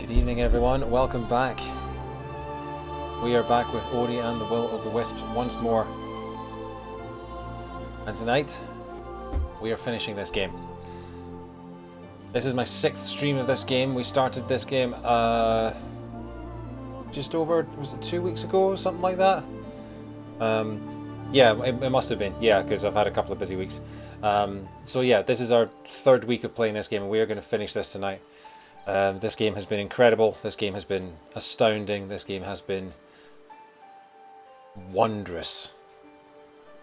Good evening everyone, welcome back. We are back with Ori and the Will of the Wisps once more. And tonight, we are finishing this game. This is my 6th stream of this game. We started this game just over, was it 2 weeks ago, something like that? Yeah, it must have been, yeah, because I've had a couple of busy weeks. So yeah, this is our 3rd week of playing this game and we are going to finish this tonight. This game has been incredible, this game has been astounding, this game has been wondrous.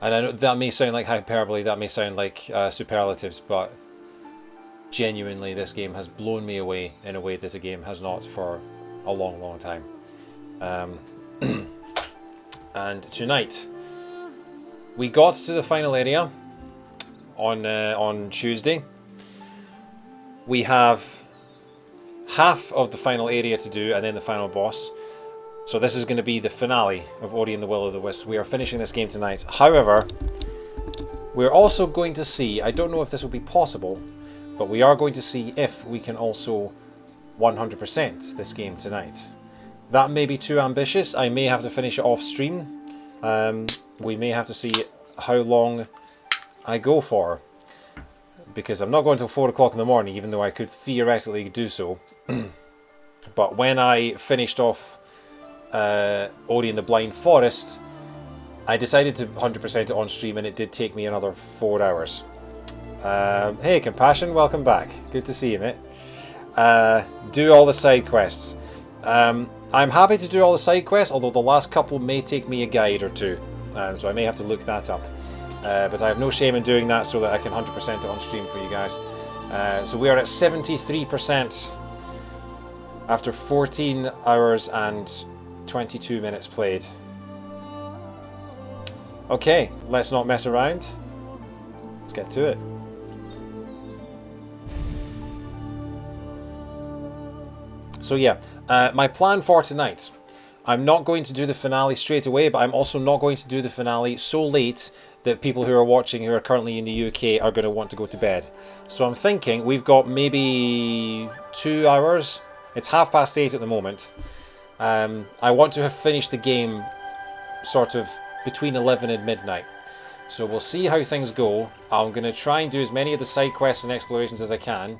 And I know that may sound like hyperbole, that may sound like superlatives, but genuinely this game has blown me away in a way that a game has not for a long, long time. And tonight, we got to the final area on Tuesday. We have half of the final area to do and then the final boss. So this is going to be the finale of Ori and the Will of the Wisps. We are finishing this game tonight. However, we're also going to see, I don't know if this will be possible, but we are going to see if we can also 100% this game tonight. That may be too ambitious. I may have to finish it off stream. We may have to see how long I go for, because I'm not going till 4 o'clock in the morning, even though I could theoretically do so. But when I finished off Ori and the Blind Forest, I decided to 100% it on stream, and it did take me another 4 hours. Hey Compassion, welcome back. Good to see you, mate. Do all the side quests. I'm happy to do all the side quests, although the last couple may take me a guide or two, so I may have to look that up. But I have no shame in doing that so that I can 100% it on stream for you guys. So we are at 73% after 14 hours and 22 minutes played. Okay, let's not mess around. Let's get to it. So yeah, my plan for tonight. I'm not going to do the finale straight away, but I'm also not going to do the finale so late that people who are watching who are currently in the UK are going to want to go to bed. So I'm thinking we've got maybe 2 hours. It's 8:30 at the moment. I want to have finished the game sort of between 11 and midnight. So we'll see how things go. I'm going to try and do as many of the side quests and explorations as I can.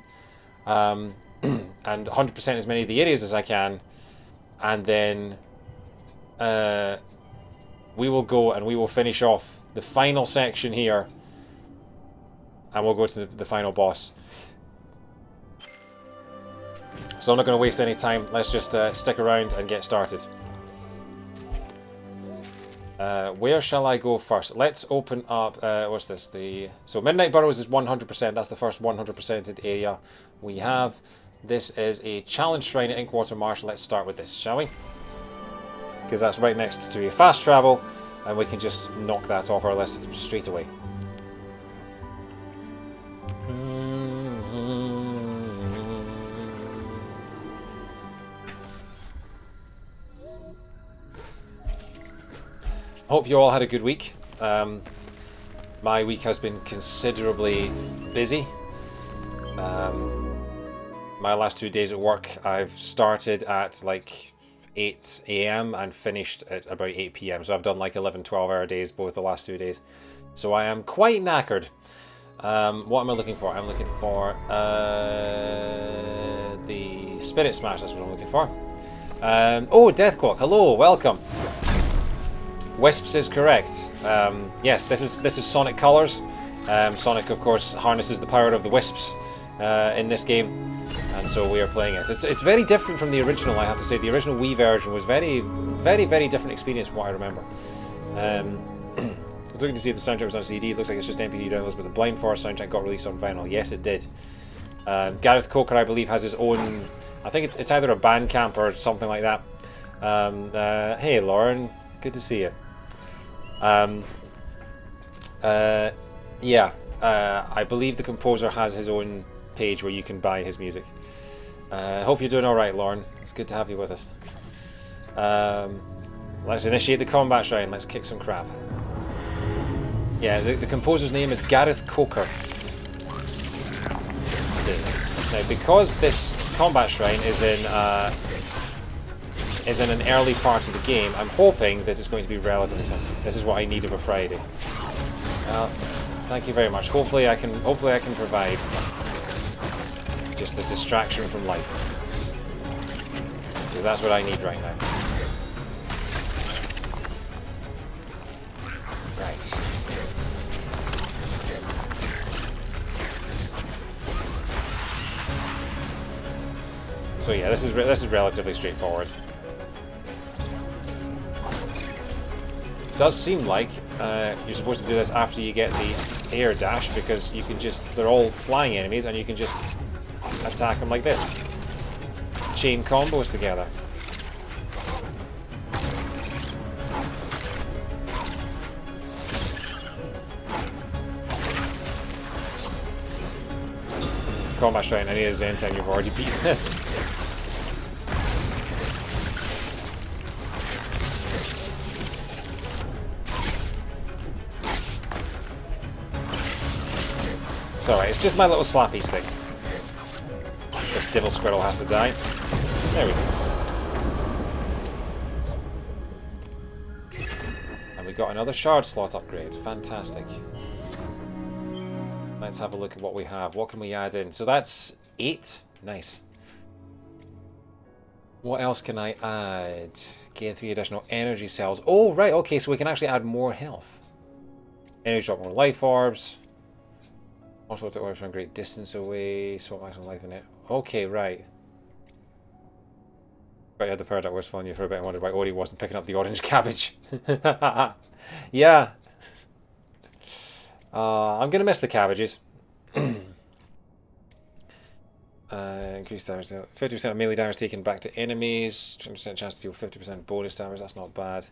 And 100% as many of the areas as I can. And then we will go and we will finish off the final section here. And we'll go to the final boss. So I'm not going to waste any time. Let's just stick around and get started. Where shall I go first? Let's open up, what's this? So Midnight Burrows is 100%. That's the first 100%ed area we have. This is a challenge shrine at Inkwater Marsh. Let's start with this, shall we? Because that's right next to a fast travel, and we can just knock that off our list straight away. Hope you all had a good week. My week has been considerably busy. My last 2 days at work, I've started at like 8 AM and finished at about 8 PM. So I've done like 11-12 hour days both the last 2 days. So I am quite knackered. What am I looking for? I'm looking for the Spirit Smash, that's what I'm looking for. Oh, Deathquark, hello, welcome. Wisps is correct. Yes, this is Sonic Colors. Sonic, of course, harnesses the power of the Wisps in this game, and so we are playing it. It's very different from the original, I have to say. The original Wii version was very, very, very different experience from what I remember. I was looking to see if the soundtrack was on CD. It looks like it's just MP3 downloads, but the Blind Forest soundtrack got released on vinyl. Yes, it did. Gareth Coker, I believe, has his own. I think it's either a Bandcamp or something like that. Hey, Lauren, good to see you. Yeah, I believe the composer has his own page where you can buy his music. I hope you're doing alright, Lauren. It's good to have you with us. Let's initiate the combat shrine. Let's kick some crap. Yeah, the composer's name is Gareth Coker. Now, because this combat shrine is in an early part of the game, I'm hoping that it's going to be relatively simple. This is what I need of a Friday. Well, thank you very much. Hopefully I can provide just a distraction from life. Because that's what I need right now. Right. So yeah, this is relatively straightforward. Does seem like you're supposed to do this after you get the air dash, because you can they're all flying enemies and you can just attack them like this. Chain combos together. Combat shrine, I need a Zen time, you've already beaten this. It's alright, it's just my little slappy stick. This devil squirrel has to die. There we go. And we got another shard slot upgrade. Fantastic. Let's have a look at what we have. What can we add in? So that's 8. Nice. What else can I add? Gain 3 additional energy cells. Oh, right, okay, so we can actually add more health. Energy drop more life orbs. Also to orbs from a great distance away. Swap maximum life in it. Okay, right. Right, I had the Paradox Wisp on you for a bit and wondered why Ori wasn't picking up the orange cabbage. Yeah. I'm going to miss the cabbages. Increased damage. 50% of melee damage taken back to enemies. 20% chance to deal 50% bonus damage. That's not bad.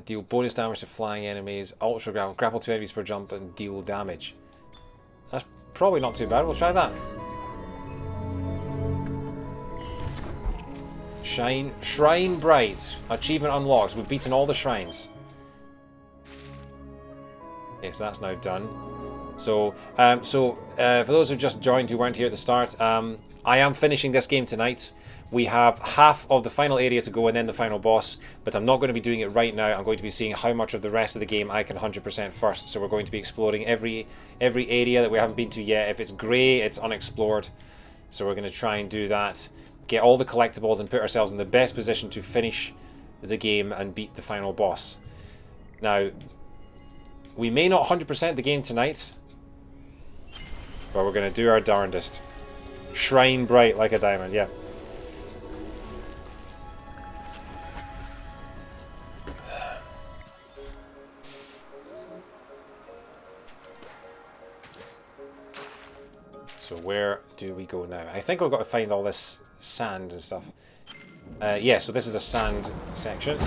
Deal bonus damage to flying enemies. Ultra grapple. Grapple 2 enemies per jump and deal damage. That's probably not too bad. We'll try that. Shrine Bright. Achievement unlocked. We've beaten all the shrines. Okay, so that's now done. So, for those who just joined who weren't here at the start, I am finishing this game tonight. We have half of the final area to go and then the final boss, but I'm not going to be doing it right now. I'm going to be seeing how much of the rest of the game I can 100% first. So we're going to be exploring every area that we haven't been to yet. If it's grey, it's unexplored. So we're going to try and do that. Get all the collectibles and put ourselves in the best position to finish the game and beat the final boss. Now, we may not 100% the game tonight, but we're going to do our darndest. Shrine bright like a diamond, yeah. So where do we go now? I think we've got to find all this sand and stuff. Yeah, so this is a sand section.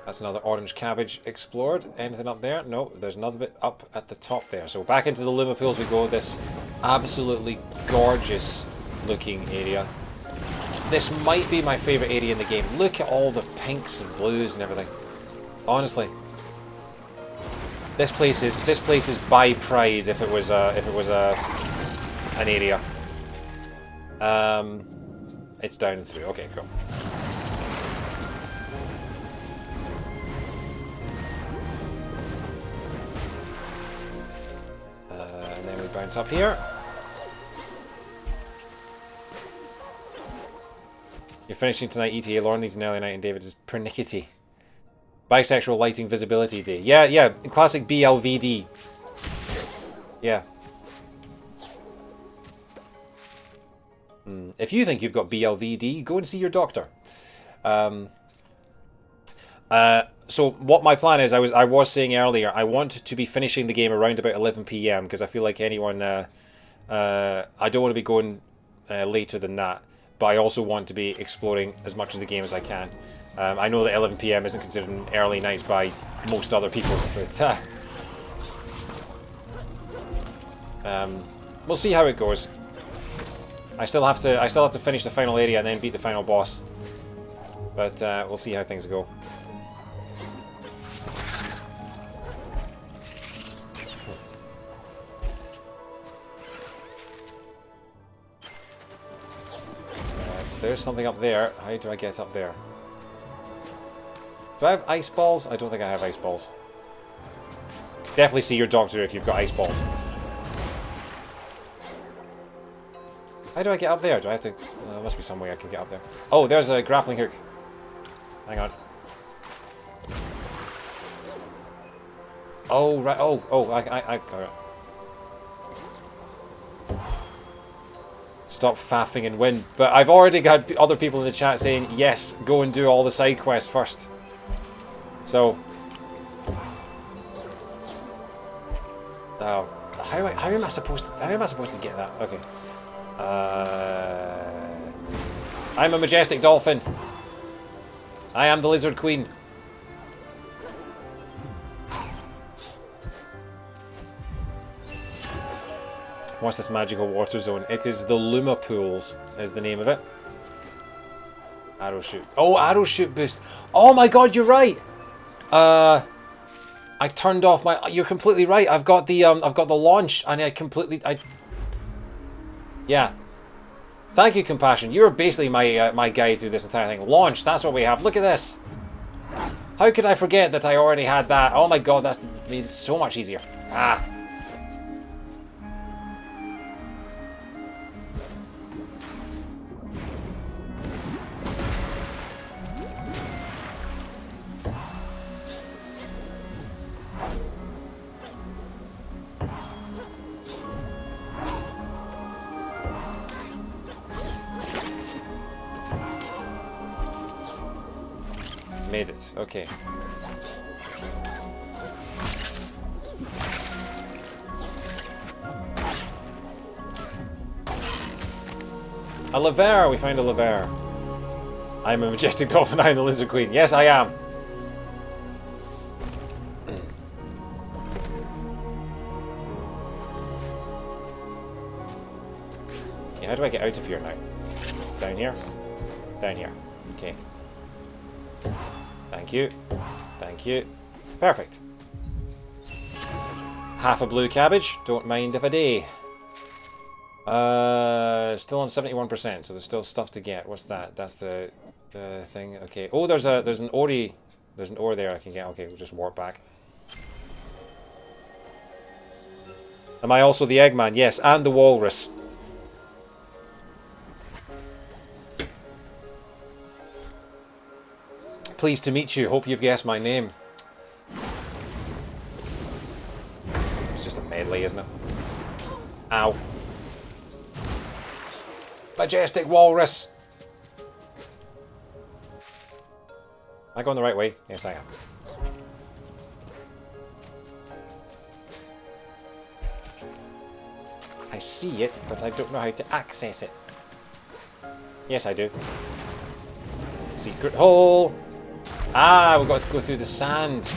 That's another orange cabbage explored. Anything up there? No, there's another bit up at the top there. So back into the Luma Pools we go. This absolutely gorgeous looking area. This might be my favourite area in the game. Look at all the pinks and blues and everything. Honestly. This place is by pride if it was an area. It's down through. Okay, cool. And then we bounce up here. You're finishing tonight, ETA. Lauren needs an early night and David is pernickety. Bisexual lighting visibility day. Yeah, classic BLVD. Yeah. If you think you've got BLVD, go and see your doctor. So what my plan is, I was saying earlier, I want to be finishing the game around about 11 PM because I feel like anyone, I don't want to be going later than that, but I also want to be exploring as much of the game as I can. I know that 11 PM isn't considered an early night by most other people, but we'll see how it goes. I still have to finish the final area and then beat the final boss, but we'll see how things go. there's something up there. How do I get up there? Do I have ice balls? I don't think I have ice balls. Definitely see your doctor if you've got ice balls. How do I get up there? Do I have to... there must be some way I can get up there. Oh, there's a grappling hook. Hang on. Oh, right. Oh, alright. Stop faffing and win. But I've already got other people in the chat saying, yes, go and do all the side quests first. So... oh, how am I supposed to get that? Okay. I'm a majestic dolphin. I am the lizard queen. What's this magical water zone? It is the Luma Pools, is the name of it. Arrow shoot. Oh, arrow shoot boost. Oh my god, you're right. I turned off my... you're completely right. I've got the launch, and yeah. Thank you, Compassion. You're basically my guide through this entire thing. Launch, that's what we have. Look at this. How could I forget that I already had that? Oh my god, that makes it so much easier. Ah. Made it. Okay. A lever! We found a lever. I'm a majestic dolphin. I'm the lizard queen. Yes, I am. Okay, how do I get out of here now? Down here? Down here. Okay. Thank you. Thank you. Perfect. Half a blue cabbage. Don't mind if I do. Still on 71%, so there's still stuff to get. What's that? That's the thing. Okay. Oh, there's an ore. There's an ore there I can get. Okay, we'll just warp back. Am I also the Eggman? Yes, and the Walrus. Pleased to meet you. Hope you've guessed my name. It's just a medley, isn't it? Ow. Majestic Walrus. Am I going the right way? Yes, I am. I see it, but I don't know how to access it. Yes, I do. Secret hole. Ah, we've got to go through the sand.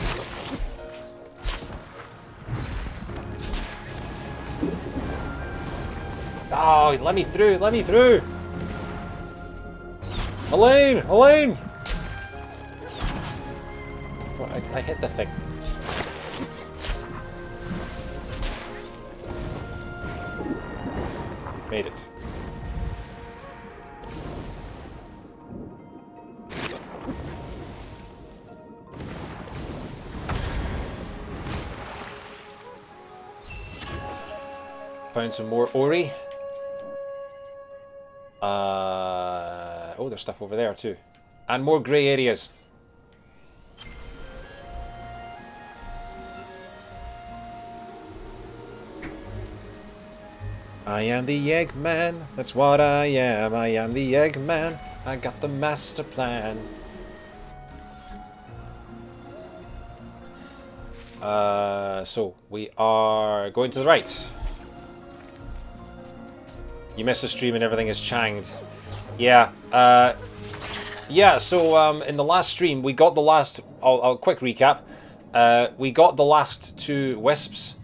Oh, let me through, let me through. Elaine, Elaine. Oh, I hit the thing. Made it. Found some more ori. Oh, there's stuff over there too. And more grey areas. I am the Eggman. That's what I am. I am the Eggman. I got the master plan. So we are going to the right. You missed the stream and everything is changed. Yeah. Yeah, so in the last stream, we got the last... I'll quick recap. We got the last two Wisps.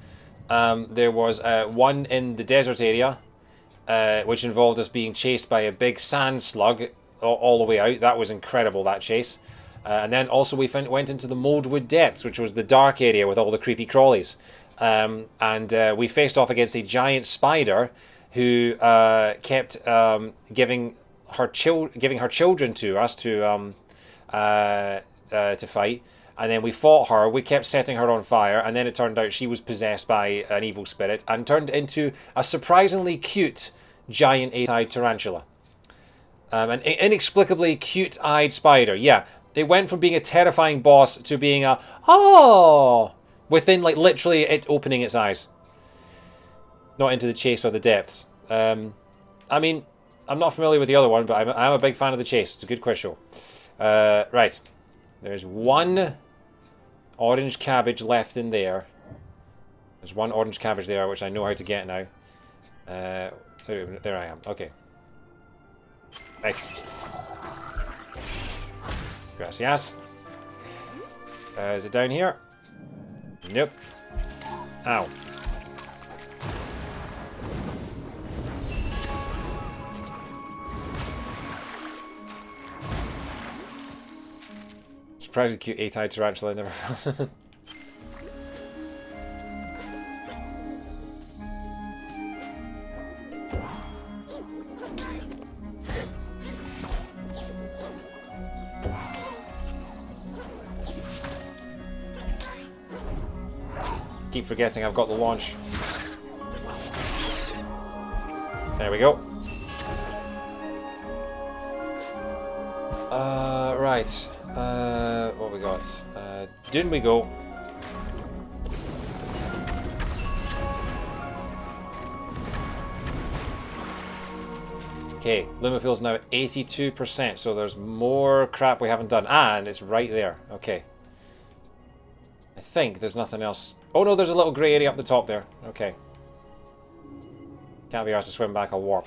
There was one in the desert area, which involved us being chased by a big sand slug all the way out. That was incredible, that chase. And then also we went into the Moldwood Depths, which was the dark area with all the creepy crawlies. And we faced off against a giant spider who kept giving giving her children to us to fight. And then we fought her. We kept setting her on fire, and then it turned out she was possessed by an evil spirit and turned into a surprisingly cute giant eight-eyed tarantula. An inexplicably cute-eyed spider. Yeah, it went from being a terrifying boss to being a within like literally it opening its eyes. Not Into the Chase or the Depths. I mean, I'm not familiar with the other one, but I'm a big fan of the Chase. It's a good quiz show. Right, there's one orange cabbage left in there. There's one orange cabbage there, which I know how to get now. There I am. Okay. Right. Gracias. Is it down here? Nope. Ow. Surprisingly cute eight-eyed tarantula. I never felt. Keep forgetting I've got the launch. There we go. Right. What we got? Didn't we go? Okay, Lumapil's now at 82%, so there's more crap we haven't done. And it's right there. Okay. I think there's nothing else. Oh no, there's a little grey area up the top there. Okay. Can't be asked to swim back, I'll warp.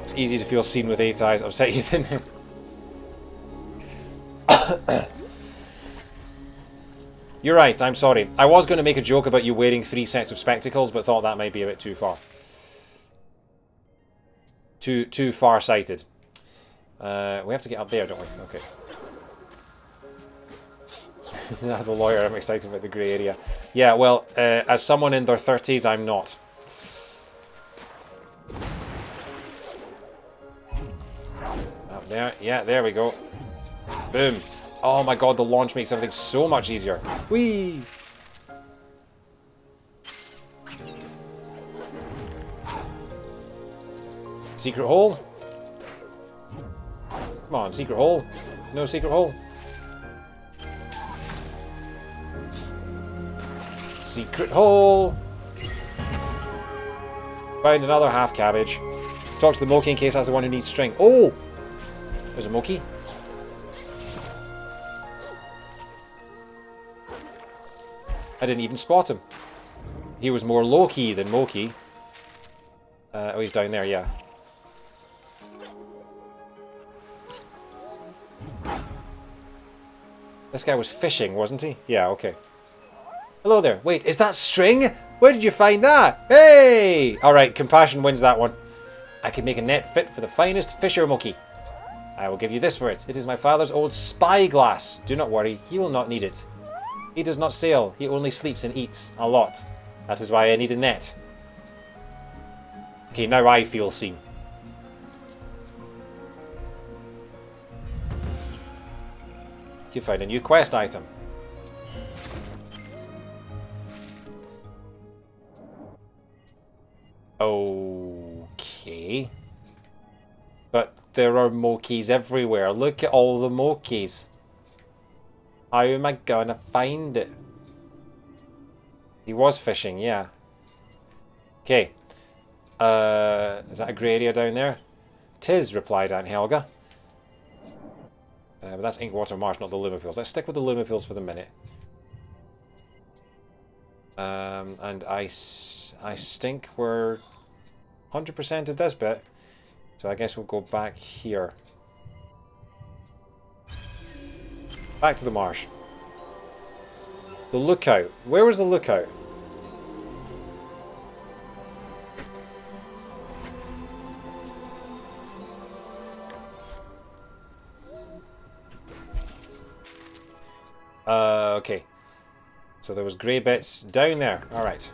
It's easy to feel seen with 8 eyes. Upset you then. You're right, I'm sorry. I was going to make a joke about you wearing 3 sets of spectacles, but thought that might be a bit too far. Too far-sighted. We have to get up there, don't we? Okay. As a lawyer, I'm excited about the grey area. Yeah, well, as someone in their 30s, I'm not. Up there. Yeah, there we go. Boom. Oh my god, the launch makes everything so much easier. Whee! Secret hole? Come on, secret hole. No secret hole. Secret hole. Found another half cabbage. Talk to the Moki in case that's the one who needs string. Oh! There's a Moki. I didn't even spot him. He was more low-key than Moki. Oh, he's down there, yeah. This guy was fishing, wasn't he? Yeah, okay. Hello there. Wait, is that string? Where did you find that? Hey! Alright, compassion wins that one. I can make a net fit for the finest fisher Moki. I will give you this for it. It is my father's old spyglass. Do not worry, he will not need it. He does not sail. He only sleeps and eats. A lot. That is why I need a net. Okay, now I feel seen. You found a new quest item. Okay. But there are Mokis everywhere. Look at all the Mokis. How am I gonna find it? He was fishing, yeah. Okay. Is that a grey area down there? 'Tis, replied Aunt Helga. But that's Inkwater Marsh, not the Lumapils. Let's stick with the Lumapils for the minute. And I think we're 100% at this bit. So I guess we'll go back here. Back to the marsh. The lookout. Where was the lookout? Okay. So there was grey bits down there. Alright.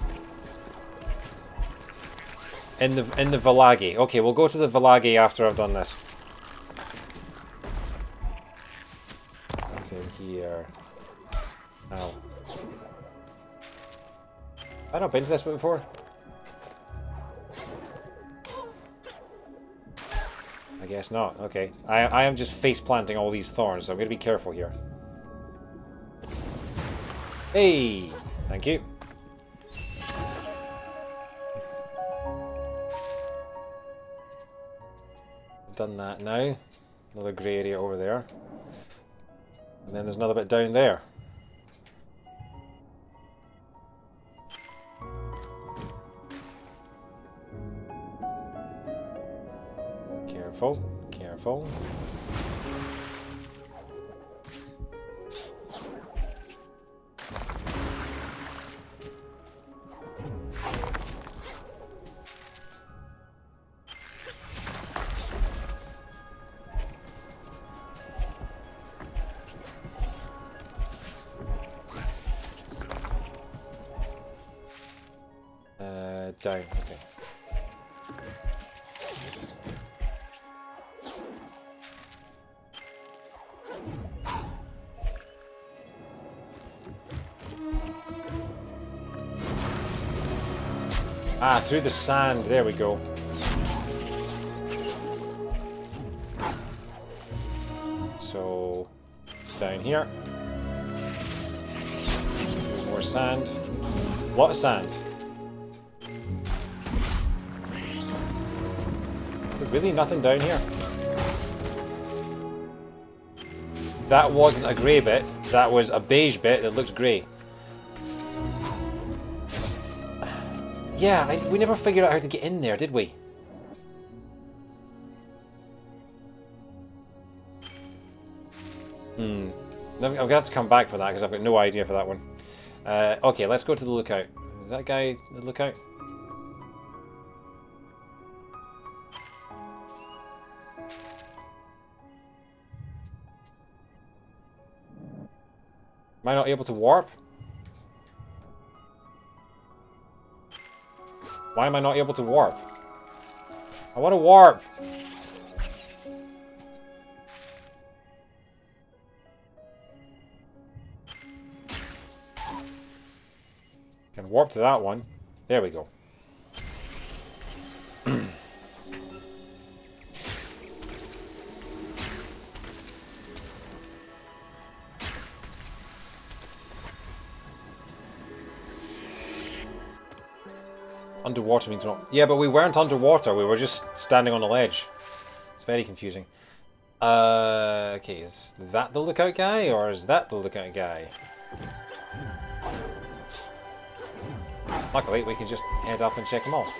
In the Village. Okay, we'll go to the Village after I've done this. What's in here? Ow. Have I not been to this bit before? I guess not. Okay. I am just face planting all these thorns, so I'm going to be careful here. Hey! Thank you. Done that now. Another grey area over there. And then there's another bit down there. Careful, careful. Down, okay. Ah, through the sand, there we go. So, down here. More sand. A lot of sand. Really nothing down here? That wasn't a grey bit, that was a beige bit that looked grey. Yeah, we never figured out how to get in there, did we? I'm going to have to come back for that because I've got no idea for that one. Okay, let's go to the lookout. Is that guy the lookout? Am I not able to warp? Why am I not able to warp? I want to warp! Can warp to that one. There we go. Underwater means not. Yeah, but we weren't underwater. We were just standing on a ledge. It's very confusing. Okay, is that the lookout guy or is that the lookout guy? Luckily, we can just head up and check them all.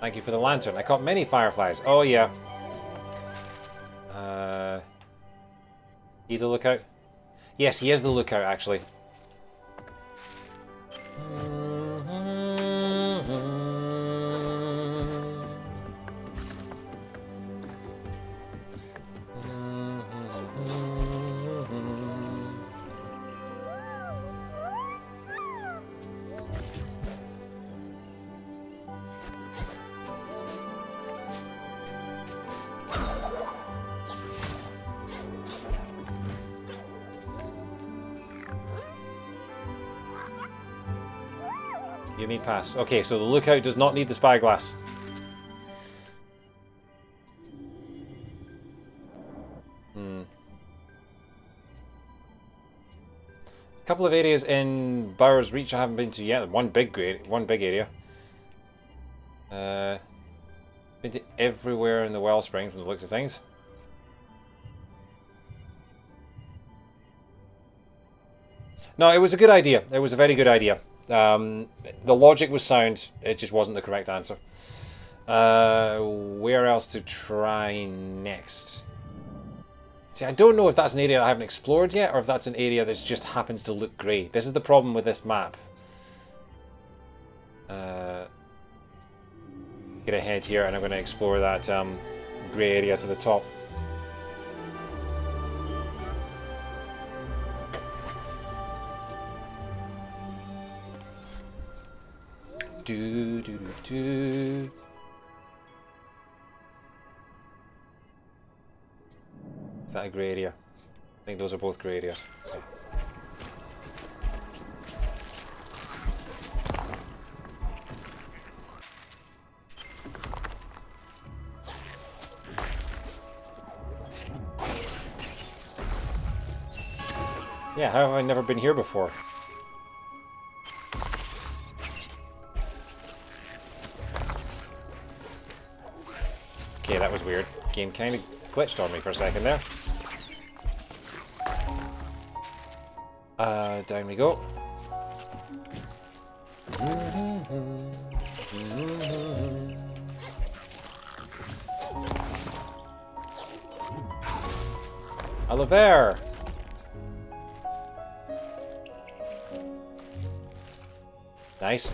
Thank you for the lantern. I caught many fireflies. Oh yeah. He the lookout? Yes, he is the lookout actually. You need pass. Okay, so the lookout does not need the spyglass. A couple of areas in Bowers Reach I haven't been to yet. One big area. Been to everywhere in the Wellspring from the looks of things. No, it was a good idea. It was a very good idea. The logic was sound, it just wasn't the correct answer. Where else to try next? See, I don't know if that's an area I haven't explored yet, or if that's an area that just happens to look grey. This is the problem with this map. Get ahead here, and I'm going to explore that grey area to the top. Do do do do. Is that a grey area? I think those are both grey areas. Okay. Yeah, how have I never been here before? Okay, that was weird. Game kind of glitched on me for a second there. Down we go. Aloe vera. Nice.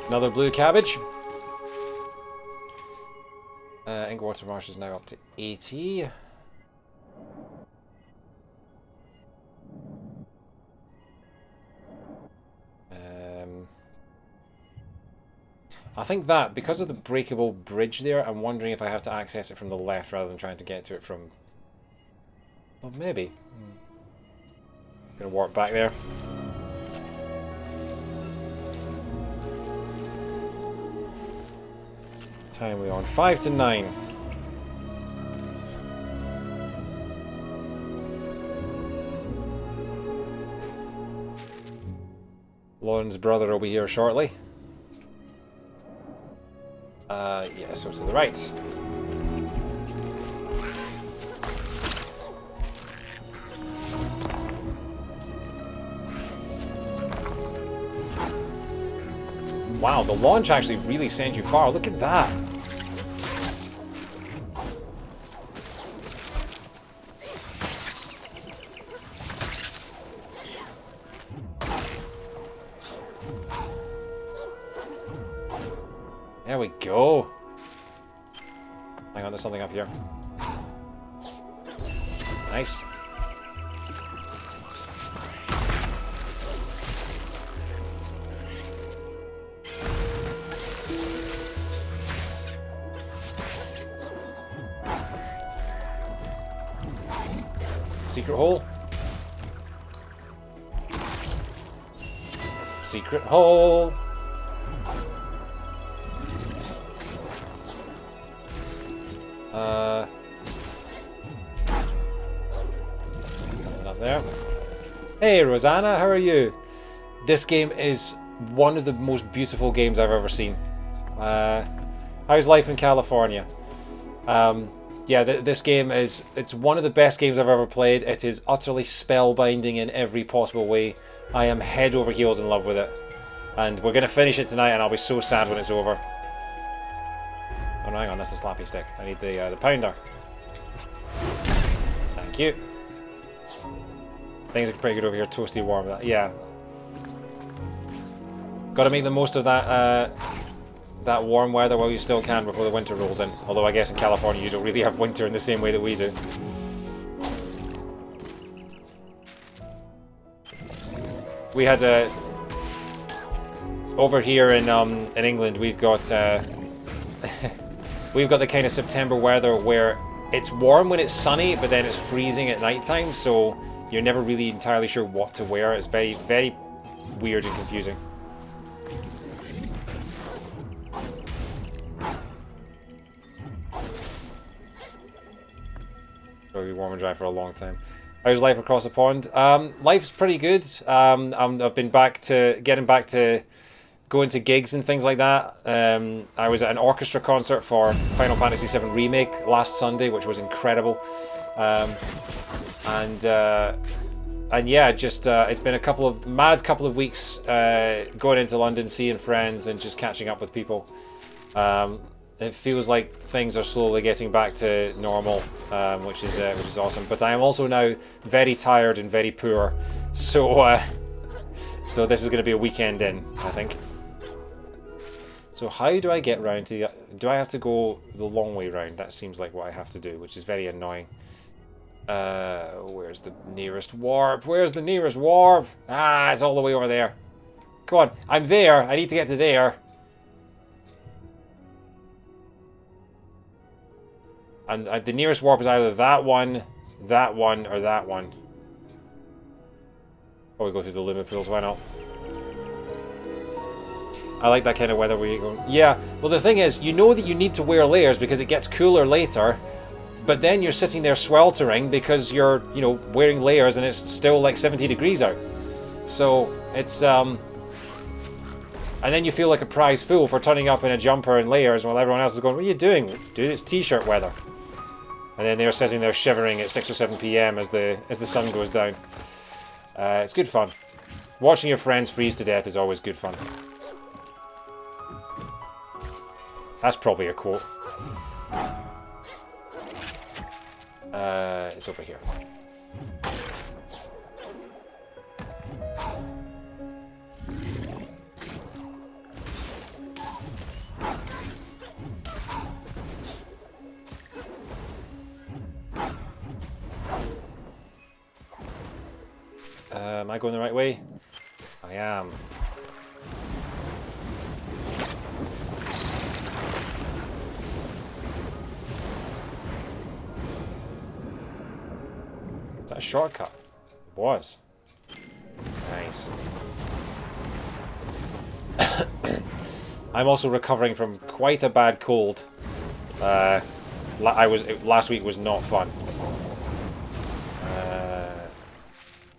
Another blue cabbage. Inkwater Marsh is now up to 80. I think that, because of the breakable bridge there, I'm wondering if I have to access it from the left rather than trying to get to it from... Well, maybe. Gonna warp back there. Time we on? 5 to 9. Lauren's brother will be here shortly. Yeah, so to the right. Wow, the launch actually really sends you far. Look at that. There we go. Hang on, there's something up here. Nice. Secret hole. Secret hole. Nothing up there. Hey Rosanna, how are you? This game is one of the most beautiful games I've ever seen. How's life in California? Yeah, this game it's one of the best games I've ever played. It is utterly spellbinding in every possible way. I am head over heels in love with it. And we're going to finish it tonight and I'll be so sad when it's over. Oh no, hang on, that's a slappy stick. I need the pounder. Thank you. Things are pretty good over here, toasty warm. Yeah. Got to make the most of that that warm weather while you still can before the winter rolls in. Although I guess in California you don't really have winter in the same way that we do. We had over here in England we've got we've got the kind of September weather where it's warm when it's sunny, but then it's freezing at nighttime, so you're never really entirely sure what to wear. It's very, very weird and confusing. It'll be warm and dry for a long time. How's life across the pond? Life's pretty good. I've been getting back to going to gigs and things like that. I was at an orchestra concert for Final Fantasy VII Remake last Sunday, which was incredible. And yeah, just it's been a mad couple of weeks going into London, seeing friends, and just catching up with people. It feels like things are slowly getting back to normal, which is awesome. But I am also now very tired and very poor, so so this is going to be a weekend in, I think. So how do I get round to the... Do I have to go the long way round? That seems like what I have to do, which is very annoying. Where's the nearest warp? Where's the nearest warp? Ah, it's all the way over there. Come on, I'm there. I need to get to there. And the nearest warp is either that one, or that one. Oh, we go through the Luma pools, why not? I like that kind of weather where you go... Yeah, well the thing is, you know that you need to wear layers because it gets cooler later, but then you're sitting there sweltering because you're, you know, wearing layers and it's still like 70 degrees out. So, it's, And then you feel like a prize fool for turning up in a jumper and layers while everyone else is going, what are you doing? Dude, it's t-shirt weather. And then they're sitting there shivering at 6 or 7 p.m. as the sun goes down. It's good fun. Watching your friends freeze to death is always good fun. That's probably a quote. It's over here. Am I going the right way? I am. Is that a shortcut? It was. Nice. I'm also recovering from quite a bad cold. Last week was not fun.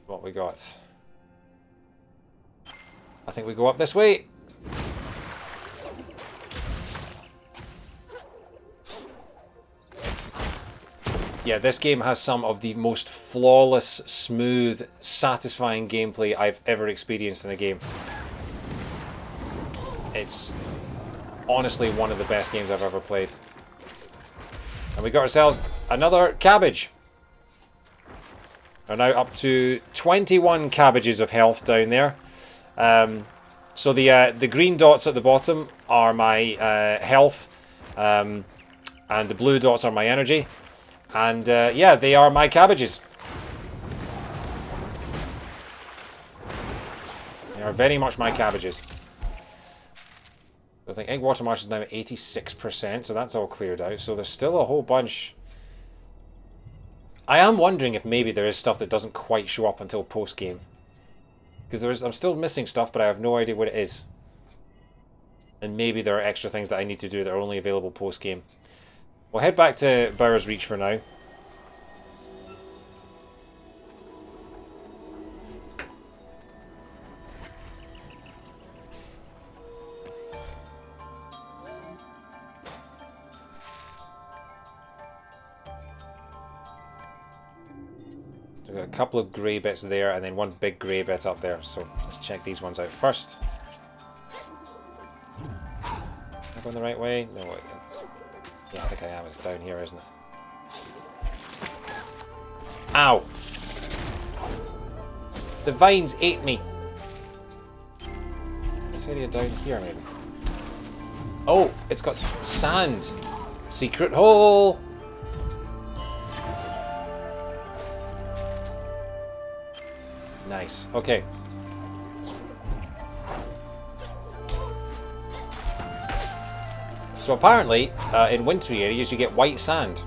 What we got? I think we go up this way. Yeah, this game has some of the most flawless, smooth, satisfying gameplay I've ever experienced in a game. It's honestly one of the best games I've ever played. And we got ourselves another cabbage. We're now up to 21 cabbages of health down there. So the green dots at the bottom are my health, and the blue dots are my energy. And yeah, they are my cabbages. They are very much my cabbages. I think egg water marsh is now at 86%, so that's all cleared out. So there's still a whole bunch. I am wondering if maybe there is stuff that doesn't quite show up until post-game. Because I'm still missing stuff, but I have no idea what it is. And maybe there are extra things that I need to do that are only available post-game. We'll head back to Bower's Reach for now. We've got a couple of grey bits there and then one big grey bit up there. So let's check these ones out first. Am I going the right way? No, yeah, I think I am. It's down here, isn't it? Ow! The vines ate me! This area down here, maybe? Oh, it's got sand! Secret hole! Nice. Okay. So apparently, in wintry areas you get white sand.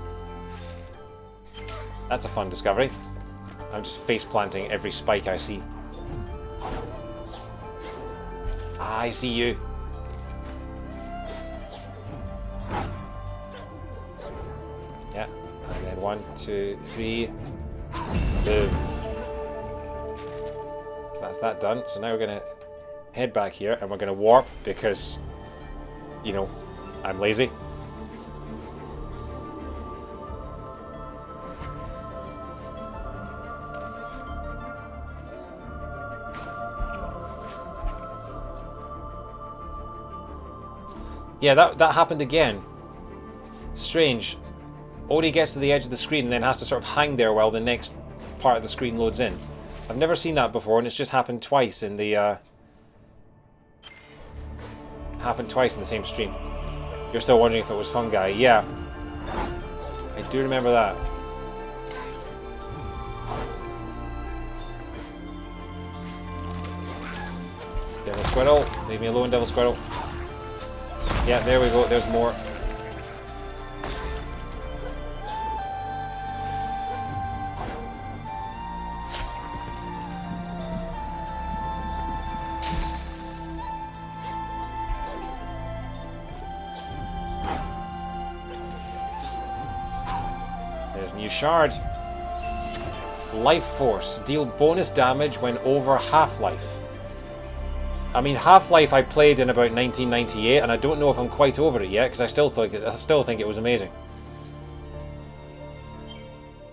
That's a fun discovery. I'm just face planting every spike I see. Ah, I see you. Yeah. And then 1, 2, 3. Boom. So that's that done. So now we're going to head back here and we're going to warp because, you know, I'm lazy. Yeah, that happened again. Strange. Odie gets to the edge of the screen and then has to sort of hang there while the next part of the screen loads in. I've never seen that before and it's just happened twice in the... happened twice in the same stream. You're still wondering if it was fungi. Yeah. I do remember that. Devil Squirrel. Leave me alone, Devil Squirrel. Yeah, there we go. There's more. There's a new shard. Life Force. Deal bonus damage when over half-life. I mean, Half-Life I played in about 1998, and I don't know if I'm quite over it yet, because I still think it was amazing.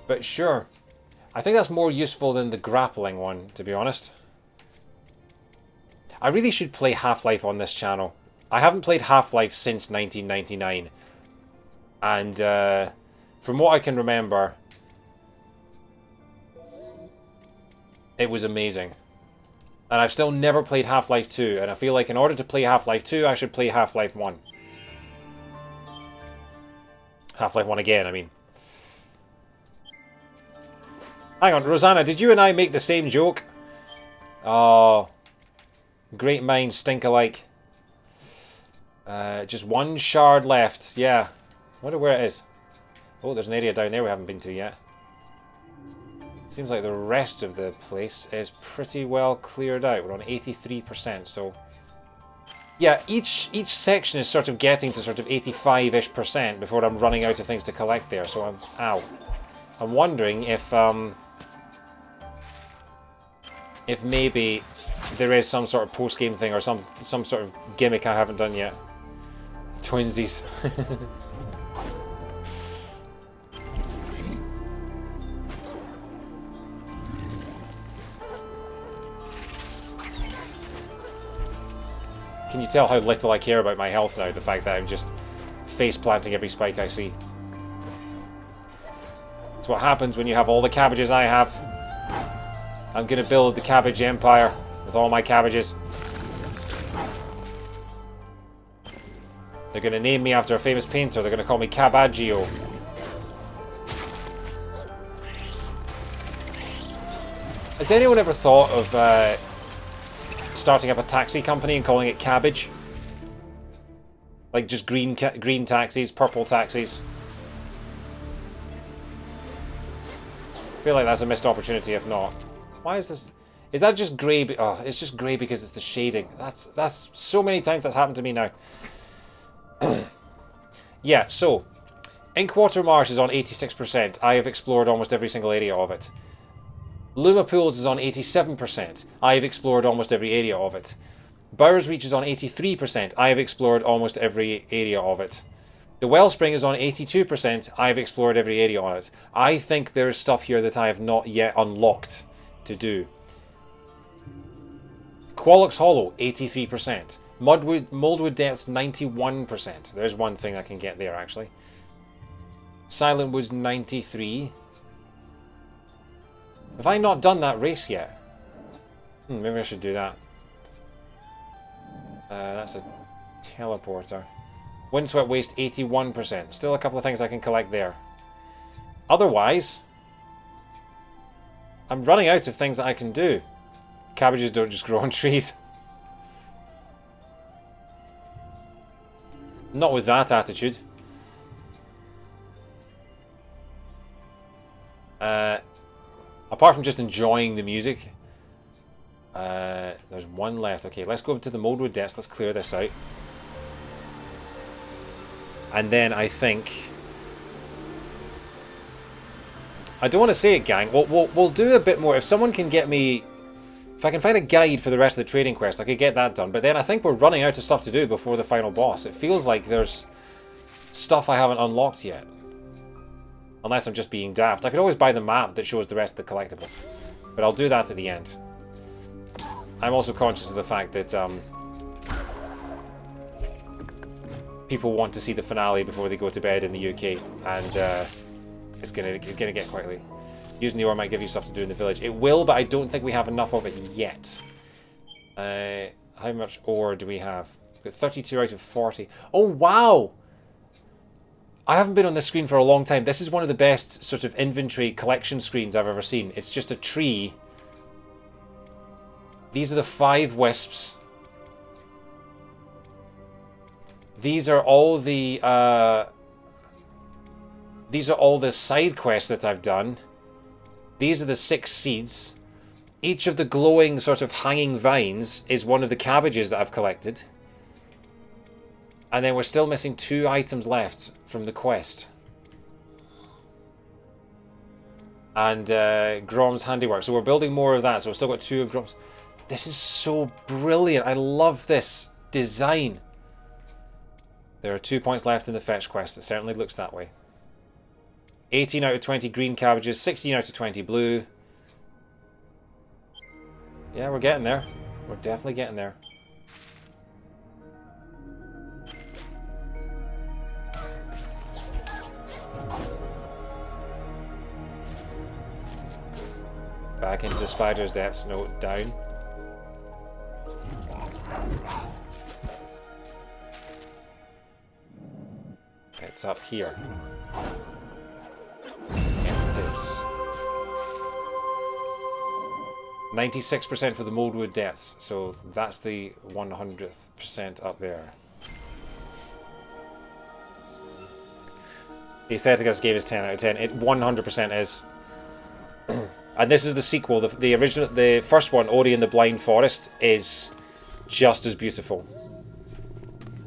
But sure. I think that's more useful than the grappling one, to be honest. I really should play Half-Life on this channel. I haven't played Half-Life since 1999. And, from what I can remember, it was amazing. And I've still never played Half-Life 2, and I feel like in order to play Half-Life 2, I should play Half-Life 1. Half-Life 1 again, I mean. Hang on, Rosanna, did you and I make the same joke? Oh, great minds stink alike. Just one shard left, yeah. Wonder where it is. Oh, there's an area down there we haven't been to yet. Seems like the rest of the place is pretty well cleared out. We're on 83%, so... Yeah, each section is sort of getting to sort of 85-ish% before I'm running out of things to collect there, so I'm... Ow. I'm wondering if maybe there is some sort of post-game thing or some sort of gimmick I haven't done yet. Twinsies. Can you tell how little I care about my health now? The fact that I'm just face-planting every spike I see. It's what happens when you have all the cabbages I have. I'm gonna build the cabbage empire with all my cabbages. They're gonna name me after a famous painter. They're gonna call me Cabaggio. Has anyone ever thought of starting up a taxi company and calling it Cabbage? Like just green taxis, purple taxis. I feel like that's a missed opportunity if not. Why is this? Is that just grey? Oh, it's just grey because it's the shading. That's so many times that's happened to me now. Yeah, so Inkwater Marsh is on 86%. I have explored almost every single area of it. Luma Pools is on 87%. I have explored almost every area of it. Bowers Reach is on 83%. I have explored almost every area of it. The Wellspring is on 82%. I have explored every area on it. I think there is stuff here that I have not yet unlocked to do. Quallock's Hollow, 83%. Moldwood Depths, 91%. There's one thing I can get there, actually. Silent Woods, 93%. Have I not done that race yet? Maybe I should do that. That's a teleporter. Windswept Waste, 81%. Still a couple of things I can collect there. Otherwise, I'm running out of things that I can do. Cabbages don't just grow on trees. Not with that attitude. Apart from just enjoying the music. There's one left. Okay, let's go to the Moldwood Depths. Let's clear this out. And then I think... I don't want to say it, gang. We'll do a bit more. If someone can get me... If I can find a guide for the rest of the trading quest, I could get that done. But then I think we're running out of stuff to do before the final boss. It feels like there's stuff I haven't unlocked yet. Unless I'm just being daft. I could always buy the map that shows the rest of the collectibles. But I'll do that at the end. I'm also conscious of the fact that people want to see the finale before they go to bed in the UK. And it's gonna get quite late. Using the ore might give you stuff to do in the village. It will, but I don't think we have enough of it yet. How much ore do we have? We've got 32 out of 40. Oh, wow! I haven't been on this screen for a long time. This is one of the best sort of inventory collection screens I've ever seen. It's just a tree. These are the 5 wisps. These are all the side quests that I've done. These are the 6 seeds. Each of the glowing sort of hanging vines is one of the cabbages that I've collected. And then we're still missing 2 items left from the quest. And Grom's handiwork. So we're building more of that. So we've still got 2 of Grom's. This is so brilliant. I love this design. There are 2 points left in the fetch quest. It certainly looks that way. 18 out of 20 green cabbages. 16 out of 20 blue. Yeah, we're getting there. We're definitely getting there. Back into the spider's depths. No, down. It's up here. Yes, it is. 96% for the Moldwood depths, so that's the 100th% up there. The aesthetic of this game is 10 out of 10. It 100% is. And this is the sequel. The original, the first one, Ori and the Blind Forest, is just as beautiful.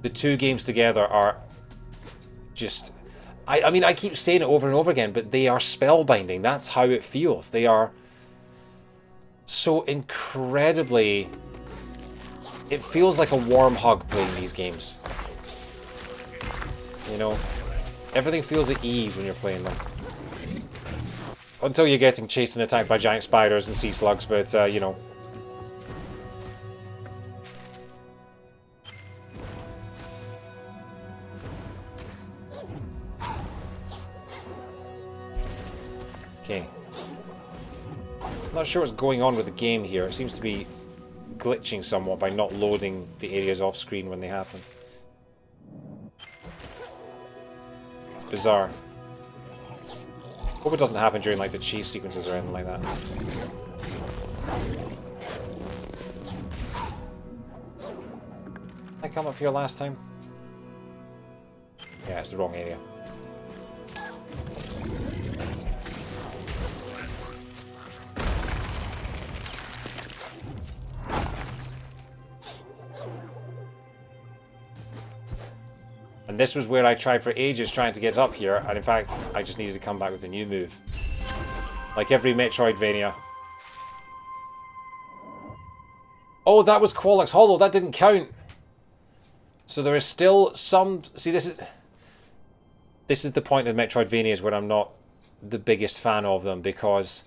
The 2 games together are just... I mean, I keep saying it over and over again, but they are spellbinding. That's how it feels. They are so incredibly... It feels like a warm hug playing these games. You know? Everything feels at ease when you're playing them. Until you're getting chased and attacked by giant spiders and sea slugs, but, you know. Okay. Not sure what's going on with the game here. It seems to be glitching somewhat by not loading the areas off screen when they happen. It's bizarre. Hope it doesn't happen during like the chase sequences or anything like that. Did I come up here last time? Yeah, it's the wrong area. And this was where I tried for ages trying to get up here, and in fact, I just needed to come back with a new move. Like every Metroidvania. Oh, that was Qualix Hollow, that didn't count! So there is still some... See, this is the point of Metroidvanias where I'm not the biggest fan of them, because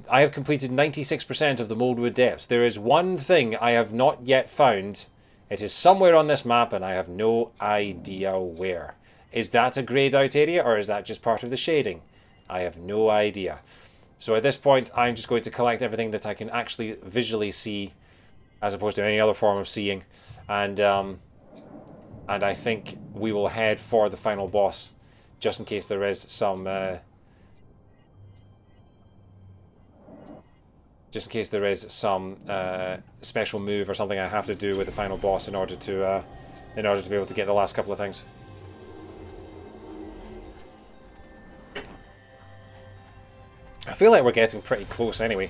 I have completed 96% of the Moldwood Depths. There is one thing I have not yet found. It is somewhere on this map, and I have no idea where. Is that a greyed out area, or is that just part of the shading? I have no idea. So at this point, I'm just going to collect everything that I can actually visually see, as opposed to any other form of seeing. And I think we will head for the final boss, just in case there is some... just in case there is some special move or something I have to do with the final boss in order to be able to get the last couple of things. I feel like we're getting pretty close anyway.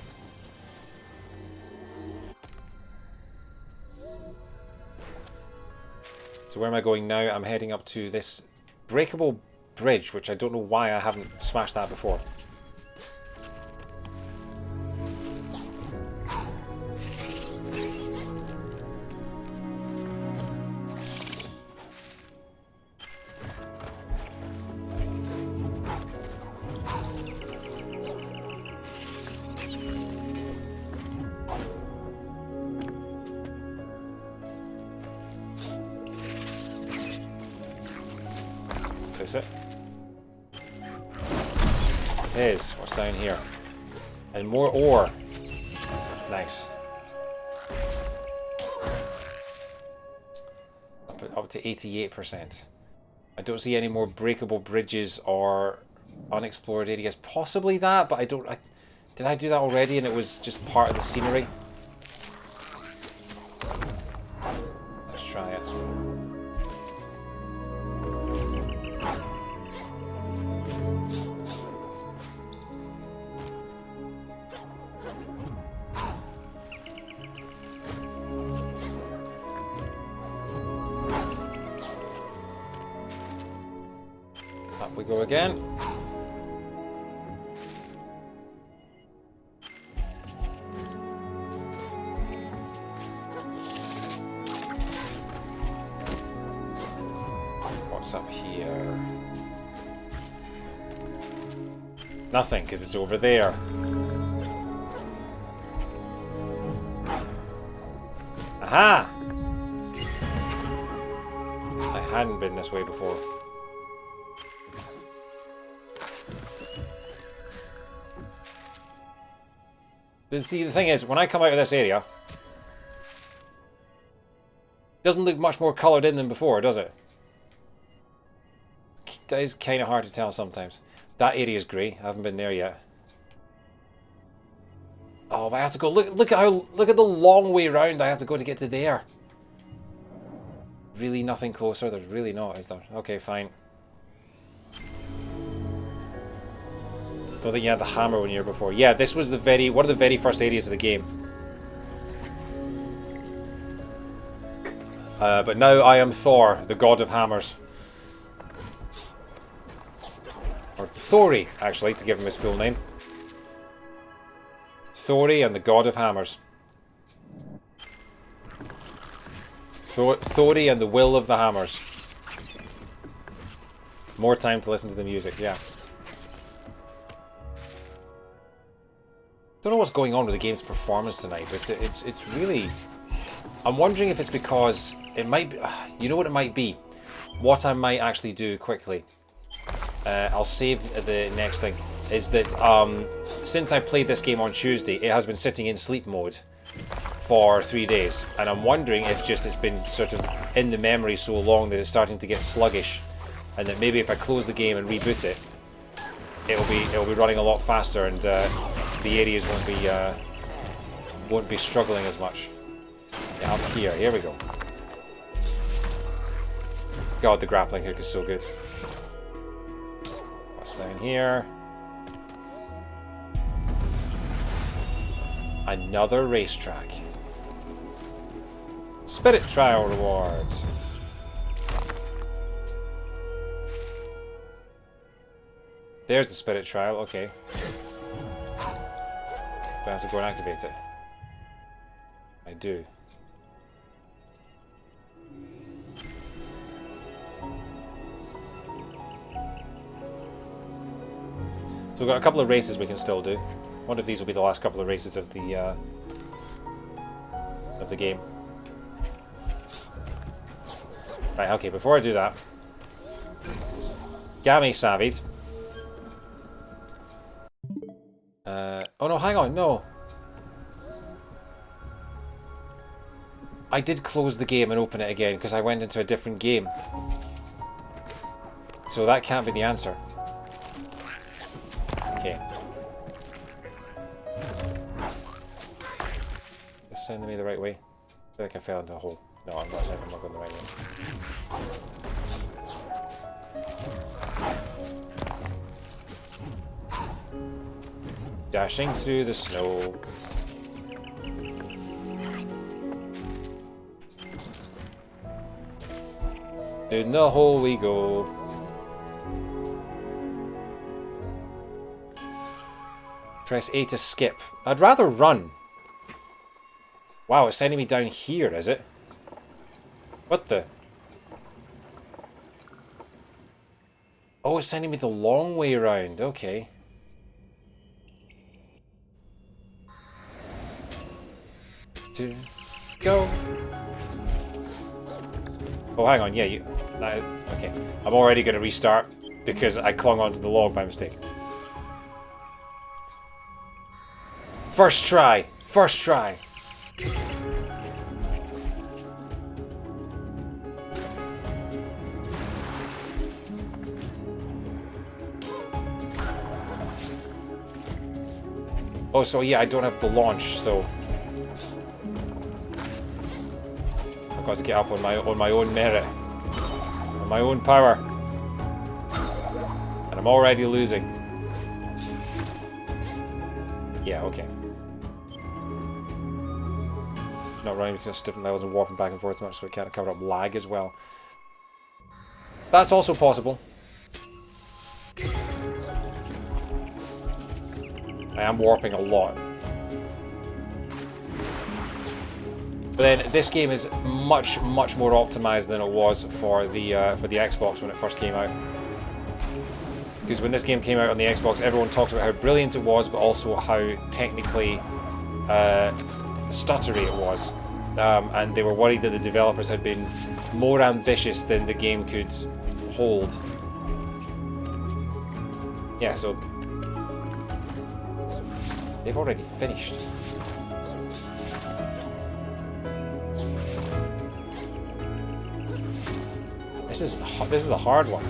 So where am I going now? I'm heading up to this breakable bridge, which I don't know why I haven't smashed that before. Is it? It is. What's down here? And more ore. Nice. up to 88%. I don't see any more breakable bridges or unexplored areas. Possibly that, but I don't... did I do that already and it was just part of the scenery? Let's try it. Up we go again. What's up here? Nothing, because it's over there. Aha! I hadn't been this way before. But see, the thing is, when I come out of this area, it doesn't look much more coloured in than before, does it? That is kind of hard to tell sometimes. That area is grey. I haven't been there yet. Oh, but I have to go. Look at the long way round I have to go to get to there. Really nothing closer? There's really not, is there? Okay, fine. Don't think you had the hammer when you were before. Yeah, this was one of the very first areas of the game. But now I am Thor, the god of hammers. Or Thori, actually, to give him his full name. Thori and the god of hammers. Thori and the will of the hammers. More time to listen to the music, yeah. Don't know what's going on with the game's performance tonight, but it's really... I'm wondering if it's because it might be... You know what it might be? What I might actually do quickly, I'll save the next thing, is that since I played this game on Tuesday, it has been sitting in sleep mode for 3 days, and I'm wondering if just it's been sort of in the memory so long that it's starting to get sluggish, and that maybe if I close the game and reboot it, it'll be running a lot faster, and the areas won't be struggling as much. Yeah, up here we go. God, the grappling hook is so good. What's down here? Another racetrack. Spirit trial reward. There's the spirit trial, okay. Do I have to go and activate it? I do. So we've got a couple of races we can still do. One of these will be the last couple of races of the game. Right, okay, before I do that, Gammy Savid. Oh no, hang on, no. I did close the game and open it again because I went into a different game. So that can't be the answer. Okay. Is this sending me the right way? I feel like I fell into a hole. No, I'm not going the right way. Dashing through the snow. Down the hole we go. Press A to skip. I'd rather run. Wow, it's sending me down here, is it? What the? Oh, it's sending me the long way around. Okay. To go. Oh, hang on. Yeah, you... okay. I'm already going to restart because I clung onto the log by mistake. First try. First try. Oh, so yeah, I don't have the launch, so I've got to get up on my own merit, on my own power, and I'm already losing. Yeah, okay. Not running between different levels and warping back and forth much, so it kind of covered up lag as well. That's also possible. I am warping a lot. But then this game is much more optimized than it was for the Xbox when it first came out. Because when this game came out on the Xbox, everyone talked about how brilliant it was, but also how technically stuttery it was. And they were worried that the developers had been more ambitious than the game could hold. Yeah, so they've already finished. This is a hard one.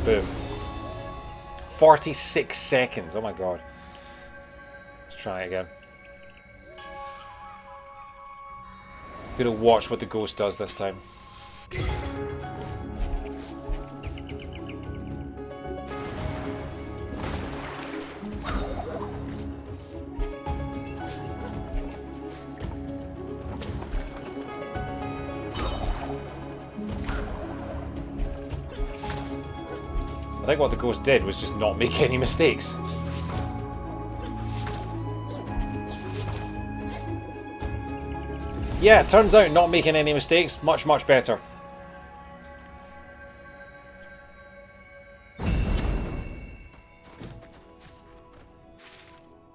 Boom. 46 seconds. Oh my god. Let's try again. I'm gonna watch what the ghost does this time. I think what the ghost did was just not make any mistakes. Yeah, it turns out not making any mistakes, much better.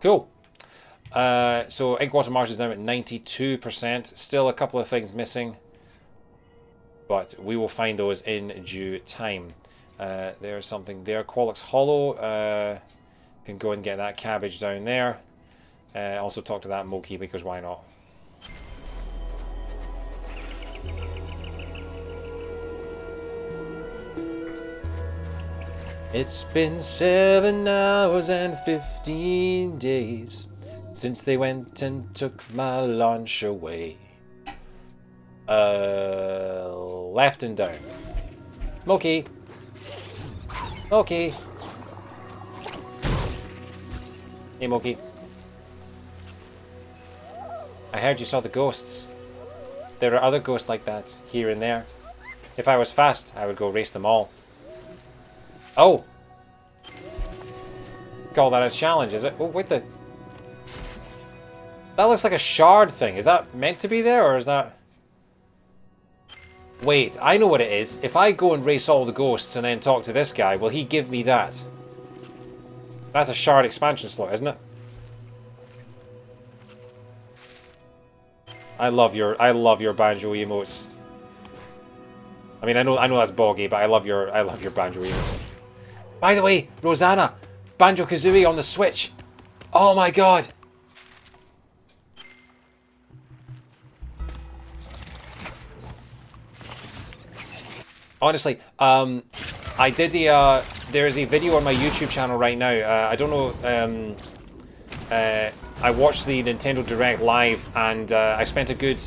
Cool. So Inkwater Marsh is now at 92%. Still a couple of things missing, but we will find those in due time. There's something there. Qualix Hollow. Can go and get that cabbage down there. Also talk to that Moki, because why not? It's been 7 hours and 15 days since they went and took my lunch away. Left and down. Moki. Moki. Hey, Moki. I heard you saw the ghosts. There are other ghosts like that, here and there. If I was fast, I would go race them all. Oh! Call that a challenge, is it? Oh, wait the... That looks like a shard thing. Is that meant to be there, or is that... Wait, I know what it is. If I go and race all the ghosts and then talk to this guy, will he give me that? That's a shard expansion slot, isn't it? I love your banjo emotes. I mean, I know that's boggy, but I love your banjo emotes. By the way, Rosanna, Banjo-Kazooie on the Switch. Oh my god. Honestly, I did a, there's a video on my YouTube channel right now. I don't know, I watched the Nintendo Direct live, and I spent a good,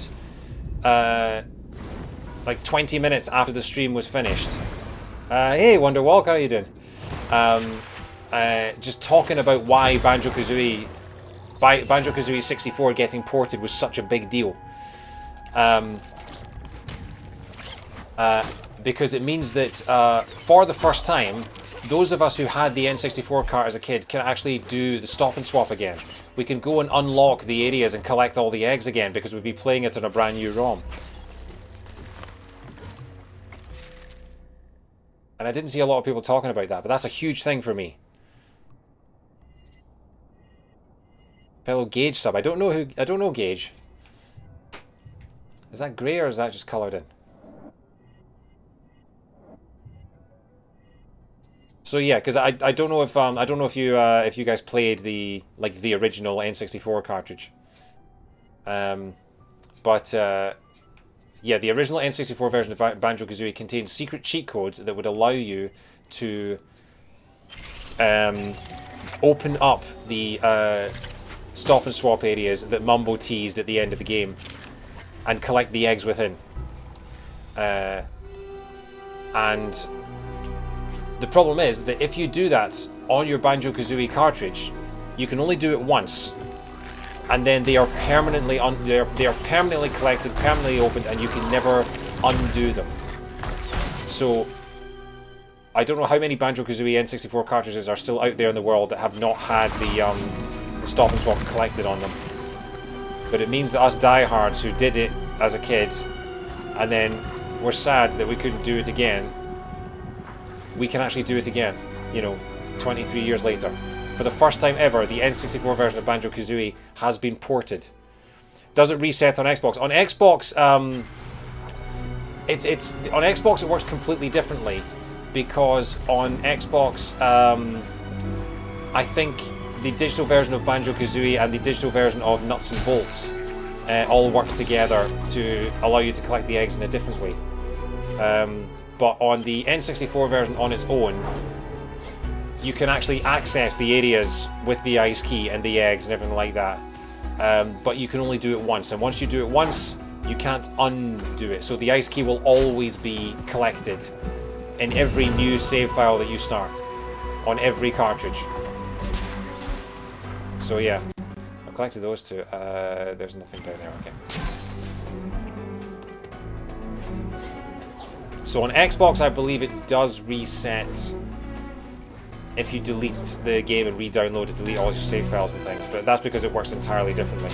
like 20 minutes after the stream was finished. Hey, Wonderwalk, how you doing? Just talking about why Banjo-Kazooie 64 getting ported was such a big deal. Because it means that for the first time, those of us who had the N64 cart as a kid can actually do the stop and swap again. We can go and unlock the areas and collect all the eggs again, because we'd be playing it on a brand new ROM. And I didn't see a lot of people talking about that, but that's a huge thing for me. Fellow Gage sub. I don't know Gage. Is that grey or is that just coloured in? So yeah, because I don't know if you guys played the original N64 cartridge. Yeah, the original N64 version of Banjo-Kazooie contained secret cheat codes that would allow you to open up the stop and swap areas that Mumbo teased at the end of the game and collect the eggs within. And the problem is that if you do that on your Banjo-Kazooie cartridge, you can only do it once, and then they are permanently they are permanently collected, permanently opened, and you can never undo them. So I don't know how many Banjo-Kazooie N64 cartridges are still out there in the world that have not had the stop and swap collected on them. But it means that us diehards who did it as a kid and then were sad that we couldn't do it again, we can actually do it again, you know, 23 years later. For the first time ever, the N64 version of Banjo-Kazooie has been ported. Does it reset on Xbox? On Xbox, on Xbox it works completely differently, because on Xbox, I think the digital version of Banjo-Kazooie and the digital version of Nuts and Bolts all work together to allow you to collect the eggs in a different way. But on the N64 version on its own, you can actually access the areas with the ice key and the eggs and everything like that. But you can only do it once, and once you do it once, you can't undo it. So the ice key will always be collected in every new save file that you start, on every cartridge. So yeah, I've collected those two. There's nothing down there, okay. So on Xbox, I believe it does reset if you delete the game and re-download it, delete all your save files and things, but that's because it works entirely differently.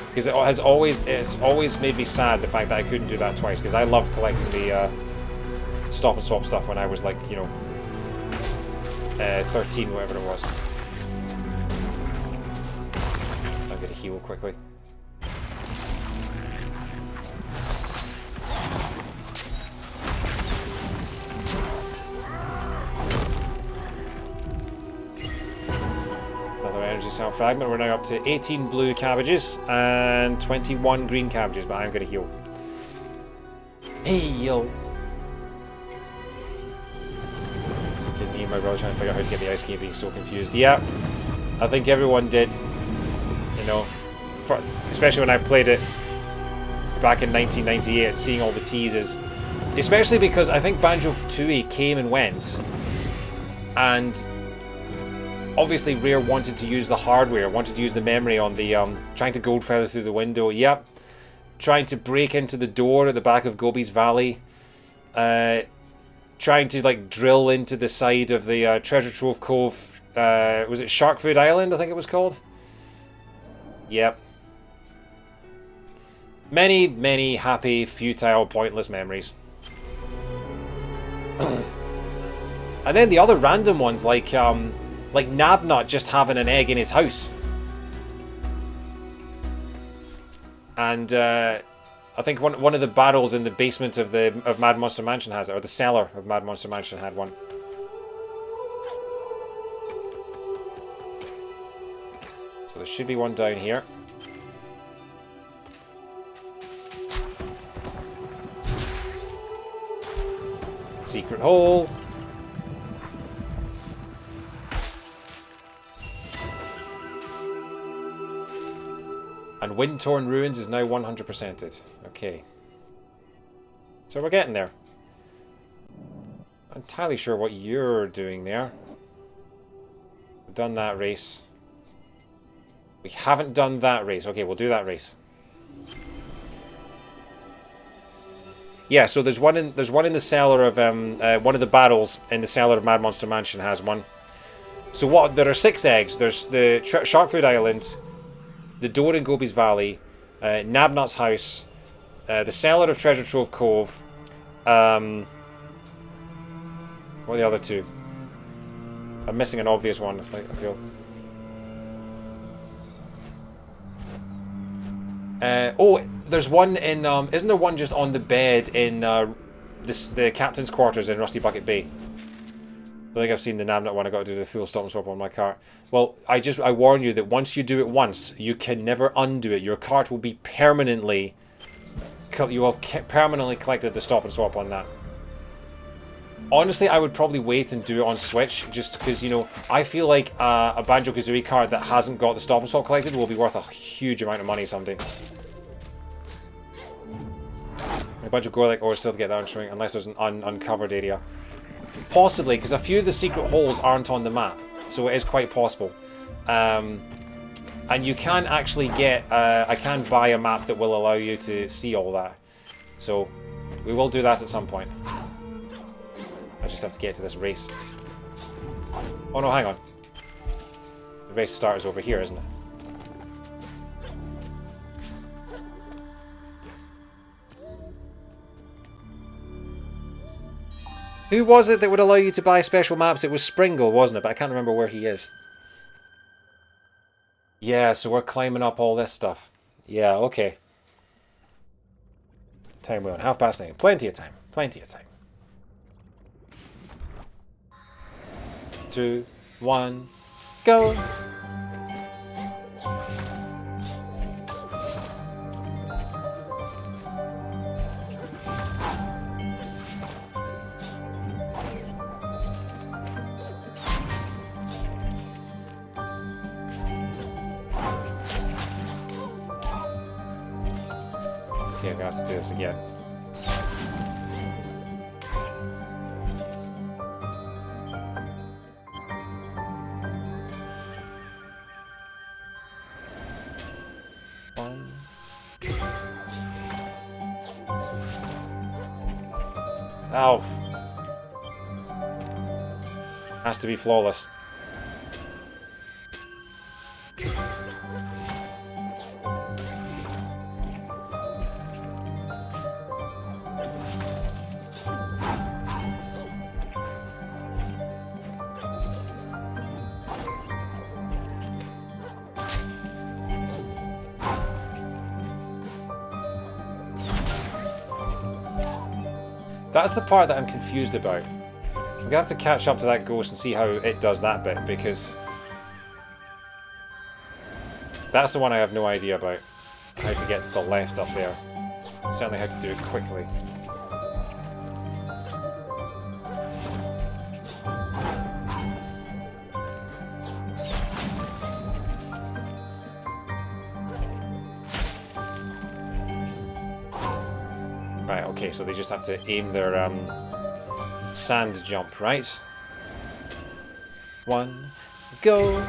Because it's always made me sad, the fact that I couldn't do that twice, because I loved collecting the stop and swap stuff when I was like, you know, 13, whatever it was. I'm gonna heal quickly. Energy cell fragment. We're now up to 18 blue cabbages and 21 green cabbages, but I'm going to heal. Hey, yo! Okay, me and my brother trying to figure out how to get the ice key, being so confused. Yeah, I think everyone did. You know, especially when I played it back in 1998, seeing all the teases. Especially because I think Banjo-Tooie came and went, and obviously Rare wanted to use the hardware, wanted to use the memory on the trying to gold feather through the window, yep. Trying to break into the door at the back of Gobi's Valley. Trying to like drill into the side of the Treasure Trove Cove. Was it Shark Food Island, I think it was called? Yep. Many, many happy, futile, pointless memories. And then the other random ones, like Nabnut just having an egg in his house. And I think one of the barrels in the basement of Mad Monster Mansion has it, or the cellar of Mad Monster Mansion had one. So there should be one down here. Secret hole. And Wind-Torn Ruins is now 100%ed. Okay. So we're getting there. I'm entirely sure what you're doing there. We've done that race. We haven't done that race. Okay, we'll do that race. Yeah, so there's one in the cellar of one of the barrels in the cellar of Mad Monster Mansion has one. So there are 6 eggs. There's the Shark Food Island, the door in Gobi's Valley, Nabnut's house, the cellar of Treasure Trove Cove. What are the other 2? I'm missing an obvious one, I feel. Oh, there's one in, isn't there one just on the bed in the captain's quarters in Rusty Bucket Bay? I think I've seen the Nabnut one. I got to do the full stop and swap on my cart. Well, I warn you that once you do it once, you can never undo it. Your cart will be permanently permanently collected the stop and swap on that. Honestly, I would probably wait and do it on Switch, just because, you know, I feel like a Banjo-Kazooie card that hasn't got the stop and swap collected will be worth a huge amount of money someday. A bunch of Gorlek ores still to get that on, unless there's an uncovered area. Possibly, because a few of the secret holes aren't on the map, so it is quite possible. And you can actually get, I can buy a map that will allow you to see all that. So, we will do that at some point. I just have to get to this race. Oh no, hang on. The race start is over here, isn't it? Who was it that would allow you to buy special maps? It was Springle, wasn't it? But I can't remember where he is. Yeah, so we're climbing up all this stuff. Yeah, okay. Time we're on. 9:30. Plenty of time. Plenty of time. 2, 1, go! Okay, I'm gonna have to do this again. Oh. Has to be flawless. That's the part that I'm confused about. I'm gonna have to catch up to that ghost and see how it does that bit, because that's the one I have no idea about. How to get to the left up there. Certainly how to do it quickly. Right, okay, so they just have to aim their sand jump, right? 1, go!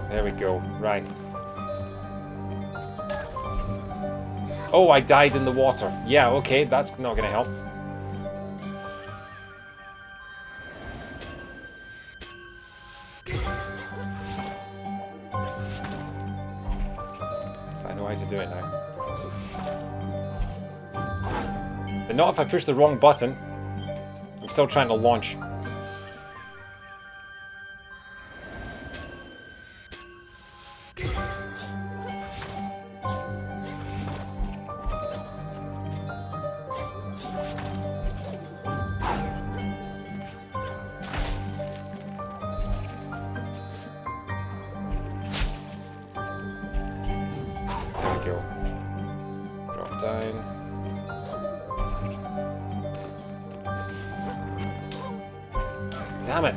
There we go, right. Oh, I died in the water. Yeah, okay, that's not gonna help. I know how to do it now. But not if I push the wrong button. I'm still trying to launch. Damn it.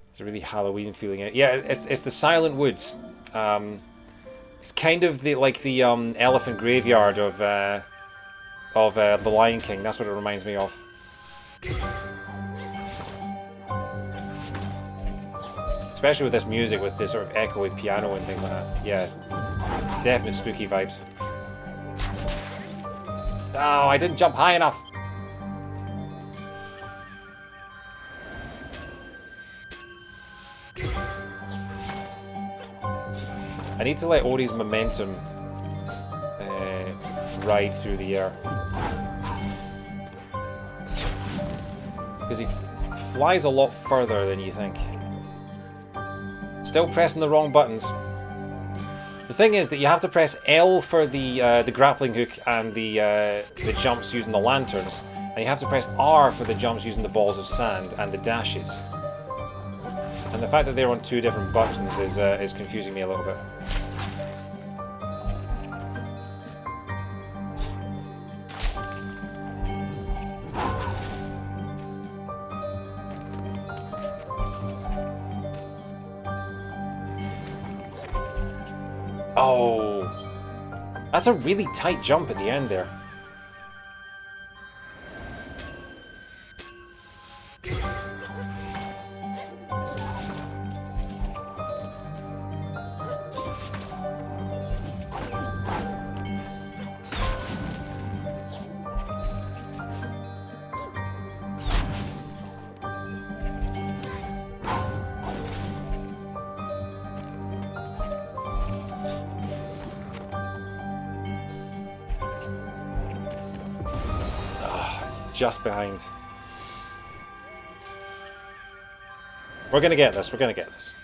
It's a really Halloween feeling. Yeah, it's the Silent Woods. It's kind of the elephant graveyard of The Lion King. That's what it reminds me of. Especially with this music, with this sort of echoey piano and things like that. Yeah, definite spooky vibes. Oh, I didn't jump high enough. I need to let Ori's momentum ride through the air. Because he flies a lot further than you think. Still pressing the wrong buttons. The thing is that you have to press L for the grappling hook and the jumps using the lanterns, and you have to press R for the jumps using the balls of sand and the dashes. And the fact that they're on two different buttons is confusing me a little bit. Oh, that's a really tight jump at the end there. Just behind. We're gonna get this, we're gonna get this.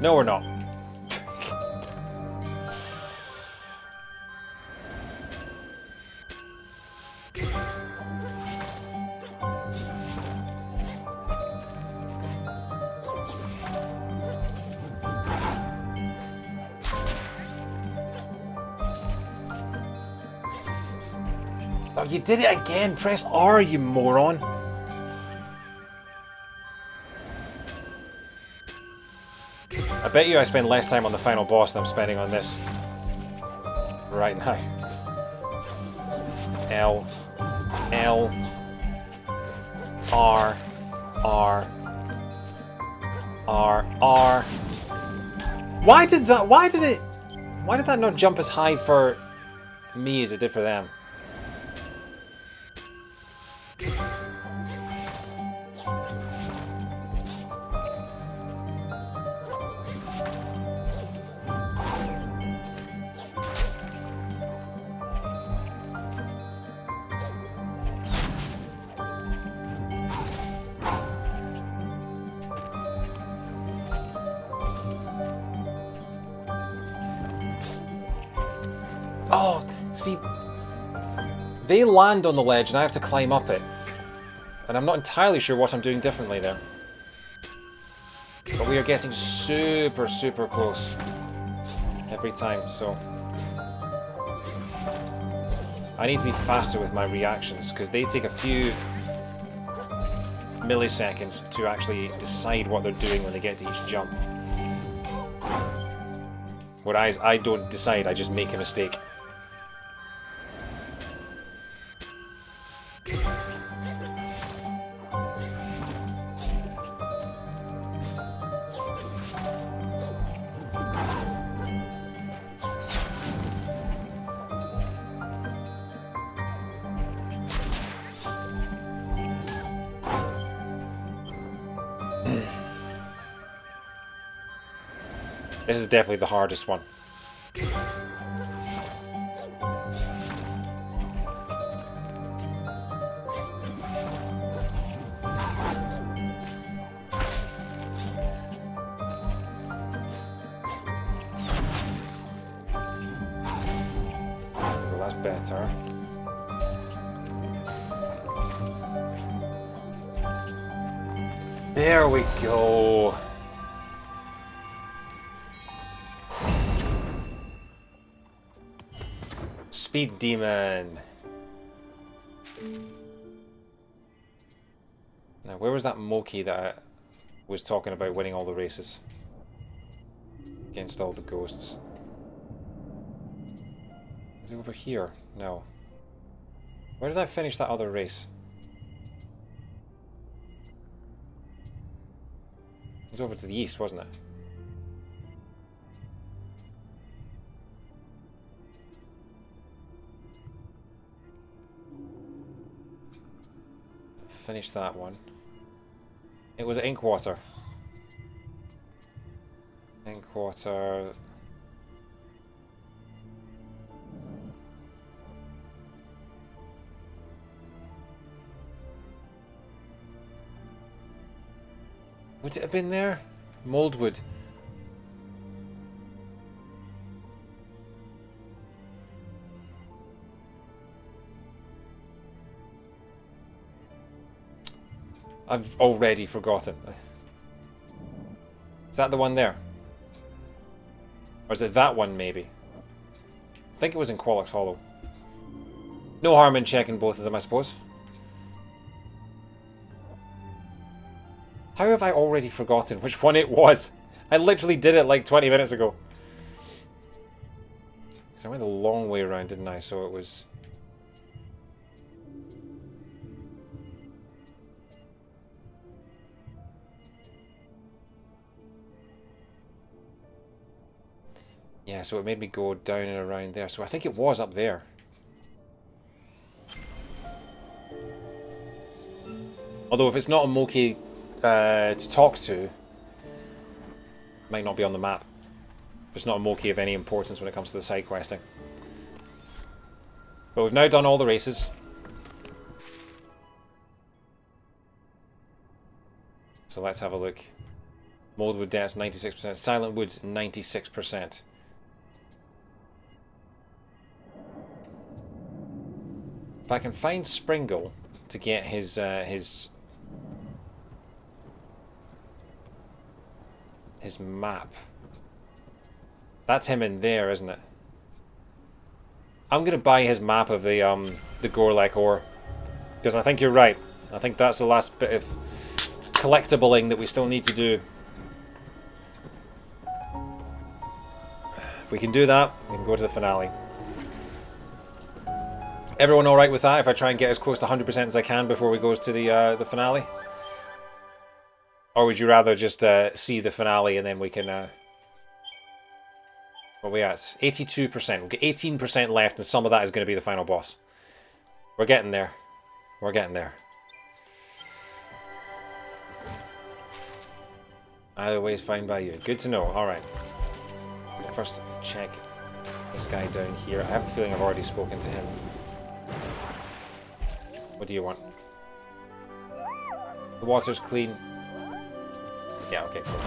No, we're not. Oh, you did it again! Press R, you moron! I bet you I spend less time on the final boss than I'm spending on this right now. L, L, R, R, R, R. Why did that not jump as high for me as it did for them? Oh, see, they land on the ledge and I have to climb up it. And I'm not entirely sure what I'm doing differently there. But we are getting super, super close every time, so I need to be faster with my reactions, because they take a few milliseconds to actually decide what they're doing when they get to each jump. Whereas I don't decide, I just make a mistake. This is definitely the hardest one. Well, that's better. There we go. Speed Demon. Now, where was that Moki that I was talking about winning all the races? Against all the ghosts. Is it over here? No. Where did I finish that other race? It was over to the east, wasn't it? Finish that one. It was Inkwater. Inkwater. Would it have been there? Moldwood. I've already forgotten. Is that the one there? Or is it that one, maybe? I think it was in Quallock's Hollow. No harm in checking both of them, I suppose. How have I already forgotten which one it was? I literally did it like 20 minutes ago. So I went a long way around, didn't I? So it was... Yeah, so it made me go down and around there. So I think it was up there. Although if it's not a Moki to talk to, it might not be on the map. If it's not a Moki of any importance when it comes to the side questing. But we've now done all the races. So let's have a look. Moldwood Depths 96%, Silent Woods 96%. If I can find Springle to get his map. That's him in there, isn't it? I'm gonna buy his map of the Gorlek ore, because I think you're right. I think that's the last bit of collectibling that we still need to do. If we can do that, we can go to the finale. Everyone alright with that, if I try and get as close to 100% as I can before we go to the finale? Or would you rather just see the finale and then we can... what are we at? 82%. We'll get 18% left and some of that is going to be the final boss. We're getting there. We're getting there. Either way is fine by you. Good to know. Alright. First, check this guy down here. I have a feeling I've already spoken to him. What do you want? The water's clean. Yeah, okay, cool.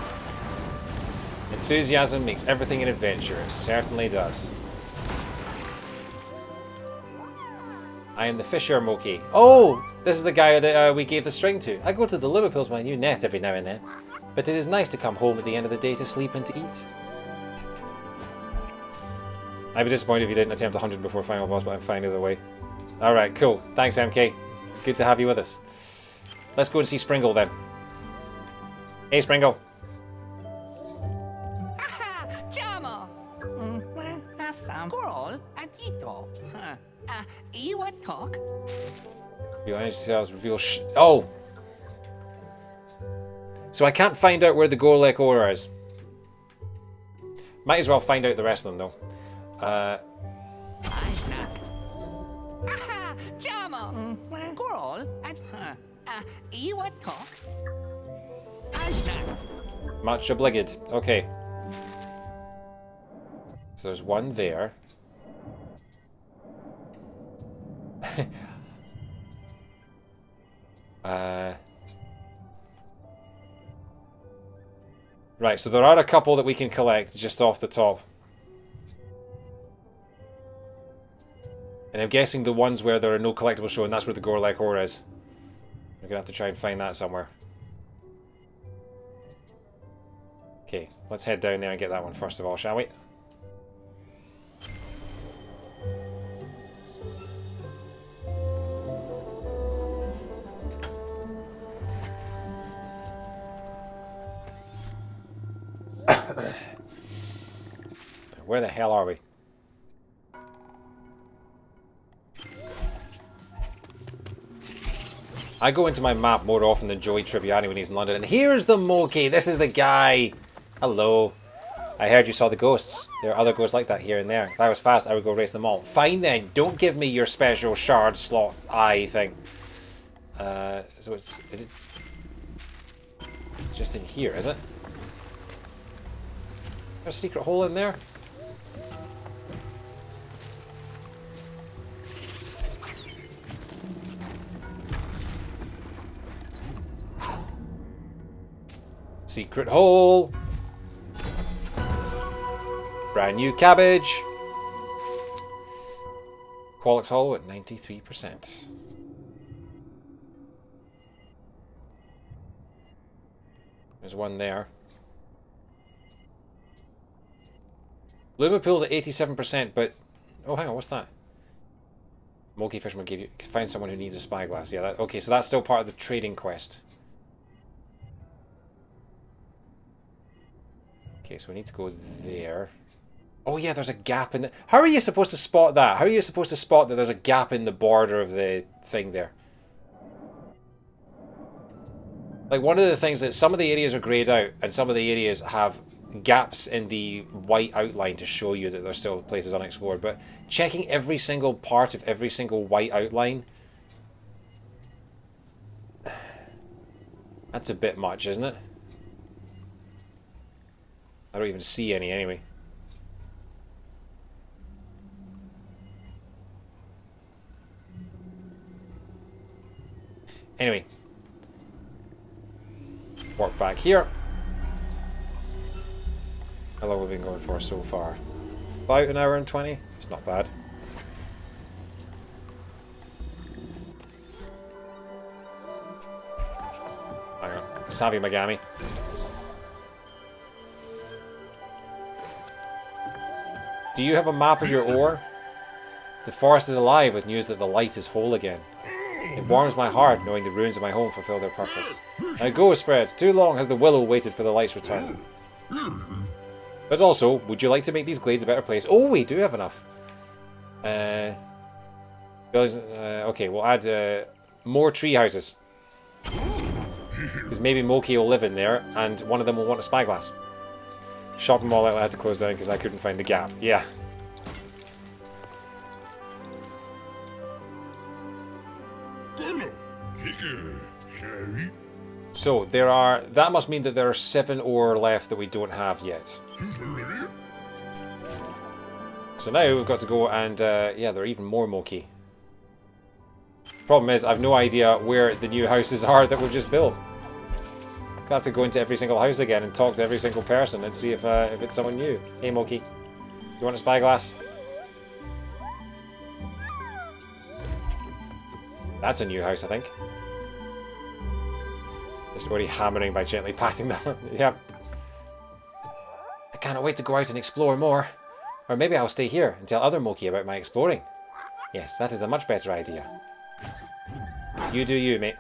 Enthusiasm makes everything an adventure. It certainly does. I am the Fisher Moki. Oh! This is the guy that we gave the string to. I go to the Liverpool's my new net every now and then. But it is nice to come home at the end of the day to sleep and to eat. I'd be disappointed if you didn't attempt 100 before final boss, but I'm fine either way. Alright, cool. Thanks, MK. Good to have you with us. Let's go and see Springle then. Hey, Springle. You want talk? Reveal energy cells, reveal oh! So I can't find out where the Gorlek ore is. Might as well find out the rest of them though. You want talk? Much obliged. Okay. So there's one there. Right, so there are a couple that we can collect just off the top. And I'm guessing the ones where there are no collectibles shown, that's where the Gorlek ore is. We're gonna have to try and find that somewhere. Okay, let's head down there and get that one first of all, shall we? Where the hell are we? I go into my map more often than Joey Tribbiani when he's in London. And here's the Moki! This is the guy! Hello. I heard you saw the ghosts. There are other ghosts like that here and there. If I was fast, I would go race them all. Fine then, don't give me your special shard slot eye thing. So it's just in here, is it? There's a secret hole in there? Secret hole. Brand new cabbage. Qualix Hollow at 93%. There's one there. Luma Pool's at 87%, but... Oh, hang on, what's that? Monkey Fisherman gave you... Find someone who needs a spyglass. Yeah, okay, so that's still part of the trading quest. Okay, so we need to go there. Oh yeah, there's a gap in the... How are you supposed to spot that? How are you supposed to spot that there's a gap in the border of the thing there? Like, one of the things that some of the areas are greyed out, and some of the areas have gaps in the white outline to show you that there's still places unexplored. But checking every single part of every single white outline... That's a bit much, isn't it? I don't even see any anyway. Anyway. Walk back here. How long have we been going for so far? About an hour and 20? It's not bad. Hang on. Savvy Megami. Do you have a map of your ore? The forest is alive with news that the light is whole again. It warms my heart knowing the ruins of my home fulfill their purpose. Now go, spreads. Too long has the Willow waited for the light's return. But also, would you like to make these glades a better place? Oh, we do have enough. Okay, we'll add more tree houses. Because maybe Moki will live in there, and one of them will want a spyglass. Shopping mall I had to close down because I couldn't find the gap. Yeah. So, there are... That must mean that there are 7 ore left that we don't have yet. So now we've got to go and... yeah, there are even more Moki. Problem is, I've no idea where the new houses are that we've just built. I'll have to go into every single house again and talk to every single person and see if it's someone new. Hey Moki, you want a spyglass? That's a new house, I think. Just already hammering by gently patting them. Yep. I cannot wait to go out and explore more. Or maybe I'll stay here and tell other Moki about my exploring. Yes, that is a much better idea. You do you, mate.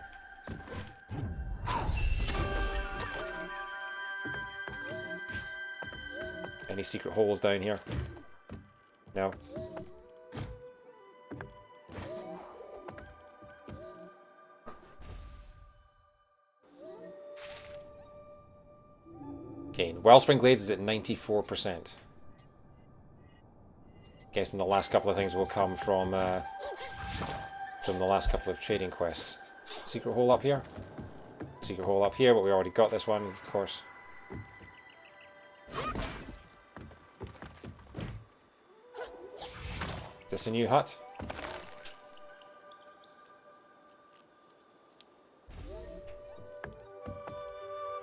Any secret holes down here? No. Okay, Wellspring Glades is at 94%. Guessing the last couple of things will come from the last couple of trading quests. Secret hole up here. Secret hole up here, but we already got this one, of course. Is this a new hut?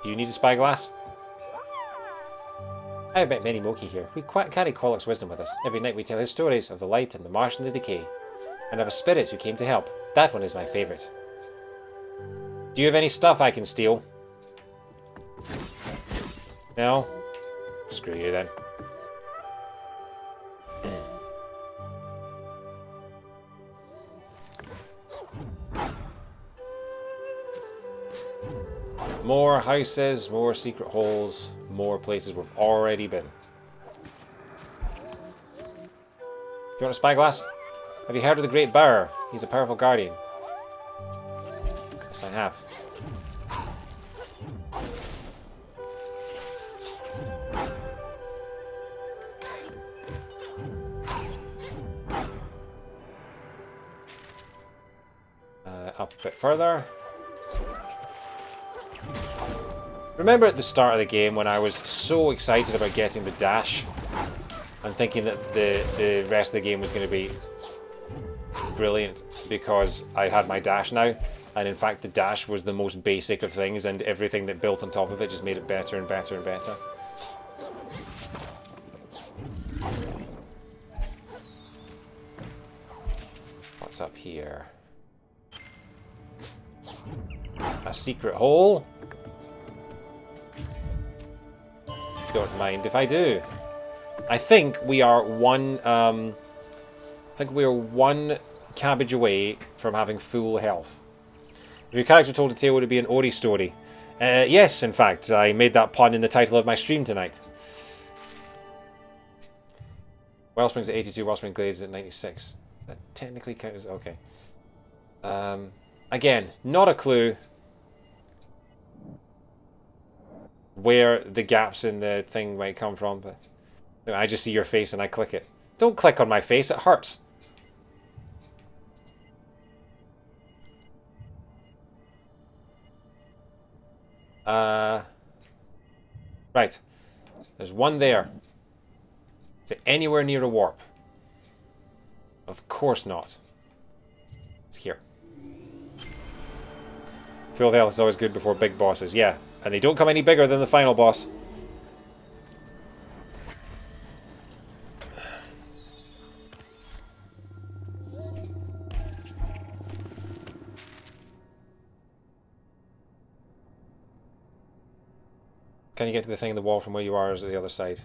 Do you need a spyglass? I have met many Moki here. We carry Collect's wisdom with us. Every night we tell his stories of the light and the marsh and the decay. And of a spirit who came to help. That one is my favourite. Do you have any stuff I can steal? No? Screw you then. More houses, more secret holes, more places we've already been. Do you want a spyglass? Have you heard of the Great Bower? He's a powerful guardian. Yes, I have. Up a bit further. Remember at the start of the game when I was so excited about getting the dash and thinking that the rest of the game was going to be brilliant because I had my dash now, and in fact the dash was the most basic of things, and everything that built on top of it just made it better and better and better. What's up here? A secret hole? Don't mind if I do. I think we are one cabbage away from having full health. If your character told a tale, would it be an Ori story? Yes, in fact, I made that pun in the title of my stream tonight. Wellspring's at 82, Wellspring Glaze is at 96. That technically counts. Okay. Again, not a clue where the gaps in the thing might come from, but I just see your face and I click it. Don't click on my face, it hurts. Right. There's one there. Is it anywhere near a warp? Of course not. It's here. Full health is always good before big bosses. Yeah, and they don't come any bigger than the final boss. Can you get to the thing in the wall from where you are, or is it the other side?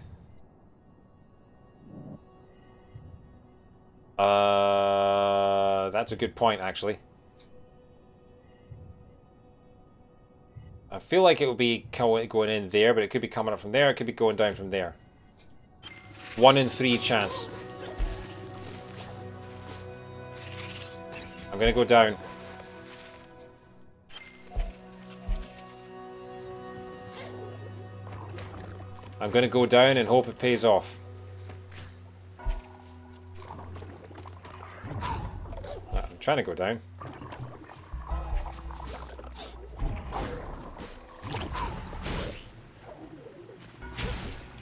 That's a good point, actually. I feel like it would be going in there, but it could be coming up from there, it could be going down from there. 1 in 3 chance. I'm gonna go down. I'm gonna go down and hope it pays off. I'm trying to go down.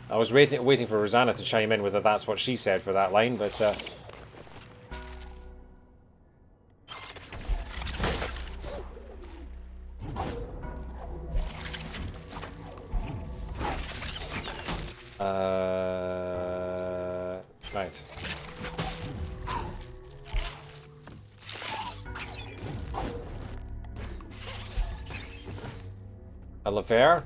I was waiting for Rosanna to chime in whether that's what she said for that line, but right. A lever.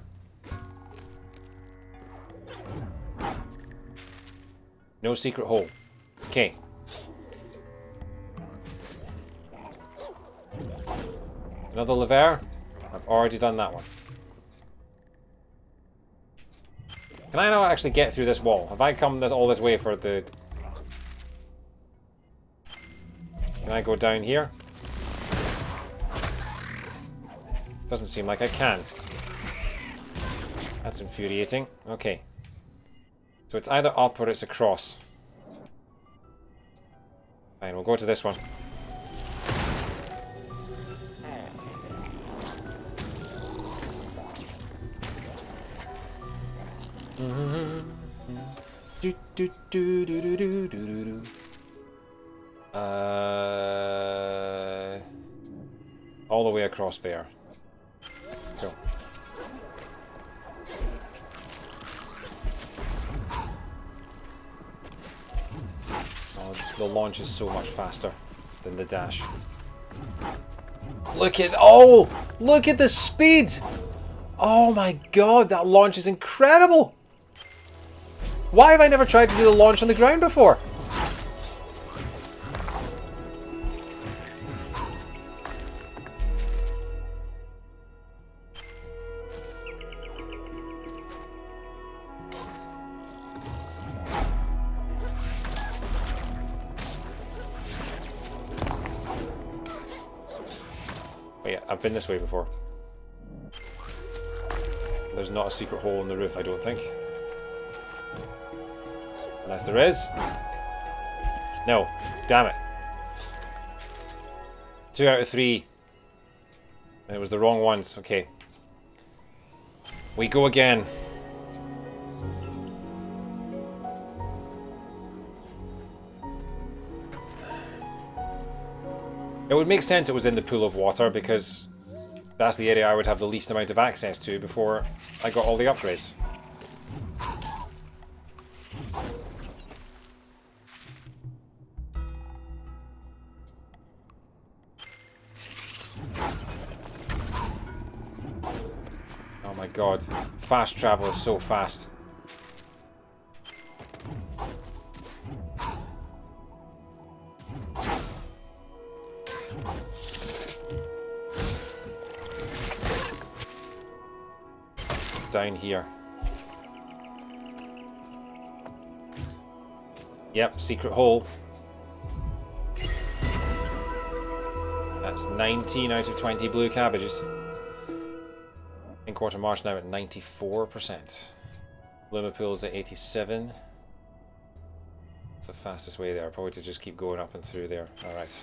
No secret hole. Okay. Another lever. I've already done that one. Can I not actually get through this wall? Have I come all this way for the... Can I go down here? Doesn't seem like I can. That's infuriating. Okay. So it's either up or it's across. Fine, we'll go to this one. All the way across there. Cool. The launch is so much faster than the dash. Look at look at the speed! Oh my god, that launch is incredible! Why have I never tried to do the launch on the ground before? Oh yeah, I've been this way before. There's not a secret hole in the roof, I don't think. Unless there is. No. Damn it. 2 out of 3. And it was the wrong ones. Okay. We go again. It would make sense it was in the pool of water because that's the area I would have the least amount of access to before I got all the upgrades. Oh my god, fast travel is so fast. Down here. Yep, secret hole. That's 19 out of 20 blue cabbages. In Quarter March now at 94%. Limapool's at 87. It's the fastest way there. Probably to just keep going up and through there. Alright.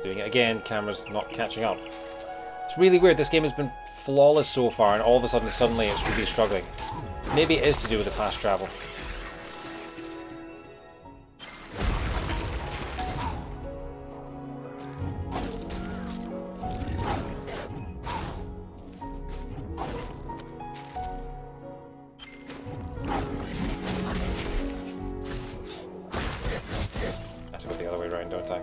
Doing it again, camera's not catching up. It's really weird, this game has been flawless so far and all of a sudden suddenly it's really struggling. Maybe it is to do with the fast travel. I have to go the other way around, don't I?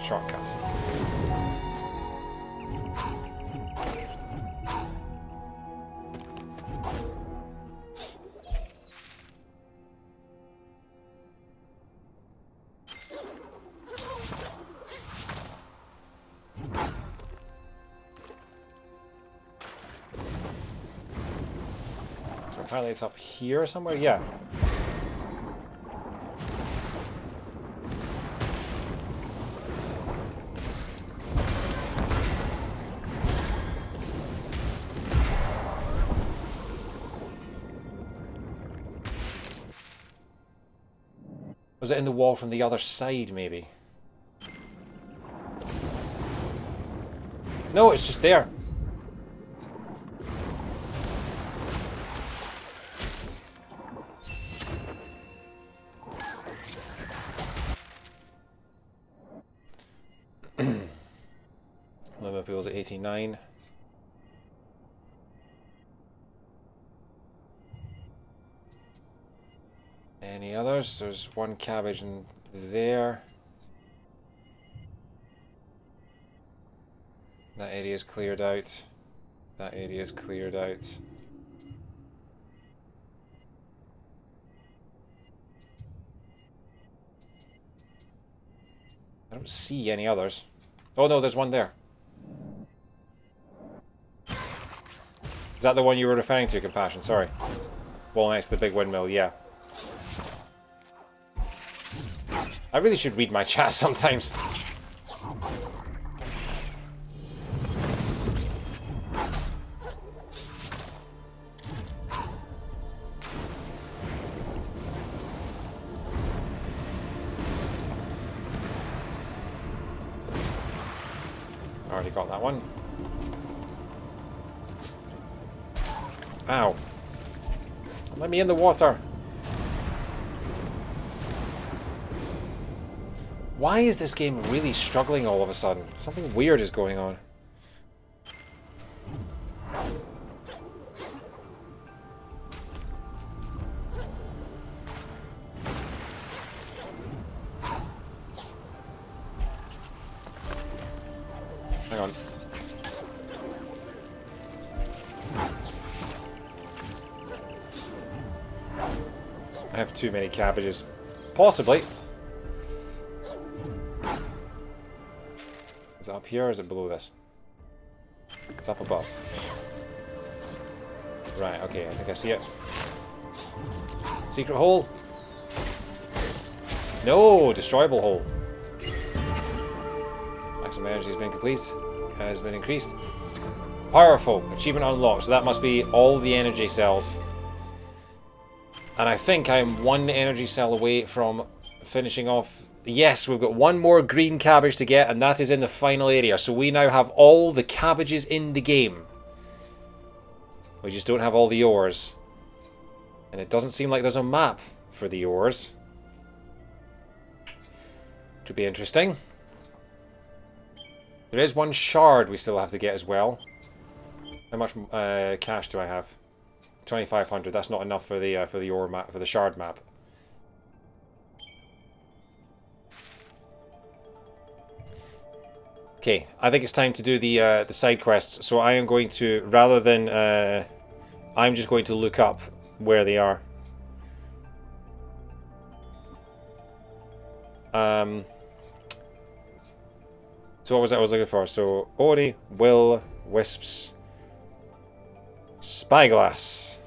Shortcut. So apparently it's up here somewhere, yeah. Was it in the wall from the other side, maybe? No, it's just there. Limapool's at 89. Any others? There's one cabbage in there. That area's cleared out. That area's cleared out. I don't see any others. Oh no, there's one there. Is that the one you were referring to, Compassion? Sorry. Wall next to the big windmill, yeah. I really should read my chat sometimes. Already got that one. Ow. Let me in the water. Why is this game really struggling all of a sudden? Something weird is going on. Hang on. I have too many cabbages. Possibly. Is it up here or is it below this? It's up above. Right, okay, I think I see it. Secret hole. No, destroyable hole. Maximum energy has been has been increased. Powerful. Achievement unlocked. So that must be all the energy cells. And I think I'm one energy cell away from finishing off. Yes, we've got one more green cabbage to get, and that is in the final area. So we now have all the cabbages in the game. We just don't have all the ores. And it doesn't seem like there's a map for the ores. Should be interesting. There is one shard we still have to get as well. How much cash do I have? 2,500. That's not enough for the ore map, for the shard map. Okay, I think it's time to do the side quests. So I am going to, rather than I'm just going to look up where they are. So what was that I was looking for? So Ori, Will, Wisps, Spyglass.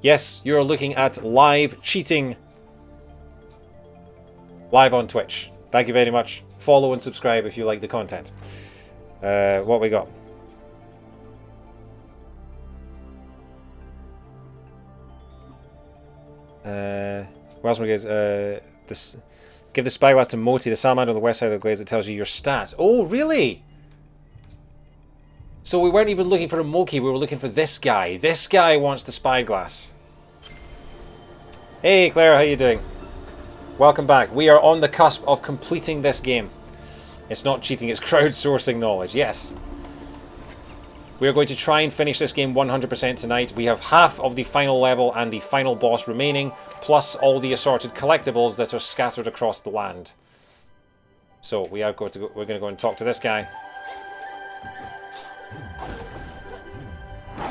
Yes, you're looking at live cheating. Live on Twitch. Thank you very much. Follow and subscribe if you like the content. What we got? What else we get? This. Give the spyglass to Moti, the salamander on the west side of the glades that tells you your stats. Oh, really? So we weren't even looking for a Moki, we were looking for this guy. This guy wants the spyglass. Hey, Claire, how you doing? Welcome back. We are on the cusp of completing this game. It's not cheating, it's crowdsourcing knowledge. Yes. We are going to try and finish this game 100% tonight. We have half of the final level and the final boss remaining, plus all the assorted collectibles that are scattered across the land. So we are going to we're going to go and talk to this guy.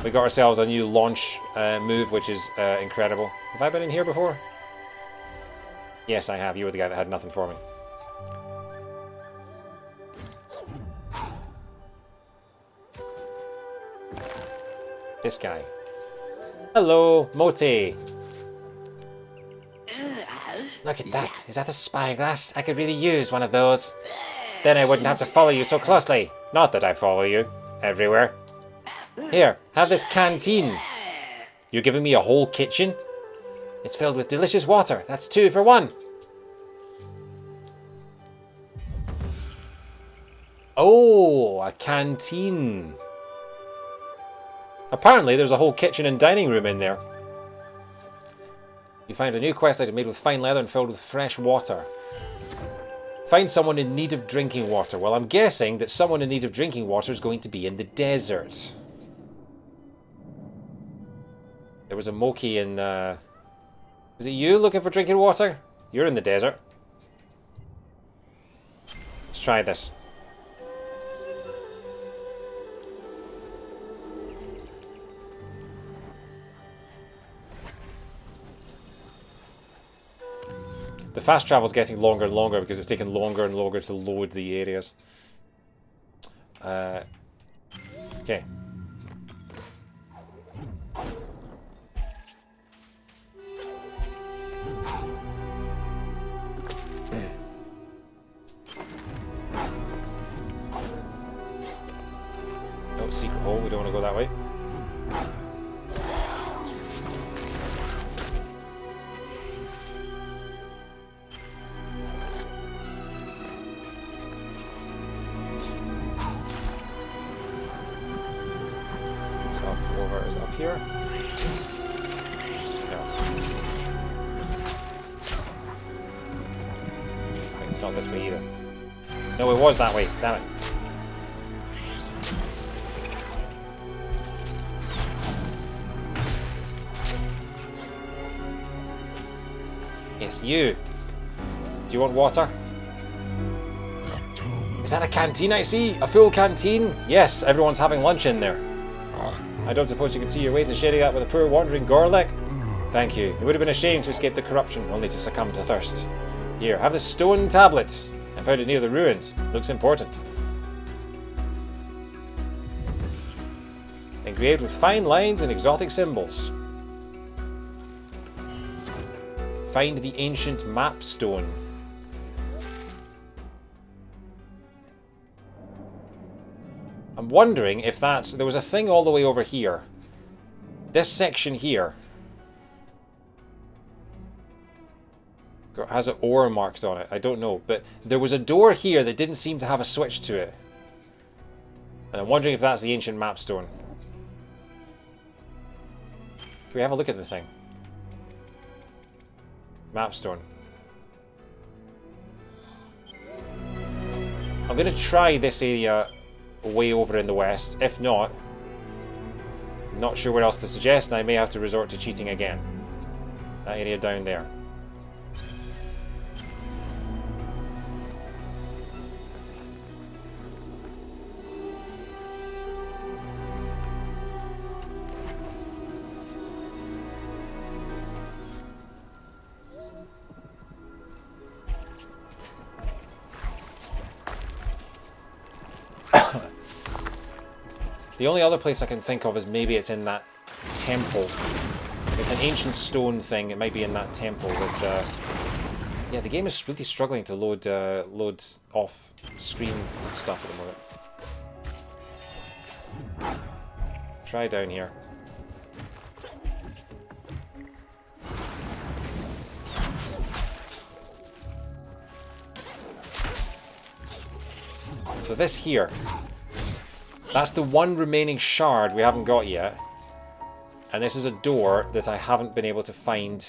We got ourselves a new launch move, which is incredible. Have I been in here before? Yes, I have. You were the guy that had nothing for me. This guy. Hello, Moti. Look at that. Is that a spyglass? I could really use one of those. Then I wouldn't have to follow you so closely. Not that I follow you everywhere. Here, have this canteen. You're giving me a whole kitchen? It's filled with delicious water. That's 2 for 1. Oh, a canteen. Apparently, there's a whole kitchen and dining room in there. You find a new quest item made with fine leather and filled with fresh water. Find someone in need of drinking water. Well, I'm guessing that someone in need of drinking water is going to be in the desert. There was a Moki in... Was it you looking for drinking water? You're in the desert. Let's try this. The fast travel is getting longer and longer because it's taking longer and longer to load the areas. Okay. No secret hole, we don't want to go that way. Is up here? No. Wait, it's not this way either. No, it was that way. Damn it. Yes, you. Do you want water? Is that a canteen I see? A full canteen? Yes, everyone's having lunch in there. I don't suppose you can see your way to sharing that with a poor wandering Gorlek? Thank you. It would have been a shame to escape the corruption, only to succumb to thirst. Here, have the stone tablet. I found it near the ruins. Looks important. engraved with fine lines and exotic symbols. Find the ancient map stone. I'm wondering if that's... There was a thing all the way over here. This section here has an ore marked on it. I don't know. But there was a door here that didn't seem to have a switch to it. And I'm wondering if that's the ancient map stone. Can we have a look at the thing? Map stone. I'm going to try this area way over in the west. If not, not sure what else to suggest, and I may have to resort to cheating again. That area down there. The only other place I can think of is maybe it's in that temple. It's an ancient stone thing. It might be in that temple. But yeah, the game is really struggling to load off screen stuff at the moment. Try down here. So this here. That's the one remaining shard we haven't got yet. And this is a door that I haven't been able to find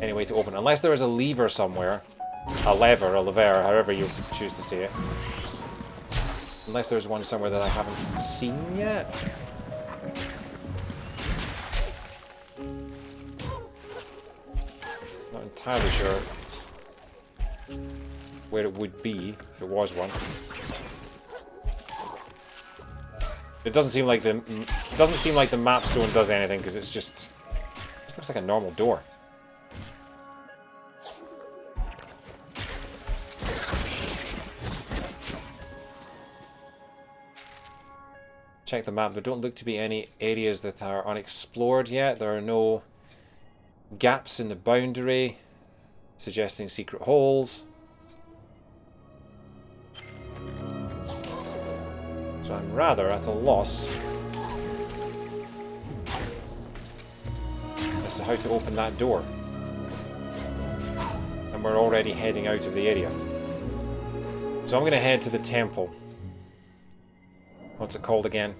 any way to open. Unless there is a lever somewhere. A lever, however you choose to say it. Unless there's one somewhere that I haven't seen yet. Not entirely sure where it would be, if it was one. It doesn't seem like the map stone does anything, because it just looks like a normal door. Check the map. There don't look to be any areas that are unexplored yet. There are no gaps in the boundary suggesting secret holes. So I'm rather at a loss as to how to open that door. And we're already heading out of the area. So I'm going to head to the temple. What's it called again?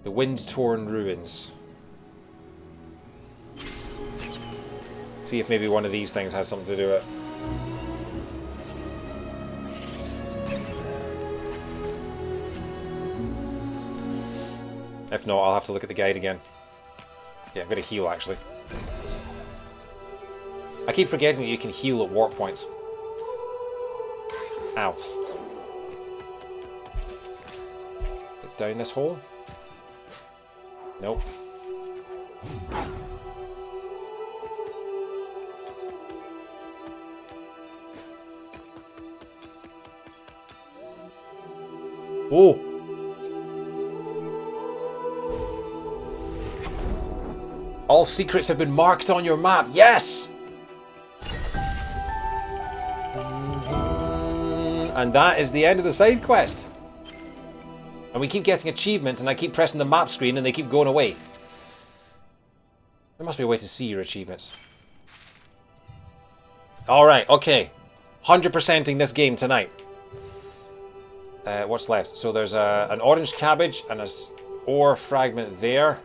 The Wind-Torn Ruins. See if maybe one of these things has something to do with it. If not, I'll have to look at the guide again. Yeah, I'm going to heal, actually. I keep forgetting that you can heal at warp points. Ow. Get down this hole? Nope. Whoa! All secrets have been marked on your map. Yes! And that is the end of the side quest. And we keep getting achievements, and I keep pressing the map screen, and they keep going away. There must be a way to see your achievements. Alright, okay. 100%ing this game tonight. What's left? So there's an orange cabbage and an ore fragment there.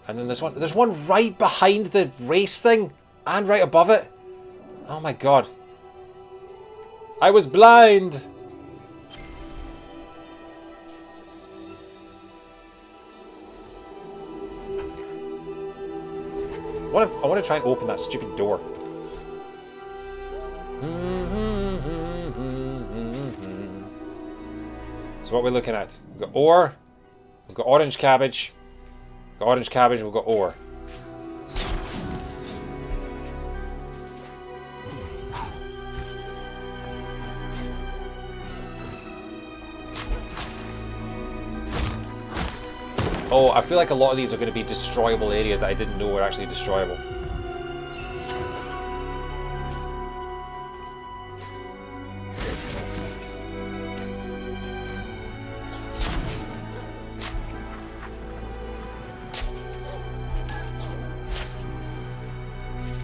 And then there's one right behind the race thing and right above it. Oh my god. I was blind. I want to try and open that stupid door. So what we're looking at? We've got ore. We've got orange cabbage. We've got orange cabbage. We've got ore. Oh, I feel like a lot of these are going to be destroyable areas that I didn't know were actually destroyable.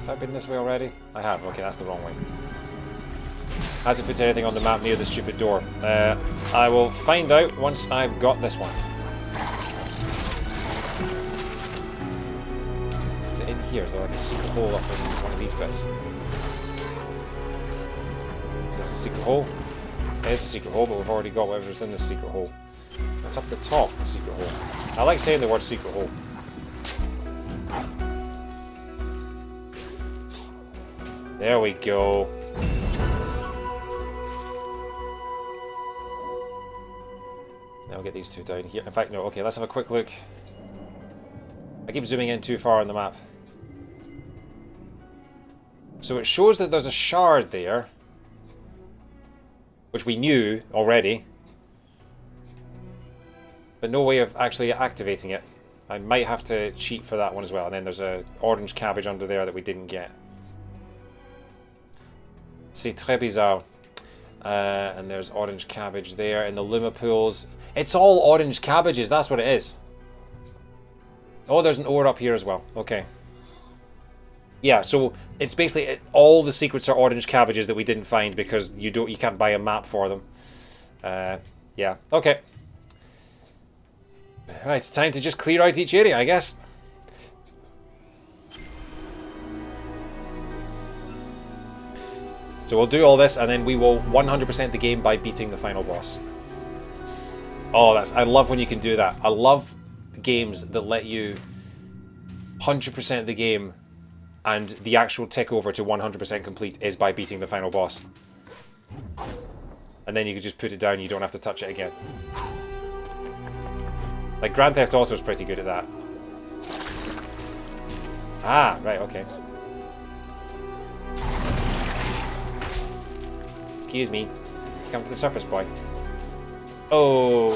Have I been this way already? I have. Okay, that's the wrong way. Has it put anything on the map near the stupid door? I will find out once I've got this one. Is it in here? Is there like a secret hole up in one of these bits? Is this a secret hole? It is a secret hole, but we've already got whatever's in the secret hole. What's up the top, the secret hole? I like saying the word secret hole. There we go. Now we'll get these two down here. In fact, no, okay, let's have a quick look. I keep zooming in too far on the map. So it shows that there's a shard there, which we knew already, but no way of actually activating it. I might have to cheat for that one as well. And then there's a orange cabbage under there that we didn't get. C'est très bizarre. And there's orange cabbage there in the Luma pools. It's all orange cabbages, that's what it is. Oh, there's an ore up here as well. Okay. Yeah, so it's basically all the secrets are orange cabbages that we didn't find because you can't buy a map for them. Yeah, okay. Right, it's time to just clear out each area, I guess. So we'll do all this, and then we will 100% the game by beating the final boss. Oh, I love when you can do that. I love games that let you 100% the game, and the actual tick over to 100% complete is by beating the final boss. And then you can just put it down, you don't have to touch it again. Like Grand Theft Auto is pretty good at that. Ah, right, okay. Excuse me. Come to the surface, boy. Oh.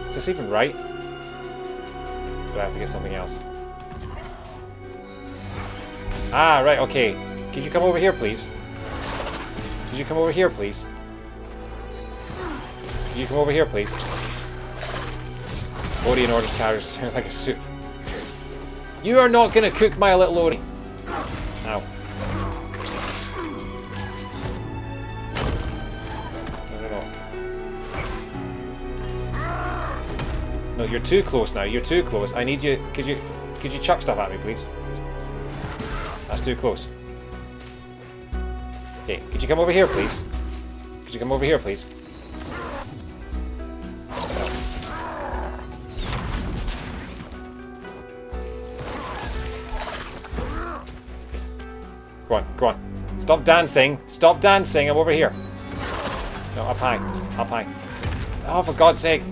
Is this even right? Do I have to get something else? Ah, right, okay. Could you come over here, please? Could you come over here, please? Could you come over here, please? Odie and orange carriage sounds like a soup. You are not going to cook my little Odie. Ow. No, you're too close now. You're too close. I need you. Could you chuck stuff at me, please? That's too close. Okay, could you come over here, please? Could you come over here, please? Go on, go on. Stop dancing. Stop dancing. I'm over here. No, up high. Up high. Oh, for God's sake.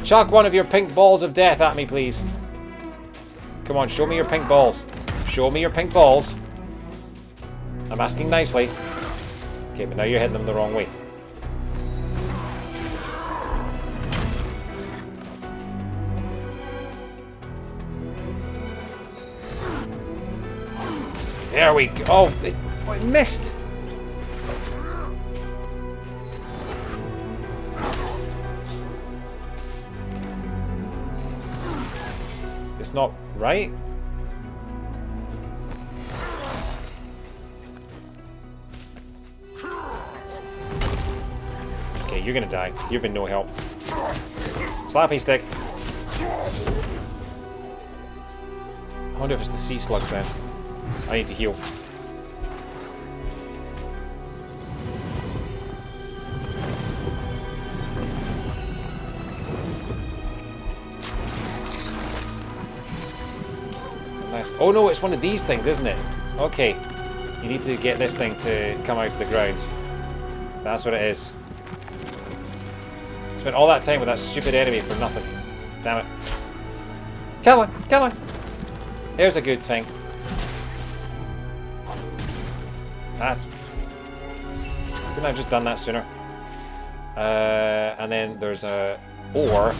Chuck one of your pink balls of death at me, please. Come on, show me your pink balls. Show me your pink balls. I'm asking nicely. Okay, but now you're hitting them the wrong way. There we go. Oh, it missed. It's not right. Okay, you're gonna die. You've been no help. Slappy stick. I wonder if it's the sea slugs then. I need to heal. Nice. Oh no, it's one of these things, isn't it? Okay. You need to get this thing to come out of the ground. That's what it is. Spent all that time with that stupid enemy for nothing. Damn it. Come on, come on. Here's a good thing. That's... Couldn't I have just done that sooner? And then there's a ore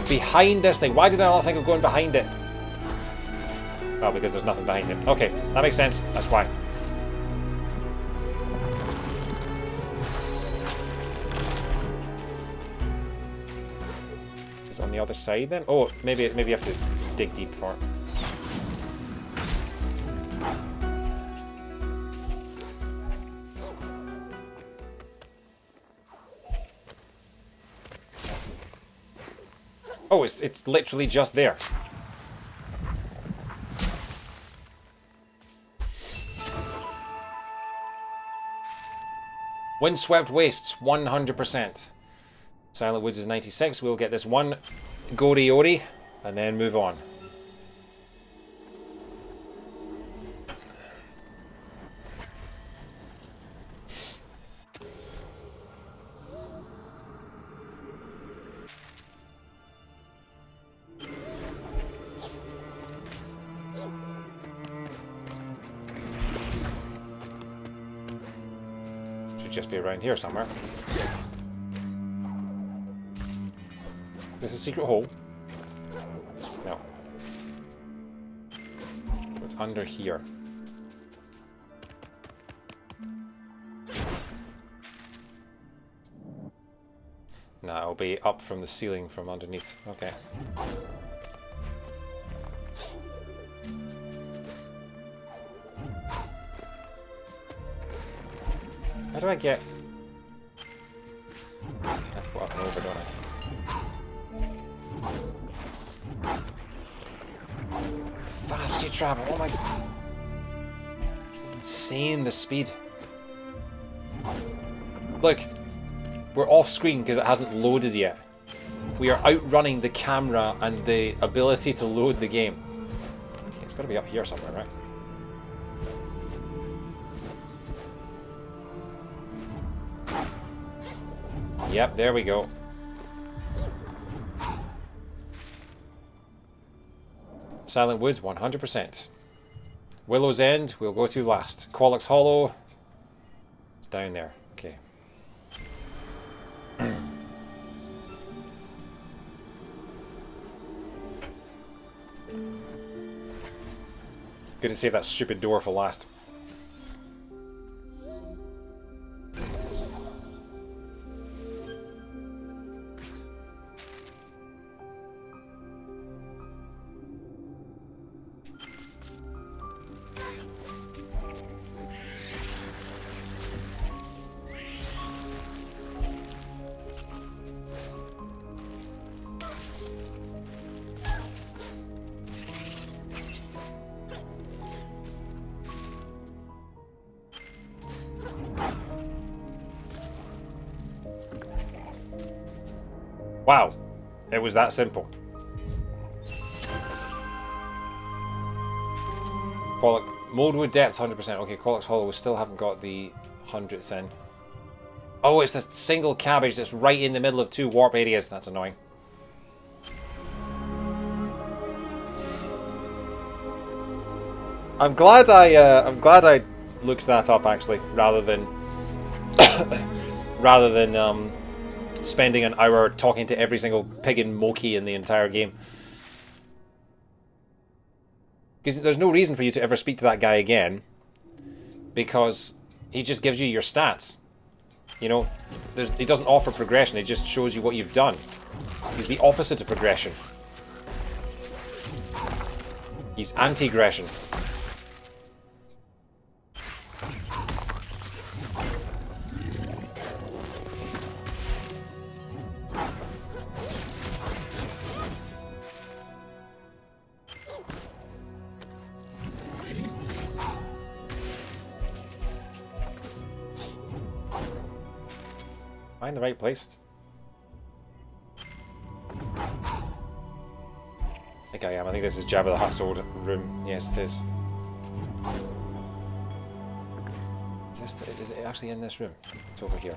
behind this thing. Why did I not think of going behind it? Oh, because there's nothing behind it. Okay, that makes sense. That's why. Is it on the other side then? Oh, maybe you have to dig deep for it. Oh, it's literally just there. Windswept Wastes, 100%. Silent Woods is 96. We'll get this one Gori-Ori and then move on. Just be around here somewhere. Is this a secret hole? No. It's under here. Nah, it'll be up from the ceiling from underneath. Okay. How do I get... I have to go up and over, don't I? Fast you travel, oh my... This is insane, the speed. Look, we're off screen because it hasn't loaded yet. We are outrunning the camera and the ability to load the game. Okay, it's got to be up here somewhere, right? Yep, there we go. Silent Woods, 100%. Willow's End, we'll go to last. Quollock's Hollow, it's down there. Okay. Good to save that stupid door for last. Wow, it was that simple. Quollock, Moldwood Depths 100%. Okay, Quollock's Hollow, we still haven't got the 100th in. Oh, it's a single cabbage that's right in the middle of two warp areas. That's annoying. I'm glad I looked that up actually, rather than spending an hour talking to every single pig and Moki in the entire game. Because there's no reason for you to ever speak to that guy again, because he just gives you your stats. You know, he doesn't offer progression, he just shows you what you've done. He's the opposite of progression. He's anti-aggression. Am I in the right place? I think I am. I think this is Jabba the Hutt's old room. Yes, it is. Is it actually in this room? It's over here.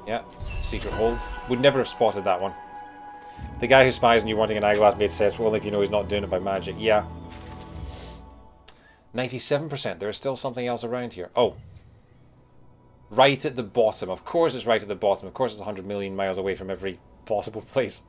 Yeah, secret hole. Would never have spotted that one. The guy who spies on you wanting an eyeglass made says, well, only if you know he's not doing it by magic. Yeah. 97%. There is still something else around here. Oh. Right at the bottom. Of course it's right at the bottom. Of course it's 100 million miles away from every possible place.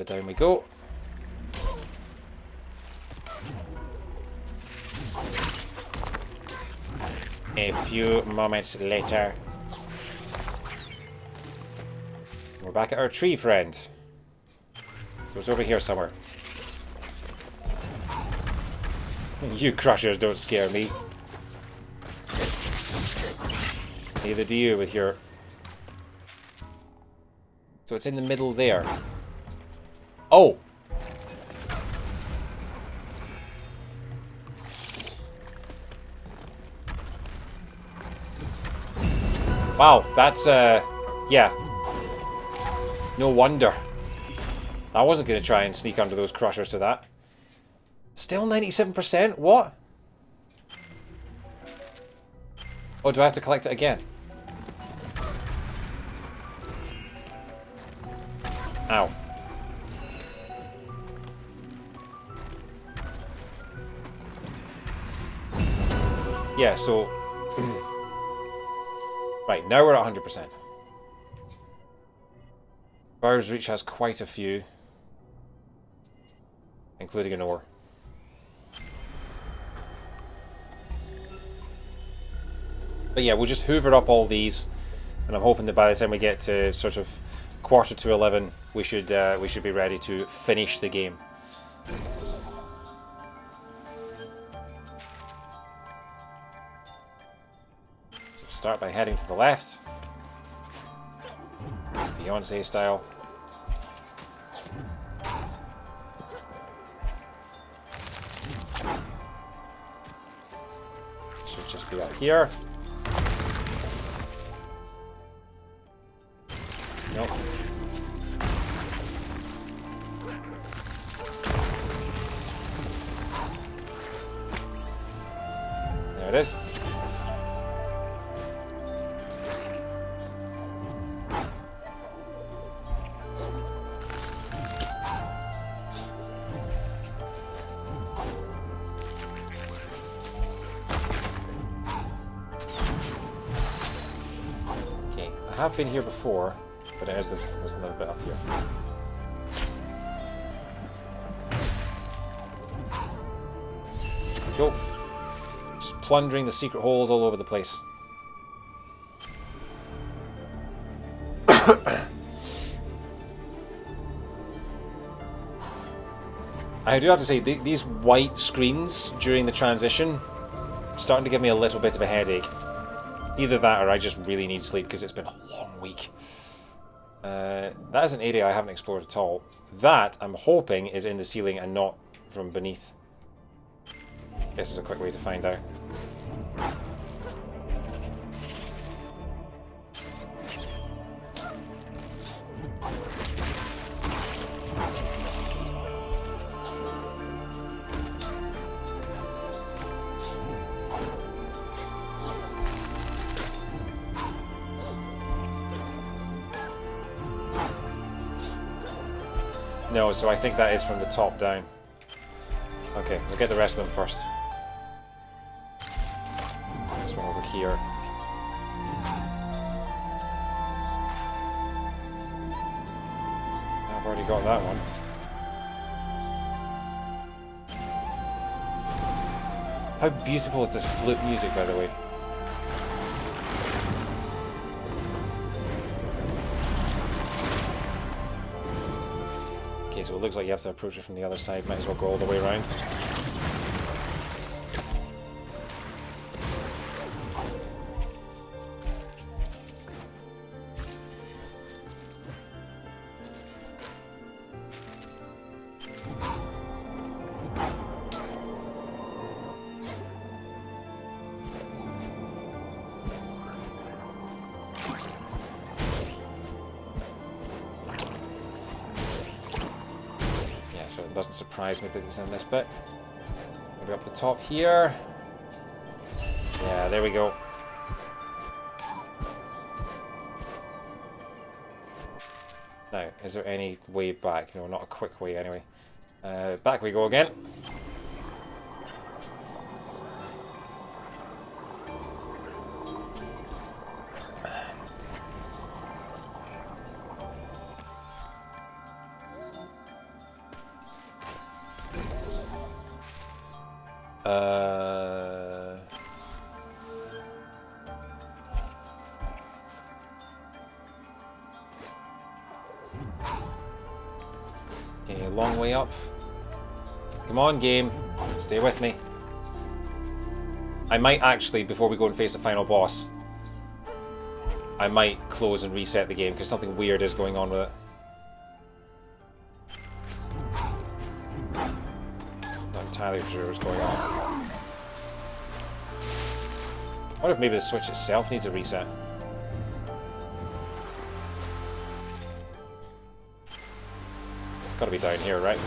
Down we go. A few moments later. We're back at our tree, friend. So it's over here somewhere. You crushers don't scare me. Neither do you with your... So it's in the middle there. Oh! Wow, that's, yeah. No wonder. I wasn't going to try and sneak under those crushers to that. Still 97%? What? Oh, do I have to collect it again? Ow. Yeah, so... Right, now we're at 100%. Bowers Reach has quite a few. Including an ore. But yeah, we'll just hoover up all these. And I'm hoping that by the time we get to sort of 11:15, we should be ready to finish the game. Start by heading to the left. Beyonce style. Should just be up here. Nope. There it is. I've been here before, but there's a little bit up here. Go. Just plundering the secret holes all over the place. I do have to say, these white screens during the transition are starting to give me a little bit of a headache. Either that or I just really need sleep because it's been a long week. That is an area I haven't explored at all. That, I'm hoping, is in the ceiling and not from beneath. This is a quick way to find out. No, so I think that is from the top down. Okay, we'll get the rest of them first. This one over here. I've already got that one. How beautiful is this flute music, by the way? Okay, so it looks like you have to approach it from the other side. Might as well go all the way around. So it doesn't surprise me that it's in this bit. Maybe up the top here. Yeah, there we go. Now, is there any way back? No, not a quick way anyway. Back we go again. Okay, a long way up. Come on, game. Stay with me. I might actually, before we go and face the final boss, I might close and reset the game because something weird is going on with it. Not entirely sure what's going on. I wonder if maybe the Switch itself needs a reset. It's got to be down here, right?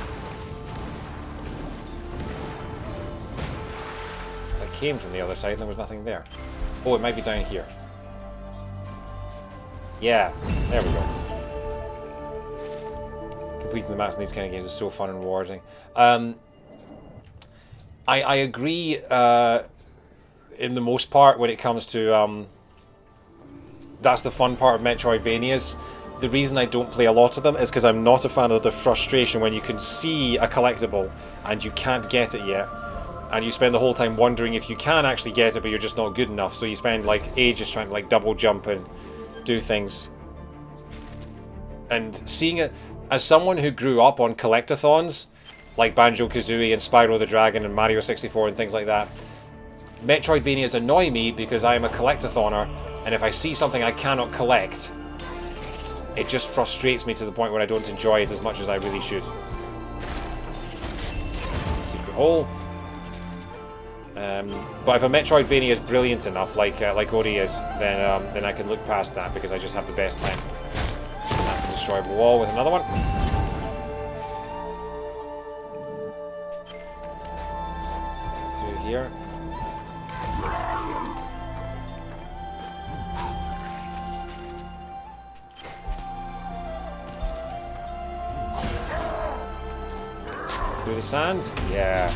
I came from the other side and there was nothing there. Oh, it might be down here. Yeah, there we go. Completing the maps in these kind of games is so fun and rewarding. I agree in the most part when it comes to that's the fun part of Metroidvanias. The reason I don't play a lot of them is because I'm not a fan of the frustration when you can see a collectible and you can't get it yet. And you spend the whole time wondering if you can actually get it, but you're just not good enough. So you spend like ages trying to like double jump and do things. And seeing it as someone who grew up on collectathons like Banjo-Kazooie and Spyro the Dragon and Mario 64 and things like that, Metroidvanias annoy me because I am a collectathoner, and if I see something I cannot collect, it just frustrates me to the point where I don't enjoy it as much as I really should. Secret hole. But if a Metroidvania is brilliant enough, like Ori is, then I can look past that because I just have the best time. And that's a destroyable wall with another one. So through here. Through the sand? Yeah.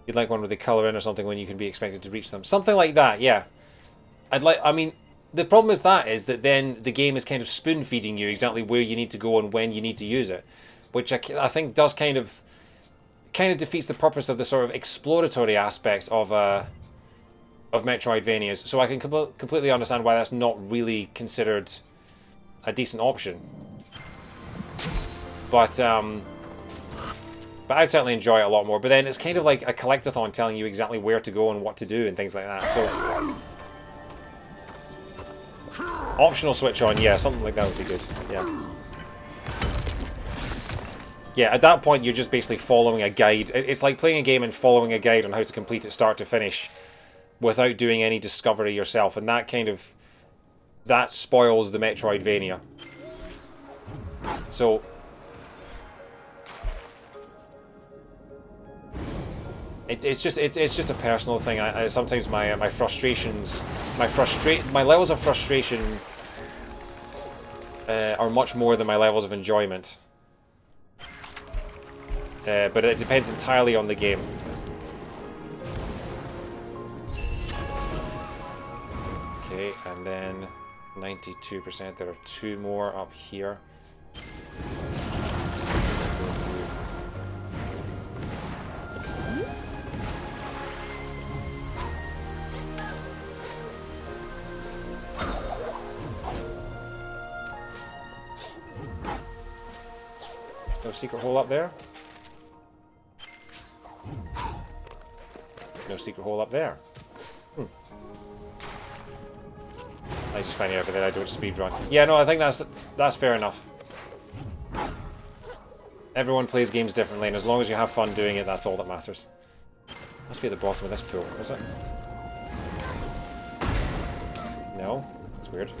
You'd like one where they colour in or something when you can be expected to reach them. Something like that, yeah. I mean, the problem with that is that then the game is kind of spoon-feeding you exactly where you need to go and when you need to use it. Which I think does kind of defeats the purpose of the sort of exploratory aspect of Metroidvanias. So I can completely understand why that's not really considered a decent option. But I certainly enjoy it a lot more. But then it's kind of like a collectathon telling you exactly where to go and what to do and things like that. So optional switch on, yeah, something like that would be good. Yeah. Yeah, at that point you're just basically following a guide. It's like playing a game and following a guide on how to complete it start to finish without doing any discovery yourself, and that spoils the Metroidvania. So it's just a personal thing. I sometimes my frustrations, my levels of frustration are much more than my levels of enjoyment. But it depends entirely on the game. Okay, and then 92%. There are two more up here. Go secret hole up there? No secret hole up there. I just find out that I don't speedrun. Yeah, no, I think that's fair enough. Everyone plays games differently, and as long as you have fun doing it, that's all that matters. Must be at the bottom of this pool, is it? No? That's weird.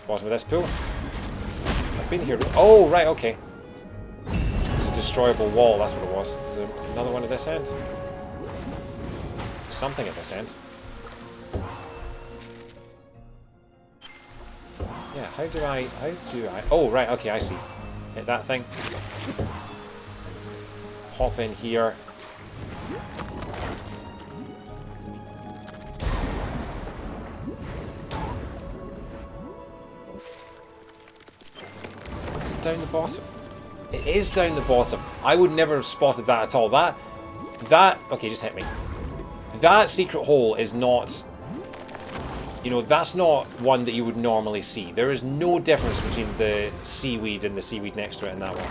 Bottom of this pool? I've been here. Oh, right, okay. It's a destroyable wall, that's what it was. Is there another one at this end? Something at this end. Yeah, how do I... Oh, right, okay, I see. Hit that thing. Hop in here. Is it down the bottom? It is down the bottom. I would never have spotted that at all. That... Okay, just hit me. That secret hole is not... You know, that's not one that you would normally see. There is no difference between the seaweed and the seaweed next to it in that one.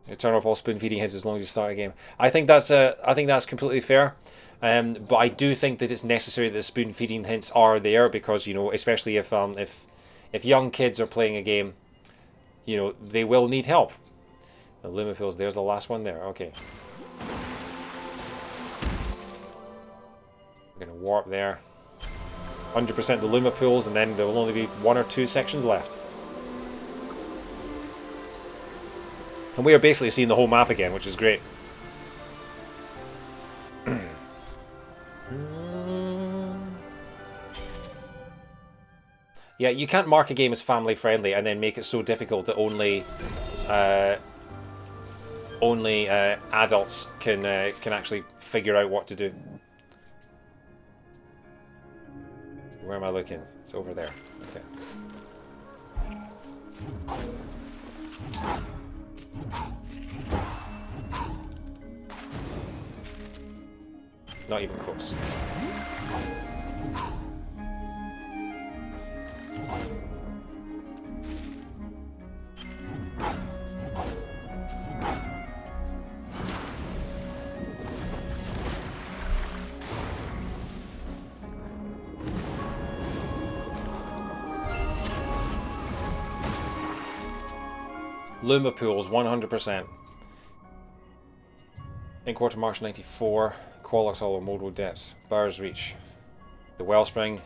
You turn off all spoon feeding hits as long as you start a game. I think that's completely fair. But I do think that it's necessary that the spoon feeding hints are there because, you know, especially if young kids are playing a game, you know, they will need help. The Luma pills, there's the last one there. Okay. We're going to warp there. 100% the Luma pools, and then there will only be 1 or 2 sections left. And we are basically seeing the whole map again, which is great. Yeah, you can't mark a game as family friendly and then make it so difficult that only adults can actually figure out what to do. Where am I looking? It's over there. Okay. Not even close. Luma pools, 100%. Inkwater Marsh 94. Qualox Hollow, Moldwood Depths. Bowers Reach. The Wellspring.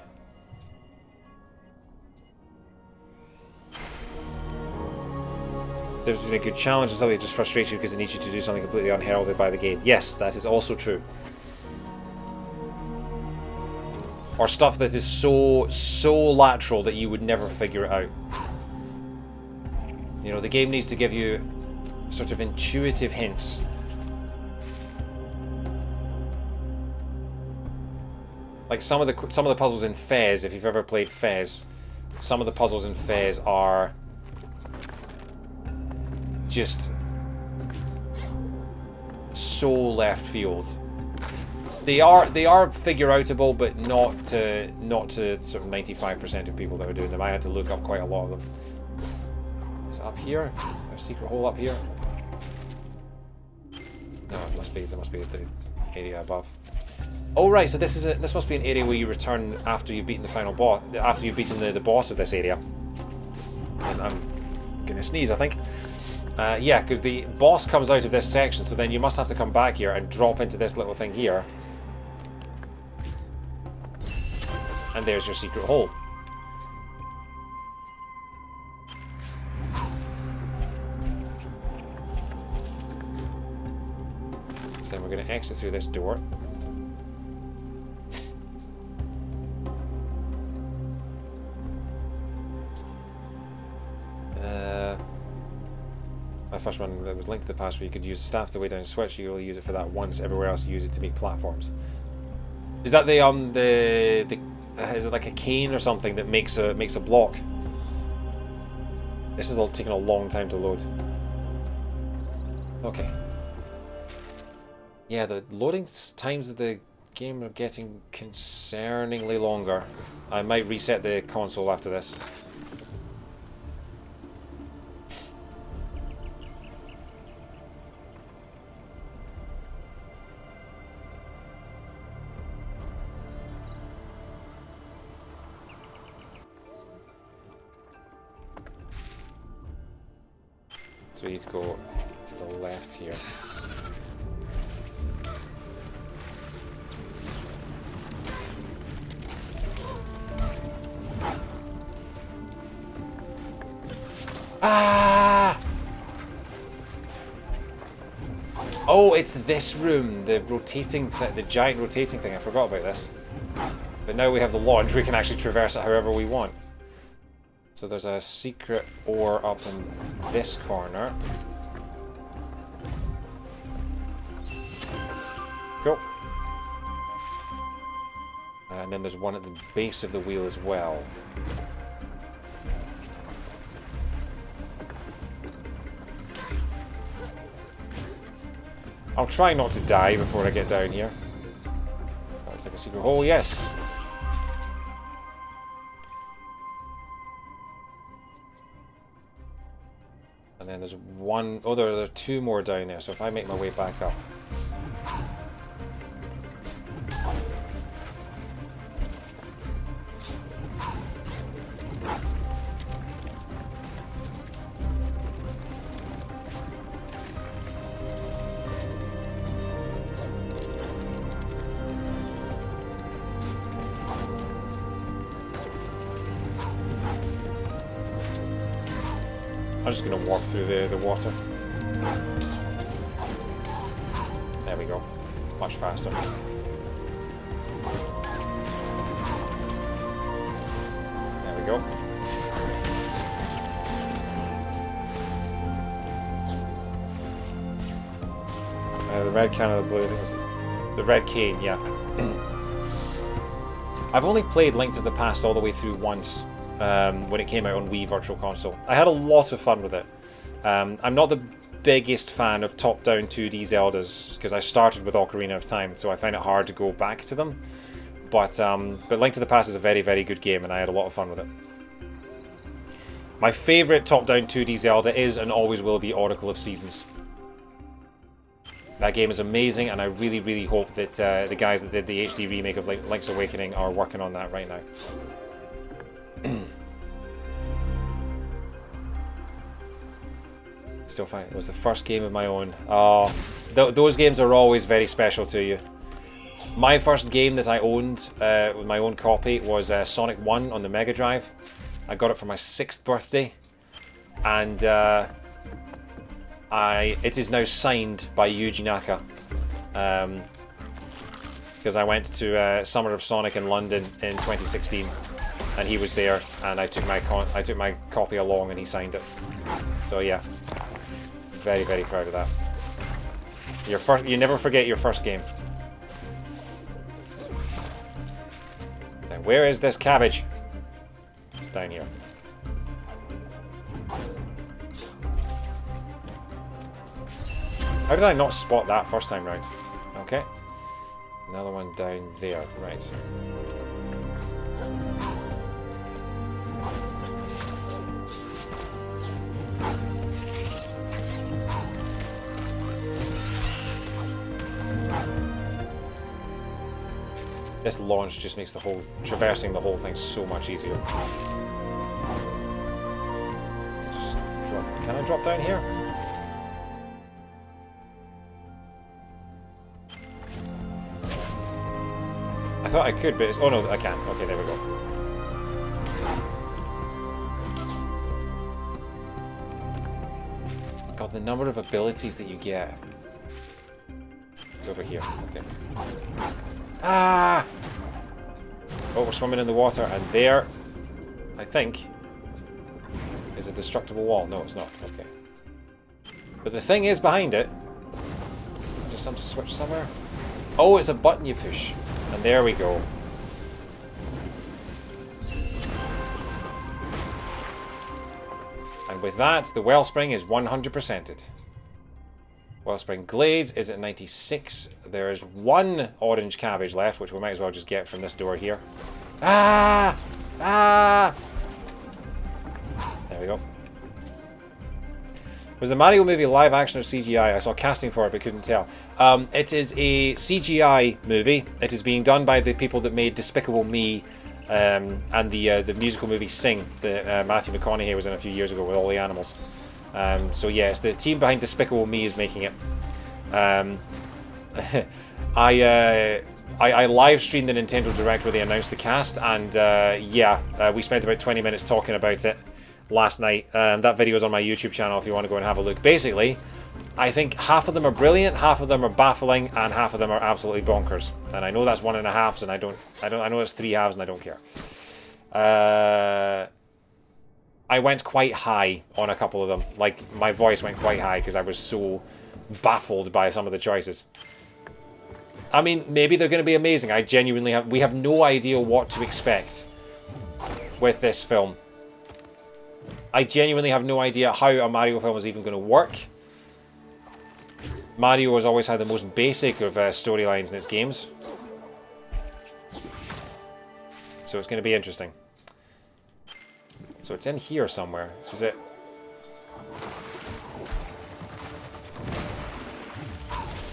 There's been a good challenge and something that just frustrates you because it needs you to do something completely unheralded by the game. Yes, that is also true. Or stuff that is so lateral that you would never figure it out. You know, the game needs to give you sort of intuitive hints. Like some of the puzzles in Fez, if you've ever played Fez, some of the puzzles in Fez are just so left field. They are figure outable, but not to sort of 95% of people that are doing them. I had to look up quite a lot of them. Is it up here? There's a secret hole up here. No, it must be. There must be the area above. Oh right, so this must be an area where you return after you've beaten the final boss. After you've beaten the boss of this area. And I'm gonna sneeze, I think. Yeah, because the boss comes out of this section, so then you must have to come back here and drop into this little thing here. And there's your secret hole. So then we're going to exit through this door. My first one that was linked to the past where you could use the staff to weigh down a switch. You only use it for that once. Everywhere else, you use it to make platforms. Is that the is it like a cane or something that makes a block? This is all taking a long time to load. Okay. Yeah, the loading times of the game are getting concerningly longer. I might reset the console after this. So we need to go to the left here. Ah! Oh, it's this room, the rotating the giant rotating thing. I forgot about this. But now we have the launch, we can actually traverse it however we want. So there's a secret ore up in this corner. Cool. And then there's one at the base of the wheel as well. I'll try not to die before I get down here. That's like a secret hole, yes! And then there's one... Oh, there are two more down there, so if I make my way back up... I'm just going to walk through the water. There we go. Much faster. There we go. The red can or the blue, I think it was the red cane, yeah. I've only played Link to the Past all the way through once. When it came out on Wii Virtual Console. I had a lot of fun with it. I'm not the biggest fan of top-down 2D Zeldas, because I started with Ocarina of Time, so I find it hard to go back to them. But Link to the Past is a very, very good game, and I had a lot of fun with it. My favourite top-down 2D Zelda is, and always will be, Oracle of Seasons. That game is amazing, and I really, really hope that the guys that did the HD remake of Link's Awakening are working on that right now. Still fine. It was the first game of my own. Oh, those games are always very special to you. My first game that I owned with my own copy was Sonic 1 on the Mega Drive. I got it for my 6th birthday, and it is now signed by Yuji Naka. Because I went to Summer of Sonic in London in 2016. And he was there, and I took my copy along, and he signed it. So yeah, very, very proud of that. You never forget your first game. Now, where is this cabbage? It's down here. How did I not spot that first time round? Okay, another one down there. Right. This launch just makes traversing the whole thing so much easier. Can I drop down here? I thought I could, but oh no, I can. Okay, there we go. God, the number of abilities that you get. It's over here. Okay. Ah! Oh, we're swimming in the water, and there, I think, is a destructible wall. No, it's not. Okay. But the thing is behind it. Just some switch somewhere. Oh, it's a button you push. And there we go. And with that, the wellspring is 100%ed. Wellspring Glades is at 96. There is one orange cabbage left, which we might as well just get from this door here. Ah! Ah! There we go. Was the Mario movie live action or CGI? I saw casting for it but couldn't tell. It is a CGI movie. It is being done by the people that made Despicable Me and the musical movie Sing that Matthew McConaughey was in a few years ago with all the animals. So yeah, it's the team behind Despicable Me is making it. I live streamed the Nintendo Direct where they announced the cast, and yeah, we spent about 20 minutes talking about it last night. That video is on my YouTube channel if you want to go and have a look. Basically, I think half of them are brilliant, half of them are baffling, and half of them are absolutely bonkers. And I know that's 1.5, and I know it's 3 halves, and I don't care. I went quite high on a couple of them. Like, my voice went quite high because I was so baffled by some of the choices. I mean, maybe they're going to be amazing. I genuinely we have no idea what to expect with this film. I genuinely have no idea how a Mario film is even going to work. Mario has always had the most basic of storylines in its games. So it's going to be interesting. So it's in here somewhere. Is it?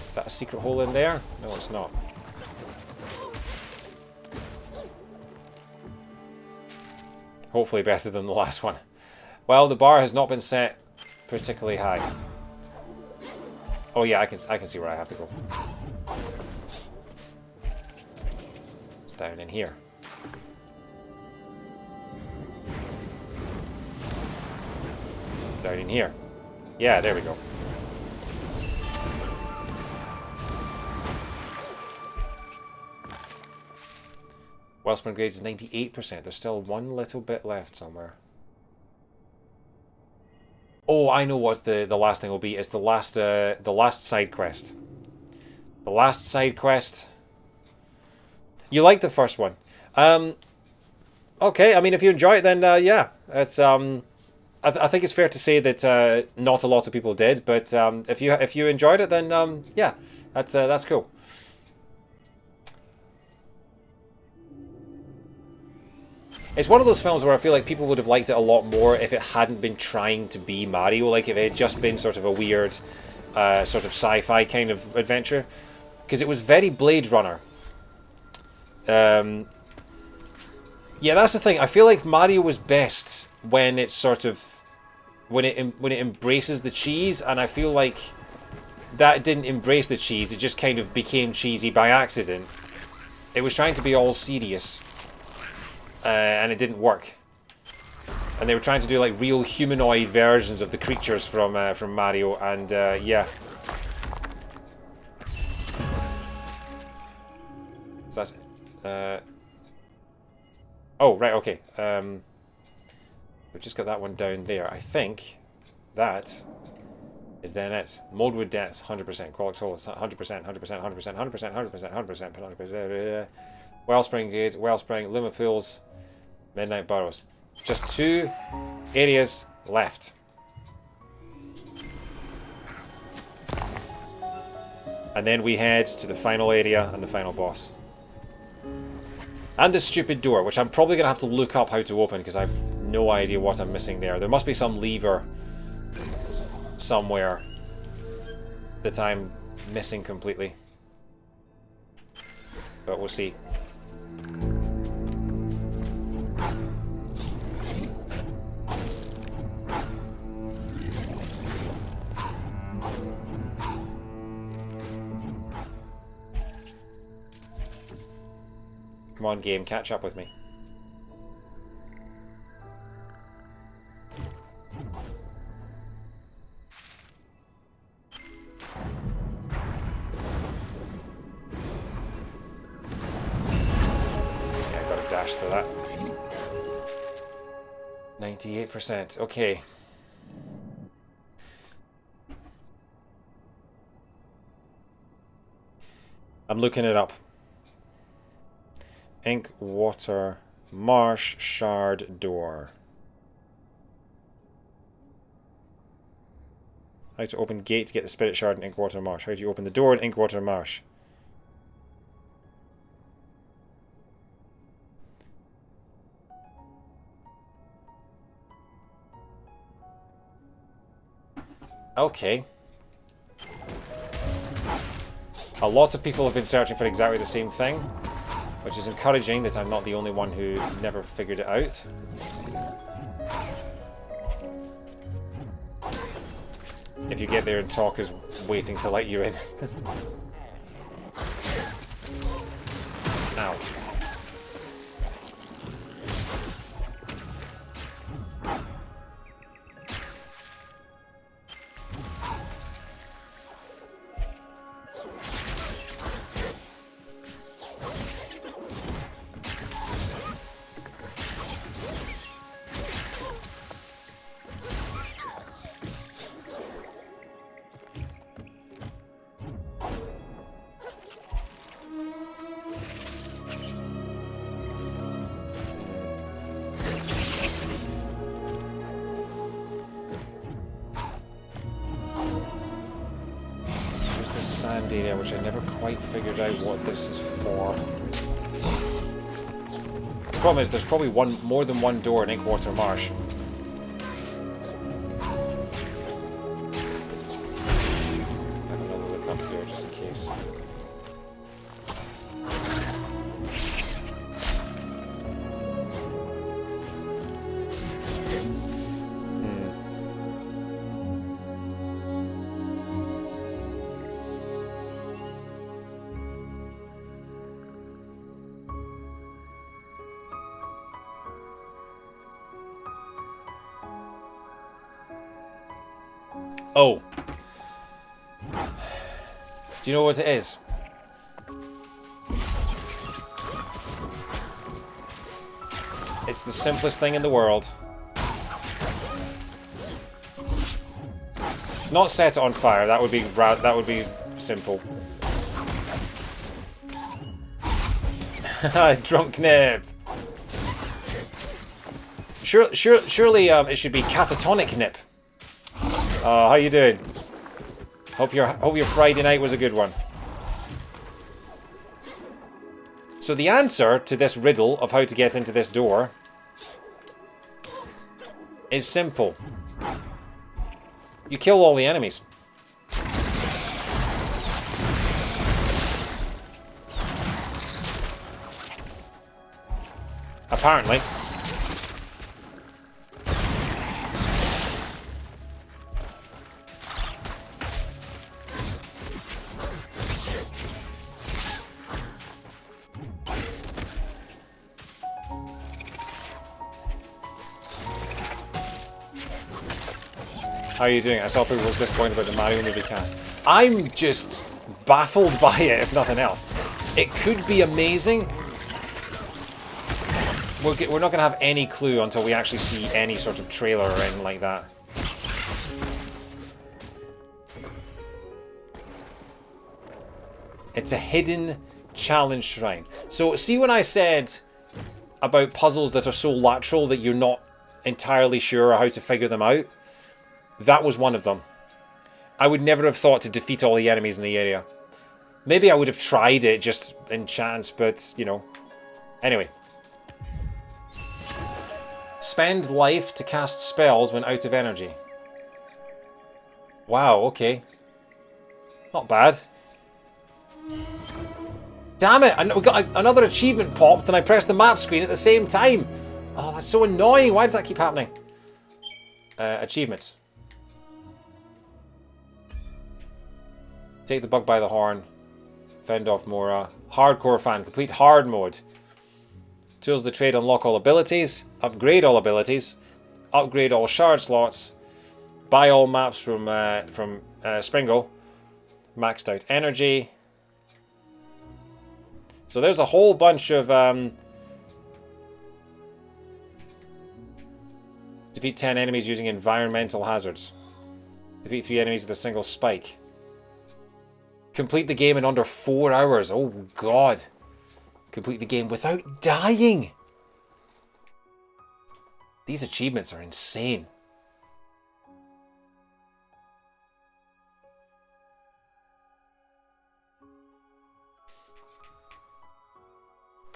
Is that a secret hole in there? No, it's not. Hopefully better than the last one. Well, the bar has not been set particularly high. Oh yeah, I can see where I have to go. It's down in here. Down in here. Yeah, there we go. Wellspring grade is 98%. There's still one little bit left somewhere. Oh, I know what the last thing will be. It's the last side quest. The last side quest. You liked the first one. Okay, I mean, if you enjoy it, then yeah, it's I think it's fair to say that not a lot of people did, but if you enjoyed it, then yeah, that's cool. It's one of those films where I feel like people would have liked it a lot more if it hadn't been trying to be Mario, like if it had just been sort of a weird, sort of sci-fi kind of adventure, because it was very Blade Runner. Yeah, that's the thing. I feel like Mario was best when it's sort of when it embraces the cheese, and I feel like that didn't embrace the cheese. It just kind of became cheesy by accident. It was trying to be all serious. And it didn't work. And they were trying to do like real humanoid versions of the creatures from Mario, and yeah. So that's oh right, okay. We've just got that one down there. I think that is then it. Moldwood debts 100%. Qualix holes 100%. 100%. Wellspring Gate, Wellspring, Luma Pools, Midnight Burrows. Just 2 areas left. And then we head to the final area and the final boss. And the stupid door, which I'm probably going to have to look up how to open because I have no idea what I'm missing there. There must be some lever somewhere that I'm missing completely. But we'll see. Come on, game, catch up with me. Yeah, I got a dash for that. 98%, okay. I'm looking it up. Ink, water, marsh, shard, door. How to open gate to get the spirit shard in ink, water, marsh. How do you open the door in ink, water, marsh? Okay. A lot of people have been searching for exactly the same thing, which is encouraging that I'm not the only one who never figured it out. if you get there and Talk is waiting to let you in. Ow. Sand area, which I never quite figured out what this is for. The problem is there's probably more than one door in Inkwater Marsh. Have another look up here just in case. Oh. Do you know what it is? It's the simplest thing in the world. It's not set it on fire. That would be simple. Drunk Nib. Surely it should be catatonic Nip. How you doing? Hope your Friday night was a good one. So the answer to this riddle of how to get into this door is simple. You kill all the enemies. Apparently. How are you doing? I saw people were disappointed about the Mario movie cast. I'm just baffled by it, if nothing else. It could be amazing. We're not going to have any clue until we actually see any sort of trailer or anything like that. It's a hidden challenge shrine. So see when I said about puzzles that are so lateral that you're not entirely sure how to figure them out? That was one of them. I would never have thought to defeat all the enemies in the area. Maybe I would have tried it just in chance, but, you know. Anyway. Spend life to cast spells when out of energy. Wow, okay. Not bad. Damn it! We got another achievement popped and I pressed the map screen at the same time. Oh, that's so annoying. Why does that keep happening? Achievements. Take the bug by the horn. Fend off Mora. Hardcore fan. Complete hard mode. Tools of the trade unlock all abilities. Upgrade all abilities. Upgrade all shard slots. Buy all maps from Springle. Maxed out energy. So there's a whole bunch of defeat 10 enemies using environmental hazards. Defeat 3 enemies with a single spike. Complete the game in under 4 hours. Oh god. Complete the game without dying. These achievements are insane.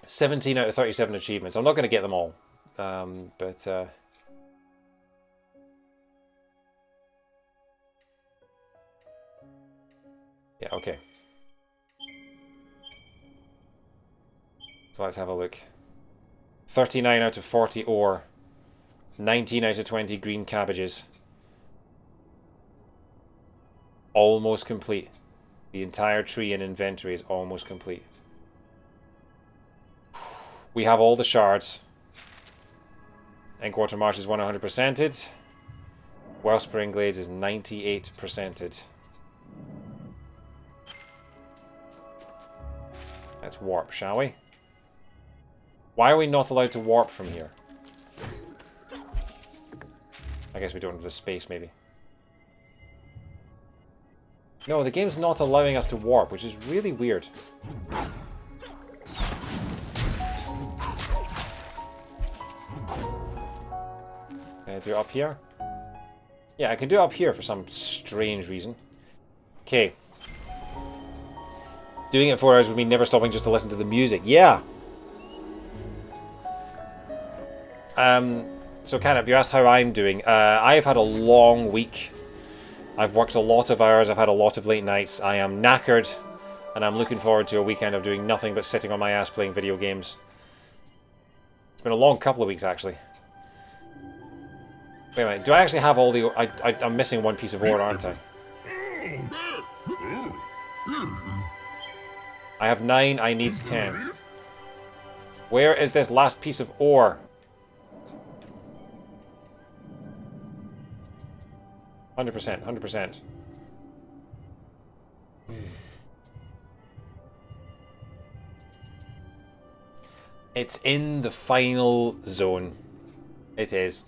$17 out of 37 achievements. I'm not going to get them all. But yeah, okay. So let's have a look. 39 out of 40 ore. 19 out of 20 green cabbages. Almost complete. The entire tree and inventory is almost complete. We have all the shards. Inkwater Marsh is 100%ed. Wellspring Glades is 98%ed. Let's warp, shall we? Why are we not allowed to warp from here? I guess we don't have the space, maybe. No, the game's not allowing us to warp, which is really weird. Can I do it up here? Yeah, I can do it up here for some strange reason. Okay. Doing it 4 hours with me never stopping just to listen to the music. Yeah! So Canop, you asked how I'm doing. I've had a long week. I've worked a lot of hours, I've had a lot of late nights. I am knackered, and I'm looking forward to a weekend of doing nothing but sitting on my ass playing video games. It's been a long couple of weeks, actually. Wait a minute, do I actually have all the... I'm missing one piece of ore, aren't I? I have 9, I need 10. Where is this last piece of ore? 100%, 100%. It's in the final zone. It is.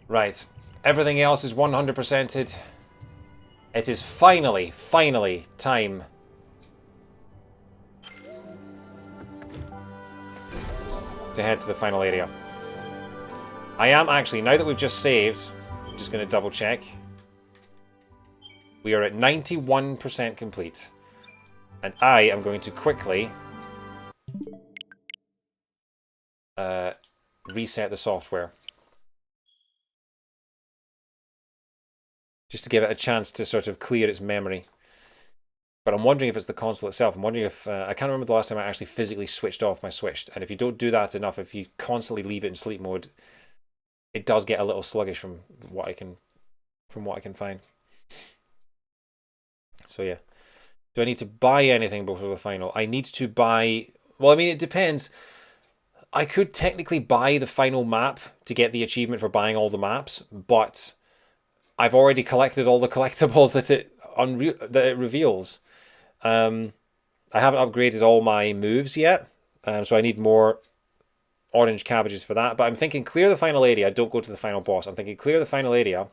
Right. Everything else is 100%ed. It is finally time. To head to the final area. I am actually, now that we've just saved, I'm just going to double check. We are at 91% complete. And I am going to quickly reset the software. Just to give it a chance to sort of clear its memory. But I'm wondering if it's the console itself. I'm wondering if... I can't remember the last time I actually physically switched off my Switch. And if you don't do that enough, if you constantly leave it in sleep mode, it does get a little sluggish from what I can find. So yeah. Do I need to buy anything before the final? I need to buy... Well, I mean, it depends. I could technically buy the final map to get the achievement for buying all the maps, but I've already collected all the collectibles that it reveals. I haven't upgraded all my moves yet, so I need more orange cabbages for that. But I'm thinking clear the final area, don't go to the final boss. I'm thinking clear the final area,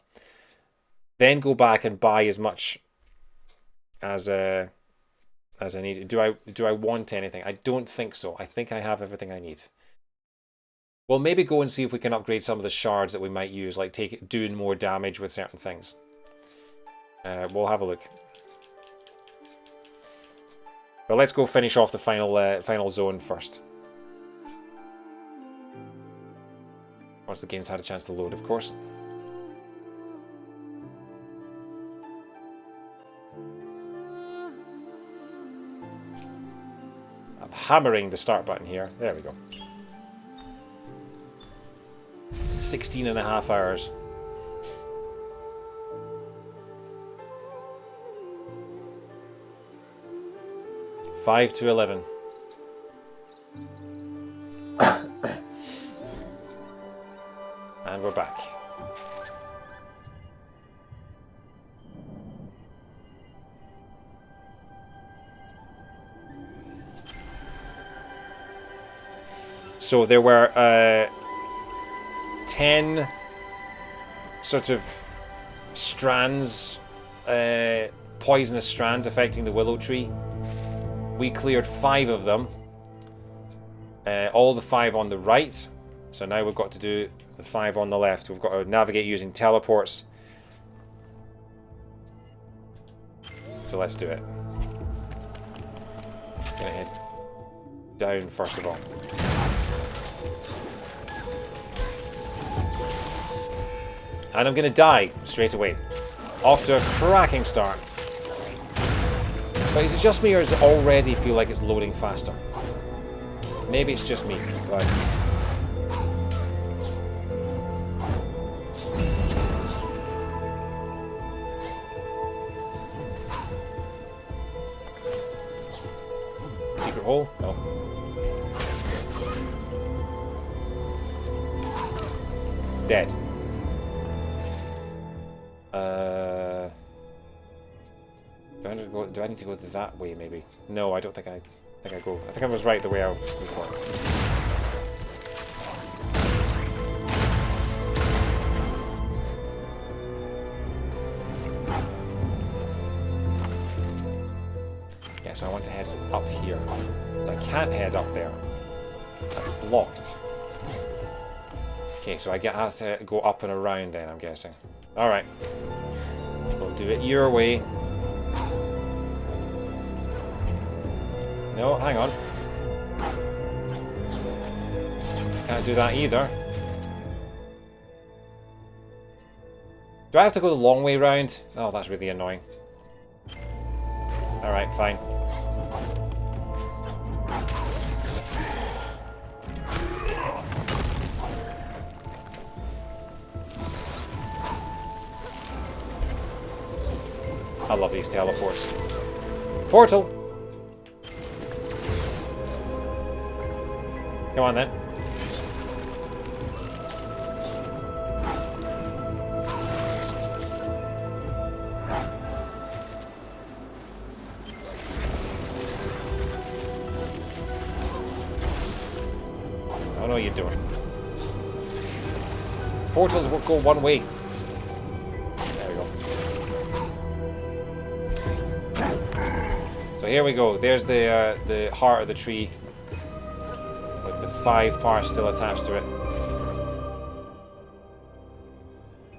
then go back and buy as much as I need. Do I want anything? I don't think so. I think I have everything I need. We'll maybe go and see if we can upgrade some of the shards that we might use, like doing more damage with certain things. We'll have a look. But let's go finish off the final zone first. Once the game's had a chance to load, of course. I'm hammering the start button here. There we go. 16.5 hours. Five to 11. And we're back. So there were 10 sort of strands, poisonous strands affecting the willow tree. We cleared 5 of them. All the 5 on the right. So now we've got to do the 5 on the left. We've got to navigate using teleports. So let's do it. Gonna head down first of all. And I'm gonna die straight away. Off to a cracking start. But is it just me, or does it already feel like it's loading faster? Maybe it's just me, but... hole? No. Dead. Do I need to go that way, maybe? No, I don't think I go. I think I was right the way I was going. Yeah, so I want to head up here. So I can't head up there. That's blocked. Okay, so I have to go up and around then, I'm guessing. Alright. We'll do it your way. No, hang on. Can't do that either. Do I have to go the long way round? Oh, that's really annoying. Alright, fine. I love these teleports. Portal! Come on then. I don't know what you're doing. Portals will go one way. There we go. So here we go. There's the heart of the tree. With the 5 parts still attached to it.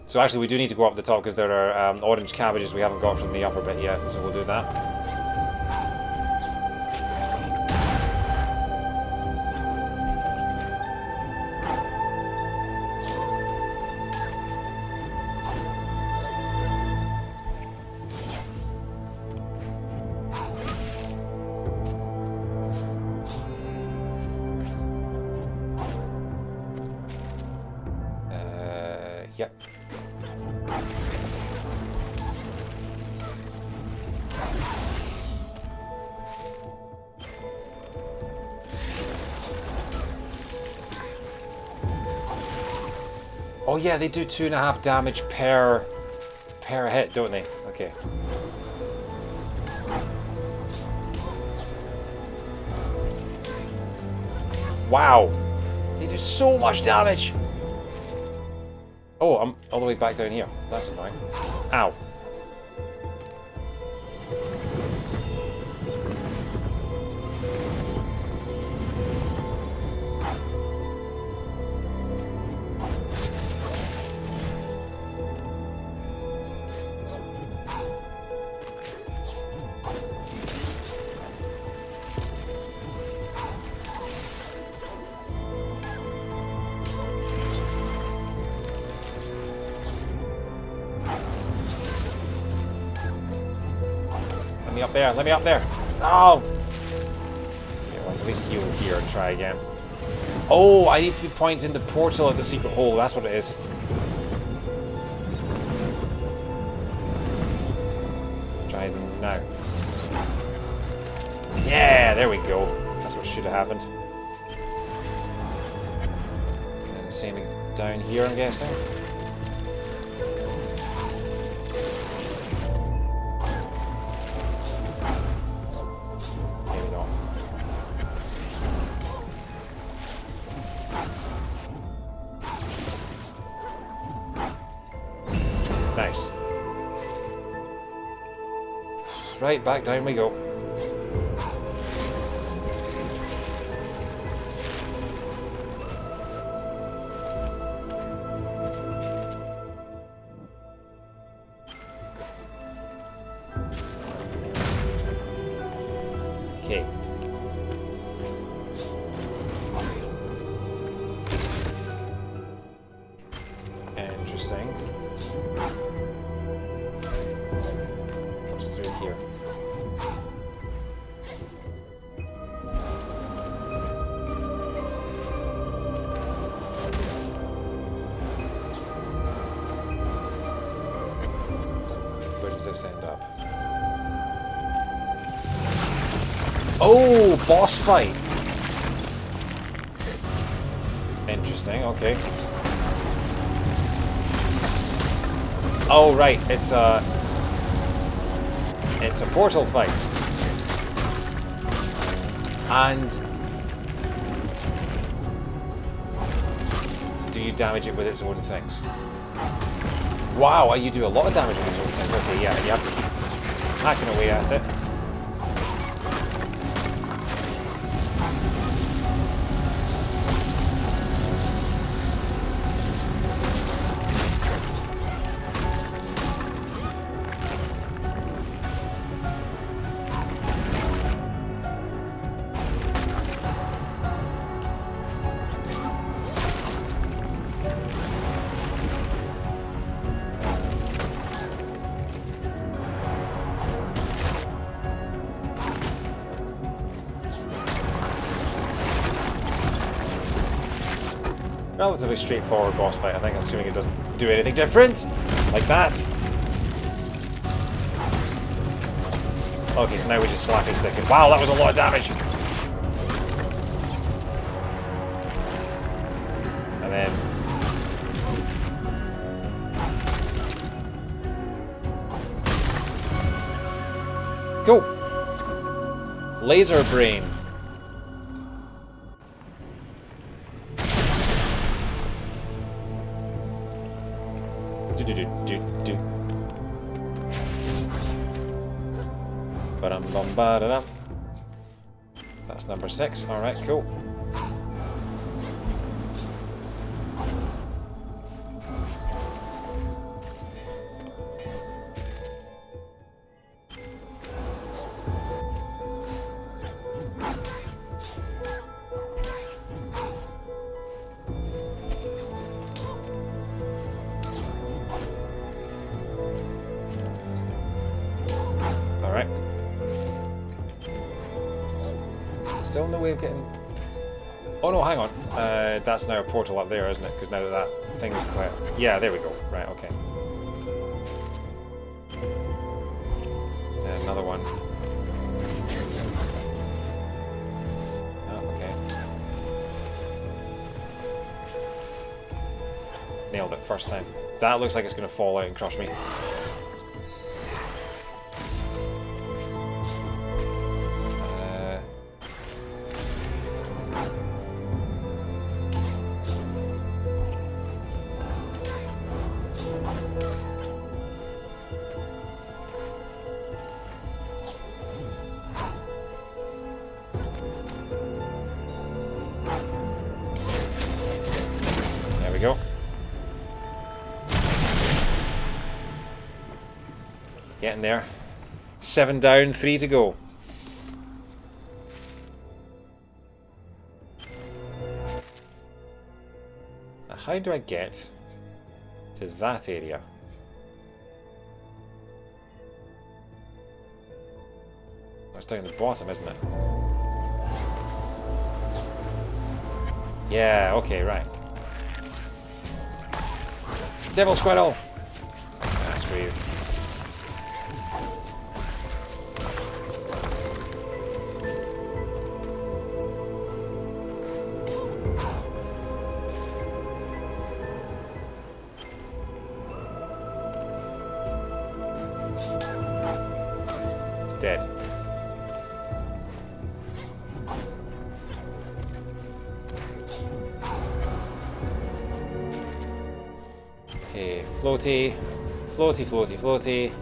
So actually we do need to go up the top because there are orange cabbages we haven't got from the upper bit yet, so we'll do that. Yep. Oh yeah, they do 2.5 damage per hit, don't they? Okay. Wow! They do so much damage! Oh, I'm all the way back down here. That's annoying. Ow. Let me up there, let me up there. Oh! Okay, well, at least heal here and try again. Oh, I need to be pointing the portal at the secret hole, that's what it is. Try now. Yeah, there we go. That's what should have happened. And the same down here, I'm guessing. Nice. Right, back down we go. Okay. Interesting. What's through here? Where does this end up? Oh, boss fight. Interesting, okay. Oh, right, it's a portal fight. And do you damage it with its own things? Wow, you do a lot of damage with its own things. Okay, yeah, and you have to keep hacking away at it. Relatively straightforward boss fight, I think, assuming it doesn't do anything different. Like that. Okay, so now we're just slapping sticking. Wow, that was a lot of damage! And then... Cool! Laser Brain. Ba-dum-bum-ba-da-dum. That's number 6. Alright, cool. Alright. Still no way of getting... Oh no, hang on. That's now a portal up there, isn't it? Because now that that thing is clear. Yeah, there we go. Right, okay. Then another one. Oh, okay. Nailed it first time. That looks like it's going to fall out and crush me. There we go. Getting there. 7 down, 3 to go. Now, how do I get to that area? It's down the bottom, isn't it? Yeah, okay, right. Devil Squirrel! That's for you. Dead. Okay, floaty, floaty, floaty, floaty.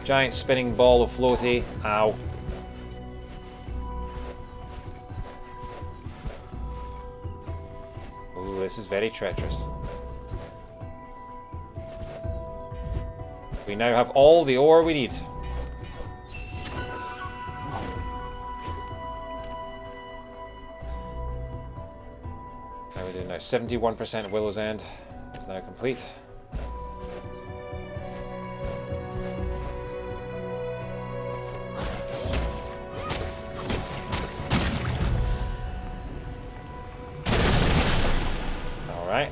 Giant spinning ball of floaty. Ow. Ooh, this is very treacherous. We now have all the ore we need. How are we doing now? 71% of Willow's End is now complete. Alright.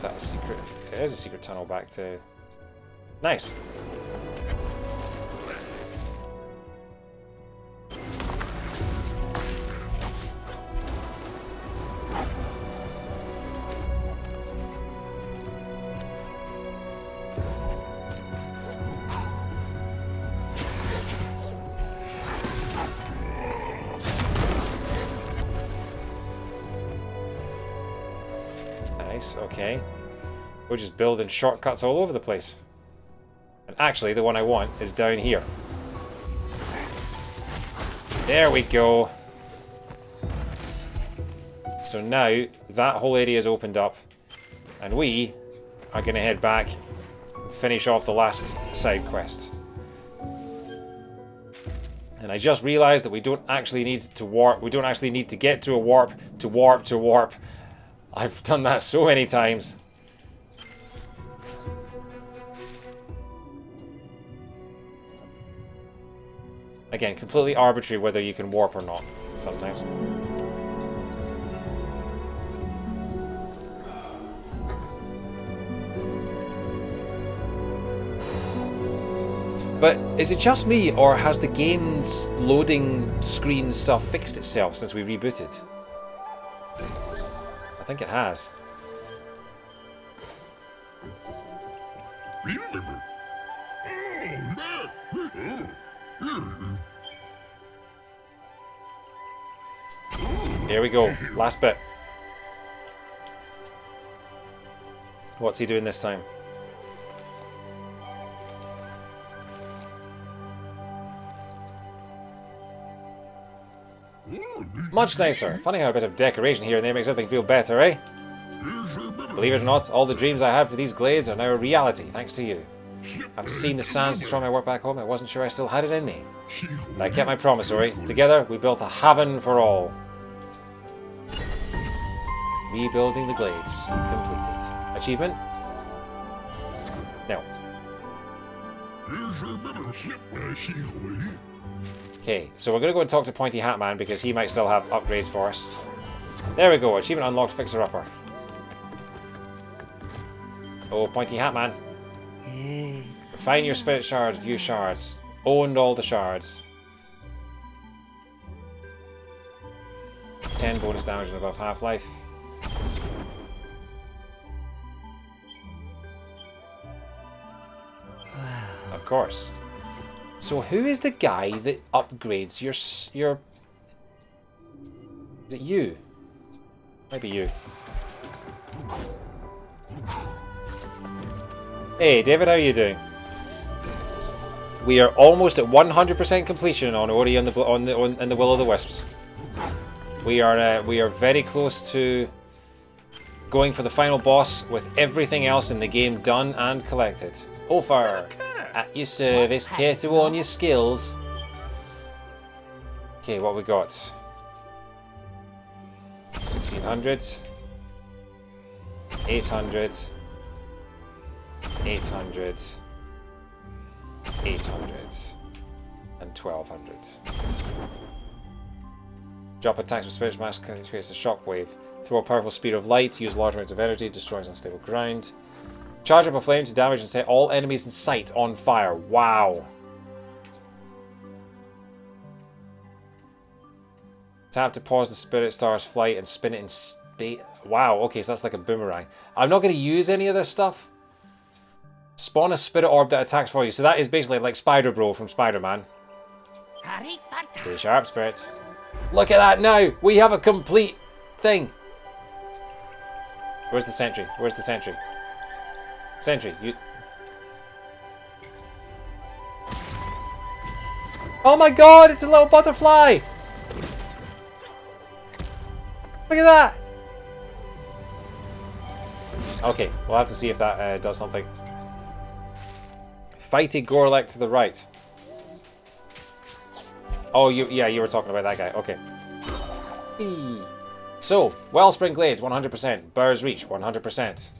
Is that a secret? It is a secret tunnel back to... Nice. Nice, okay. We're just building shortcuts all over the place. And actually, the one I want is down here. There we go. So now, that whole area is opened up. And we are going to head back and finish off the last side quest. And I just realized that we don't actually need to warp. We don't actually need to get to a warp to warp to warp. I've done that so many times. Again, completely arbitrary whether you can warp or not, sometimes. But is it just me, or has the game's loading screen stuff fixed itself since we rebooted? I think it has. Here we go. Last bit. What's he doing this time? Much nicer. Funny how a bit of decoration here and there makes everything feel better, eh? Believe it or not, all the dreams I had for these glades are now a reality, thanks to you. After seeing the sands destroy my work back home, I wasn't sure I still had it in me. But I kept my promise, Ori. Together, we built a haven for all. Rebuilding the glades. Completed. Achievement? No. Okay, so we're going to go and talk to Pointy Hat Man because he might still have upgrades for us. There we go. Achievement unlocked, Fixer Upper. Oh, Pointy Hat Man. Refine your spirit shards, view shards. Owned all the shards. 10 bonus damage and above half-life. Of course. So who is the guy that upgrades your... Is it you? Maybe you. Hey, David, how are you doing? We are almost at 100% completion on Ori and the Willow of the Wisps. We are very close to going for the final boss with everything else in the game done and collected. Offer at your service, care to own your skills. Okay, what we got? 1600, 800, 800, 800, and 1200. Drop attacks with Spirit Mask creates a shockwave. Throw a powerful spear of light, use large amounts of energy, destroys unstable ground. Charge up a flame to damage and set all enemies in sight on fire. Wow. Tap to pause the Spirit Star's flight and spin it in space. Wow, okay, so that's like a boomerang. I'm not going to use any of this stuff. Spawn a Spirit Orb that attacks for you. So that is basically like Spider Bro from Spider-Man. Stay sharp, Spirit. Look at that now! We have a complete thing. Where's the sentry? Where's the sentry? Sentry, you... Oh my god, it's a little butterfly! Look at that! Okay, we'll have to see if that does something. Fighty Gorlek to the right. Oh, yeah, you were talking about that guy. Okay. Eee. So, Wellspring Glades, 100%. Burr's Reach, 100%.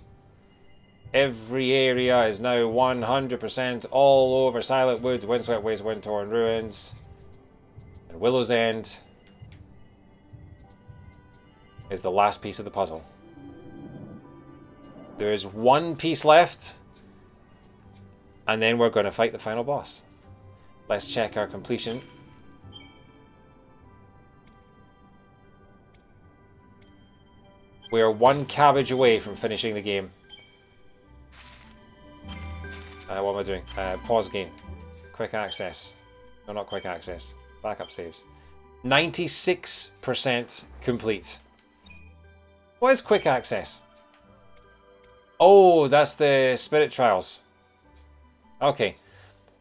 Every area is now 100% all over Silent Woods, Windswept Waste, Windtorn Ruins. And Willow's End is the last piece of the puzzle. There is one piece left. And then we're going to fight the final boss. Let's check our completion. We are one cabbage away from finishing the game. What am I doing? Pause game. Quick access. No, not quick access. Backup saves. 96% complete. What is quick access? Oh, that's the spirit trials. Okay.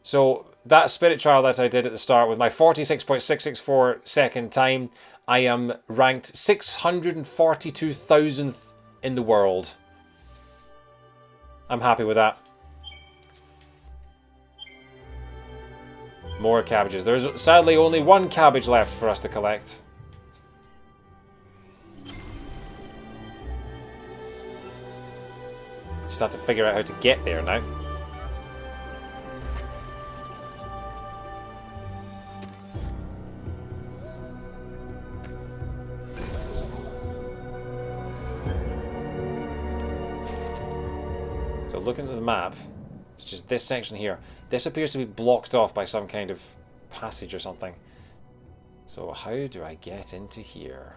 So that spirit trial that I did at the start with my 46.664 second time, I am ranked 642,000th in the world. I'm happy with that. More cabbages. There's sadly only one cabbage left for us to collect. Just have to figure out how to get there now. So looking at the map, it's just this section here. This appears to be blocked off by some kind of passage or something. So how do I get into here?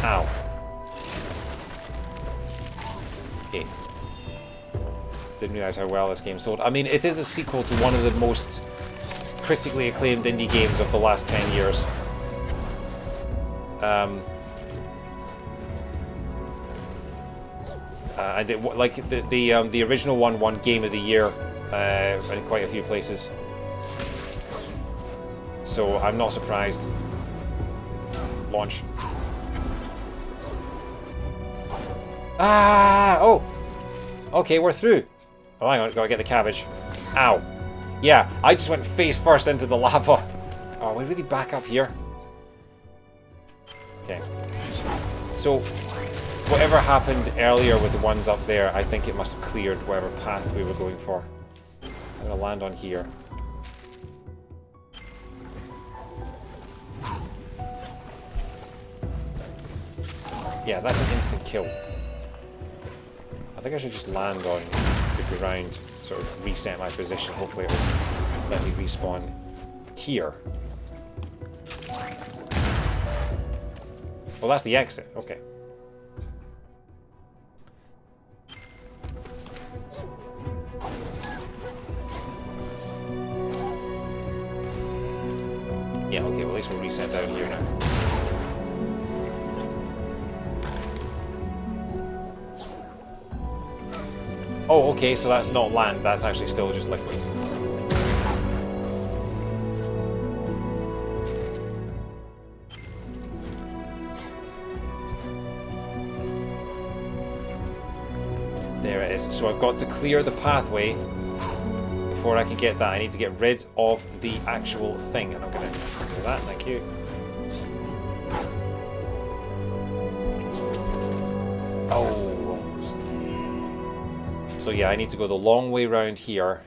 Ow. Okay. Didn't realize how well this game sold. I mean, it is a sequel to one of the most critically acclaimed indie games of the last 10 years. And it, like the original one won Game of the Year in quite a few places. So I'm not surprised. Launch. Ah! Oh! Okay, we're through. Oh, hang on, gotta get the cabbage. Ow. Yeah, I just went face first into the lava. Oh, are we really back up here? Okay. So, whatever happened earlier with the ones up there, I think it must have cleared whatever path we were going for. I'm gonna land on here. Yeah, that's an instant kill. I think I should just land on the ground, sort of reset my position. Hopefully it will let me respawn here. Well, that's the exit. Okay. Yeah, okay, well at least we'll reset down here now. Oh, okay, so that's not land, that's actually still just liquid. There it is. So I've got to clear the pathway before I can get that. I need to get rid of the actual thing, and I'm going to do that, thank you. Oh. So yeah, I need to go the long way round here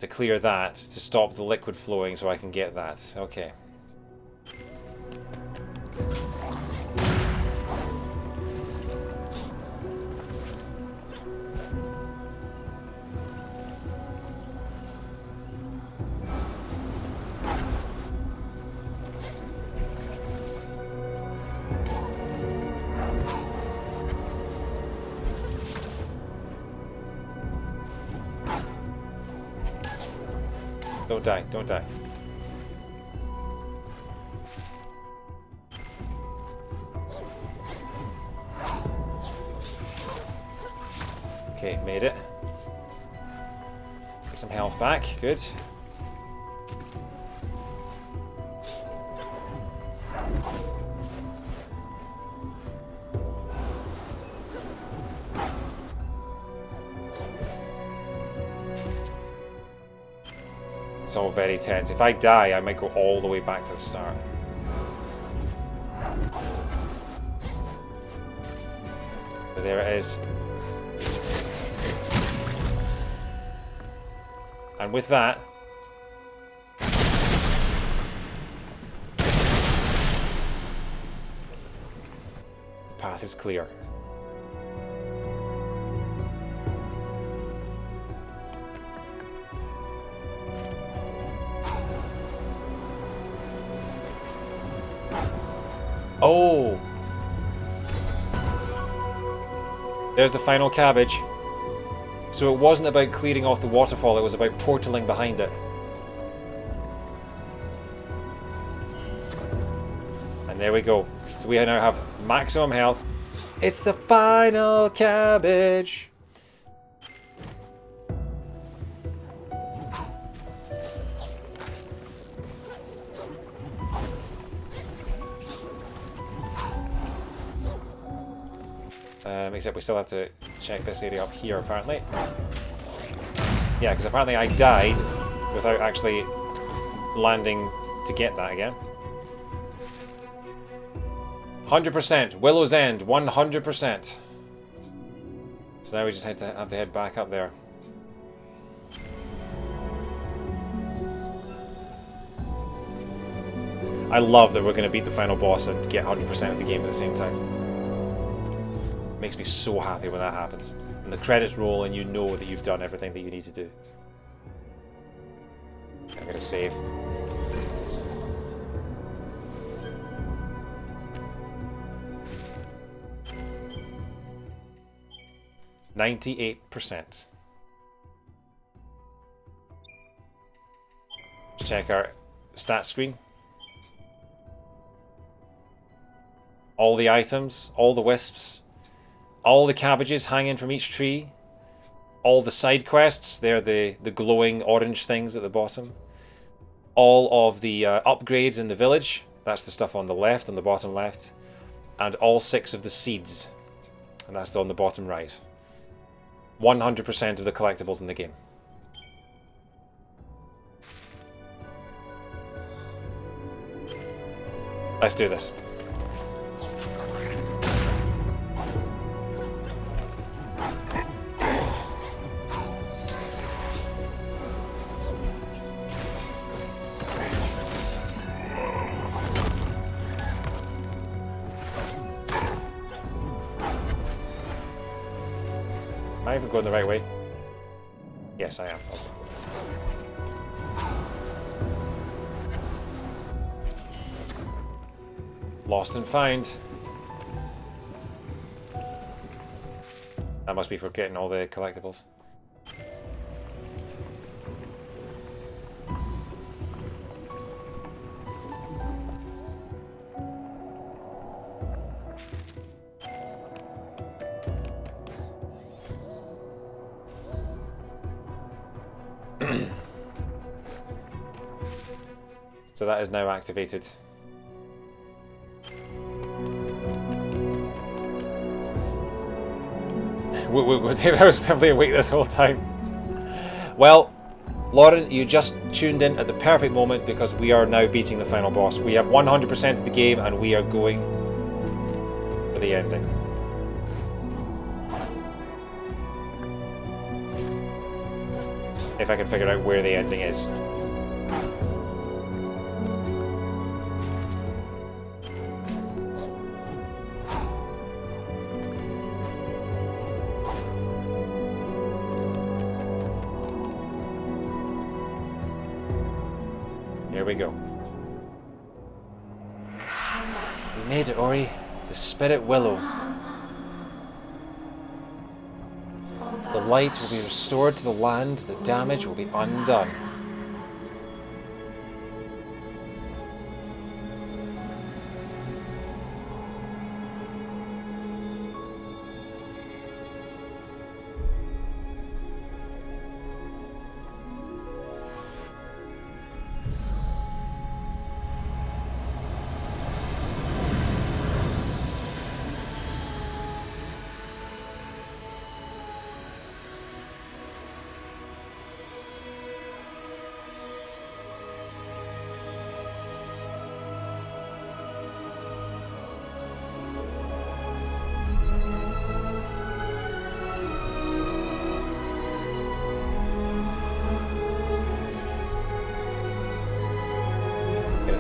to clear that, to stop the liquid flowing so I can get that. Okay. Don't die, don't die. Okay, made it. Get some health back, good. It's all very tense. If I die, I might go all the way back to the start. But there it is. And with that, the path is clear. Oh! There's the final cabbage. So it wasn't about clearing off the waterfall, it was about portaling behind it. And there we go. So we now have maximum health. It's the final cabbage! Except we still have to check this area up here, apparently. Yeah, because apparently I died without actually landing to get that again. 100%. Willow's End, 100%. So now we just have to head back up there. I love that we're going to beat the final boss and get 100% of the game at the same time. Makes me so happy when that happens. And the credits roll and you know that you've done everything that you need to do. I'm gonna save. %. Let's check our stat screen. All the items, all the wisps, all the cabbages hanging from each tree, all the side quests, they're the glowing orange things at the bottom, all of the upgrades in the village, that's the stuff on the left, on the bottom left, and all 6 of the seeds, and that's on the bottom right. 100% of the collectibles in the game. Let's do this. Am I even going the right way? Yes, I am. Okay. Lost and found. That must be for getting all the collectibles. So that is now activated. I was definitely awake this whole time. Well, Lauren, you just tuned in at the perfect moment because we are now beating the final boss. We have 100% of the game and we are going for the ending. If I can figure out where the ending is. Here we go. We made it, Ori. The spirit Willow. The light will be restored to the land. The damage will be undone.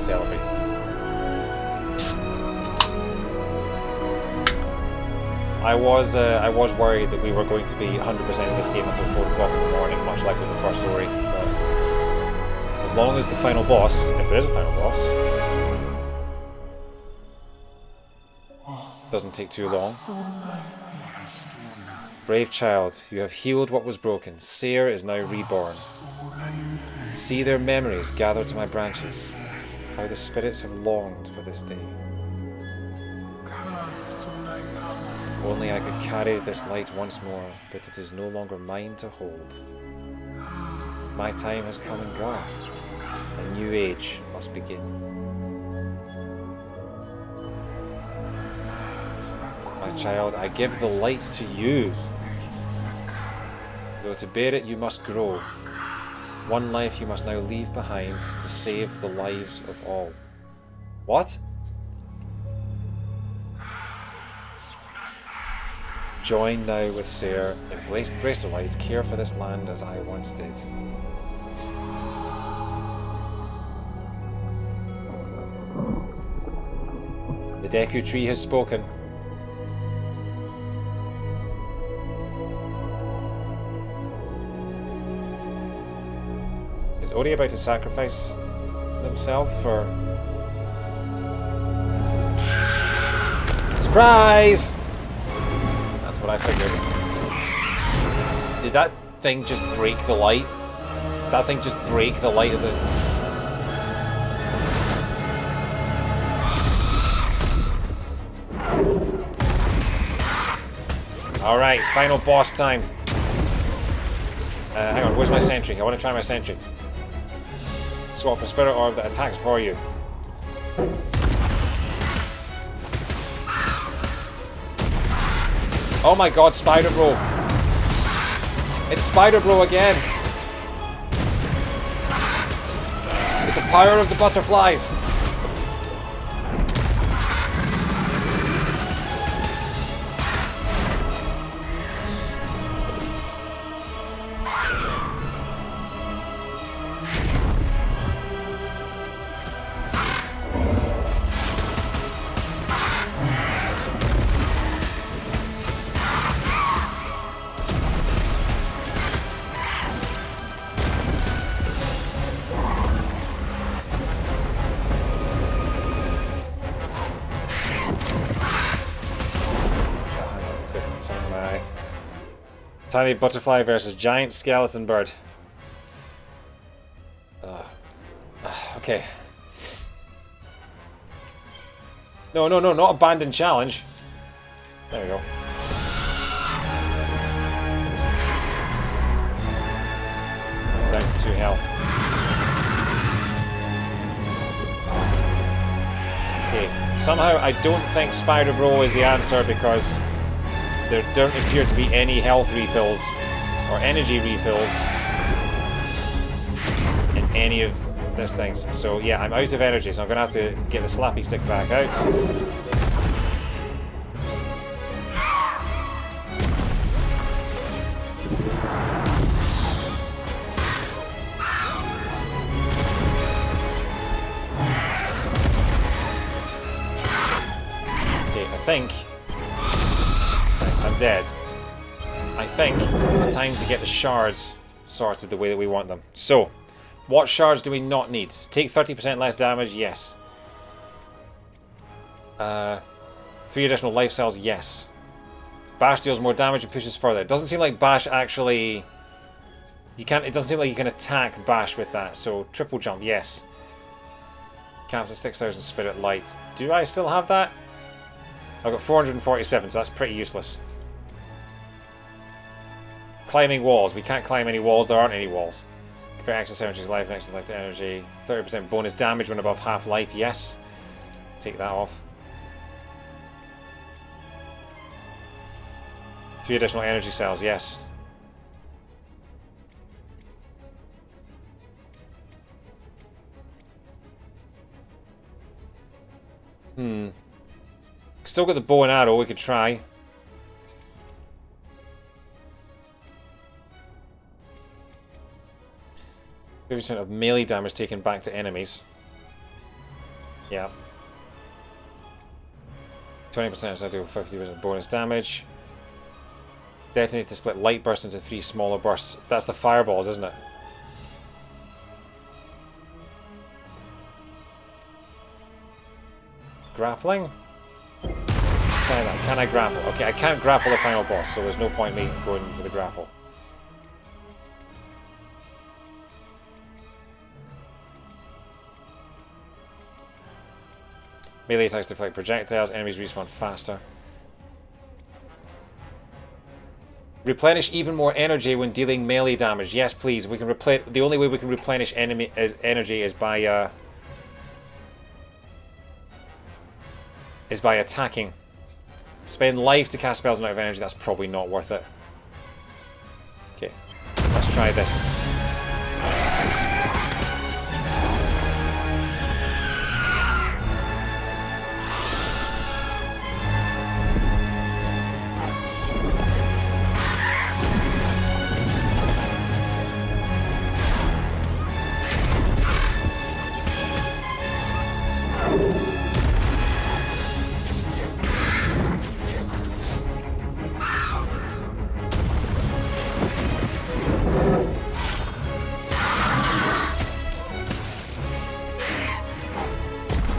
celebrate. I was worried that we were going to be 100% in this game until 4 o'clock in the morning, much like with the first story. But as long as the final boss, if there is a final boss, doesn't take too long. Brave child, you have healed what was broken. Seer is now reborn. See their memories gather to my branches. How the spirits have longed for this day. If only I could carry this light once more, but it is no longer mine to hold. My time has come and gone. A new age must begin. My child, I give the light to you. Though to bear it you must grow. One life you must now leave behind to save the lives of all. What? Join now with Seer, embrace the light, care for this land as I once did. The Deku Tree has spoken. Is Ori about to sacrifice himself for... Surprise! That's what I figured. Did that thing just break the light? That thing just break the light of the... Alright, final boss time. Hang on, where's my sentry? I want to try my sentry. Swap a spirit orb that attacks for you. Oh my god, Spider Bro! It's Spider Bro again! With the power of the butterflies! Tiny butterfly versus giant skeleton bird. Okay. No, not abandon challenge. There we go. Down to 2 health. Okay. Somehow I don't think Spider Bro is the answer because there don't appear to be any health refills or energy refills in any of these things. So yeah, I'm out of energy, so I'm going to have to get the slappy stick back out. Okay, I think... I'm dead. I think it's time to get the shards sorted the way that we want them. So, what shards do we not need? Take 30% less damage? Yes. 3 additional life cells? Yes. Bash deals more damage and pushes further. It doesn't seem like Bash actually... It doesn't seem like you can attack Bash with that, so triple jump, yes. Caps at 6,000 spirit light. Do I still have that? I've got 447, so that's pretty useless. Climbing walls. We can't climb any walls. There aren't any walls. Convert access energy to life, access life to energy. 30% bonus damage when above half life. Yes. Take that off. 3 additional energy cells. Yes. Still got the bow and arrow. We could try. 50% of melee damage taken back to enemies. Yeah. 20% is ideal, 50% bonus damage. Detonate to split light burst into 3 smaller bursts. That's the fireballs, isn't it? Grappling? Try that. Can I grapple? Okay, I can't grapple the final boss, so there's no point me going for the grapple. Melee attacks deflect projectiles, enemies respawn faster. Replenish even more energy when dealing melee damage. Yes, please. We can replenish. The only way we can replenish energy is by attacking. Spend life to cast spells and out of energy. That's probably not worth it. Okay, let's try this.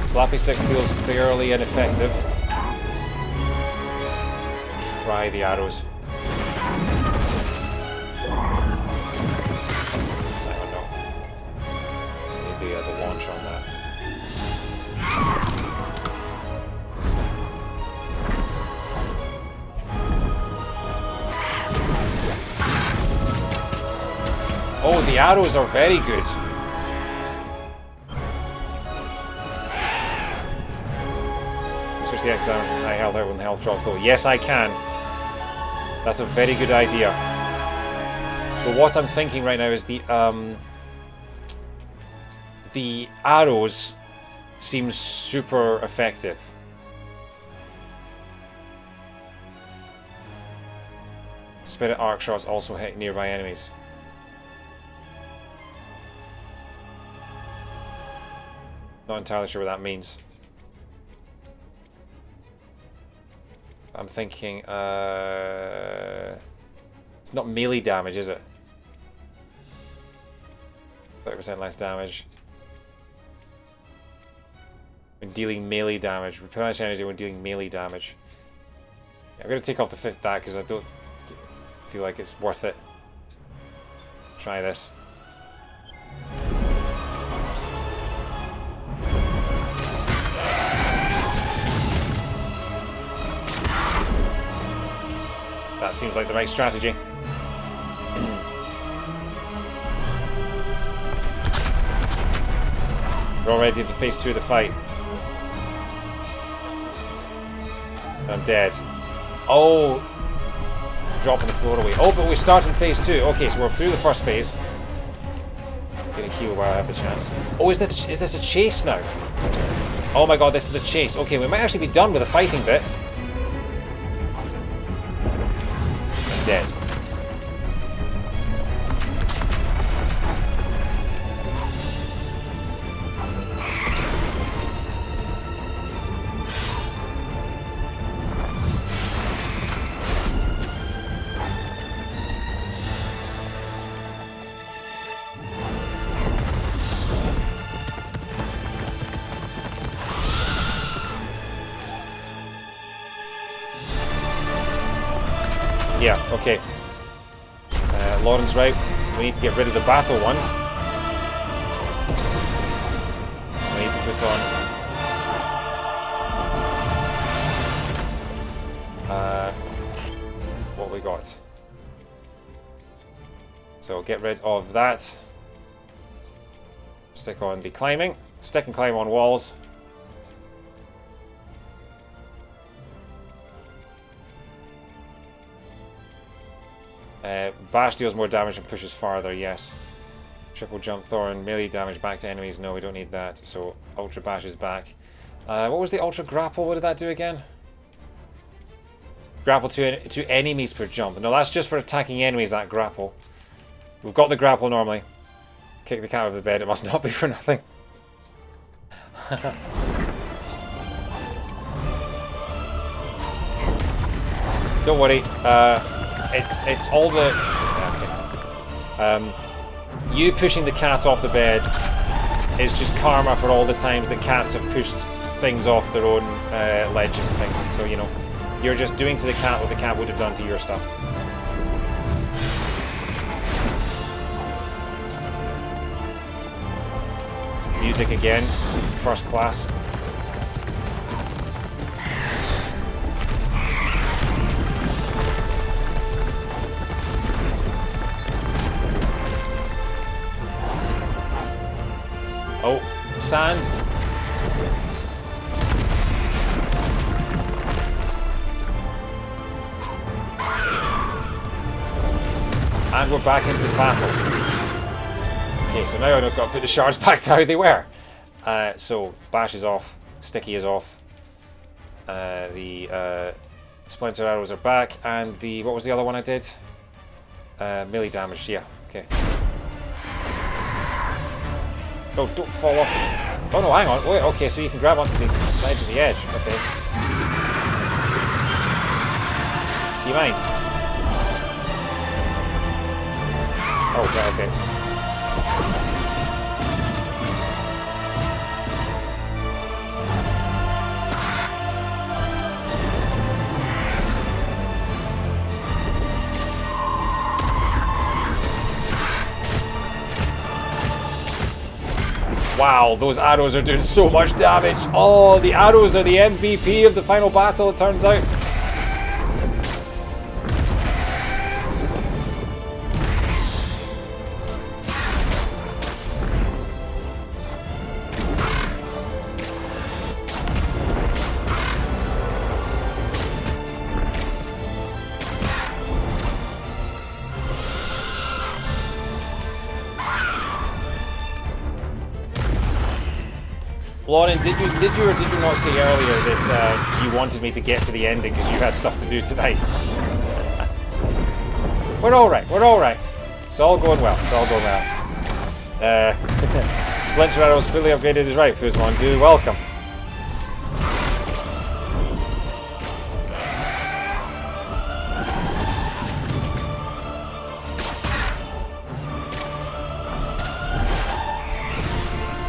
Slappy stick feels fairly ineffective. Try the arrows. I don't know. Need the launch on that. Oh, the arrows are very good. Switch the X damage from high health out when the health drops low. Yes, I can. That's a very good idea. But what I'm thinking right now is the arrows seem super effective. Spirit arc shots also hit nearby enemies. Not entirely sure what that means. I'm thinking, it's not melee damage, is it? 30% less damage. When dealing melee damage. Replenish energy when dealing melee damage. Yeah, I'm going to take off the fifth that because I don't feel like it's worth it. Try this. That seems like the right strategy. We're already into phase 2 of the fight. I'm dead. Oh! Dropping the floor away. Oh, but we start in phase 2. Okay, so we're through the first phase. Gonna heal while I have the chance. Oh, is this a chase now? Oh my god, this is a chase. Okay, we might actually be done with the fighting bit. Dead. Yeah, okay. Lauren's right. We need to get rid of the battle ones. We need to put on... what we got. So get rid of that. Stick on the climbing. Stick and climb on walls. Bash deals more damage and pushes farther, yes. Triple jump thorn, melee damage back to enemies, no, we don't need that. So Ultra Bash is back. What was the Ultra Grapple? What did that do again? Grapple to enemies per jump. No, that's just for attacking enemies, that grapple. We've got the grapple normally. Kick the cat out of the bed, it must not be for nothing. Don't worry. It's all the... Okay. You pushing the cat off the bed is just karma for all the times that cats have pushed things off their own ledges and things. So, you know, you're just doing to the cat what the cat would have done to your stuff. Music again, first class. Oh, sand. And we're back into the battle. Okay, so now I've got to put the shards back to how they were. So, Bash is off, Sticky is off, the Splinter Arrows are back, and the, what was the other one I did? Melee damage, yeah, okay. Oh, don't fall off. Oh no, hang on, wait, okay, so you can grab onto the edge of the edge, okay. Do you mind? Oh, right, okay. Wow, those arrows are doing so much damage. Oh, the arrows are the MVP of the final battle, it turns out. Lauren, did you or did you not say earlier that you wanted me to get to the ending because you had stuff to do tonight? We're alright, we're alright. It's all going well, it's all going well. Splinter Arrows fully upgraded is right, Fuzmon, do welcome.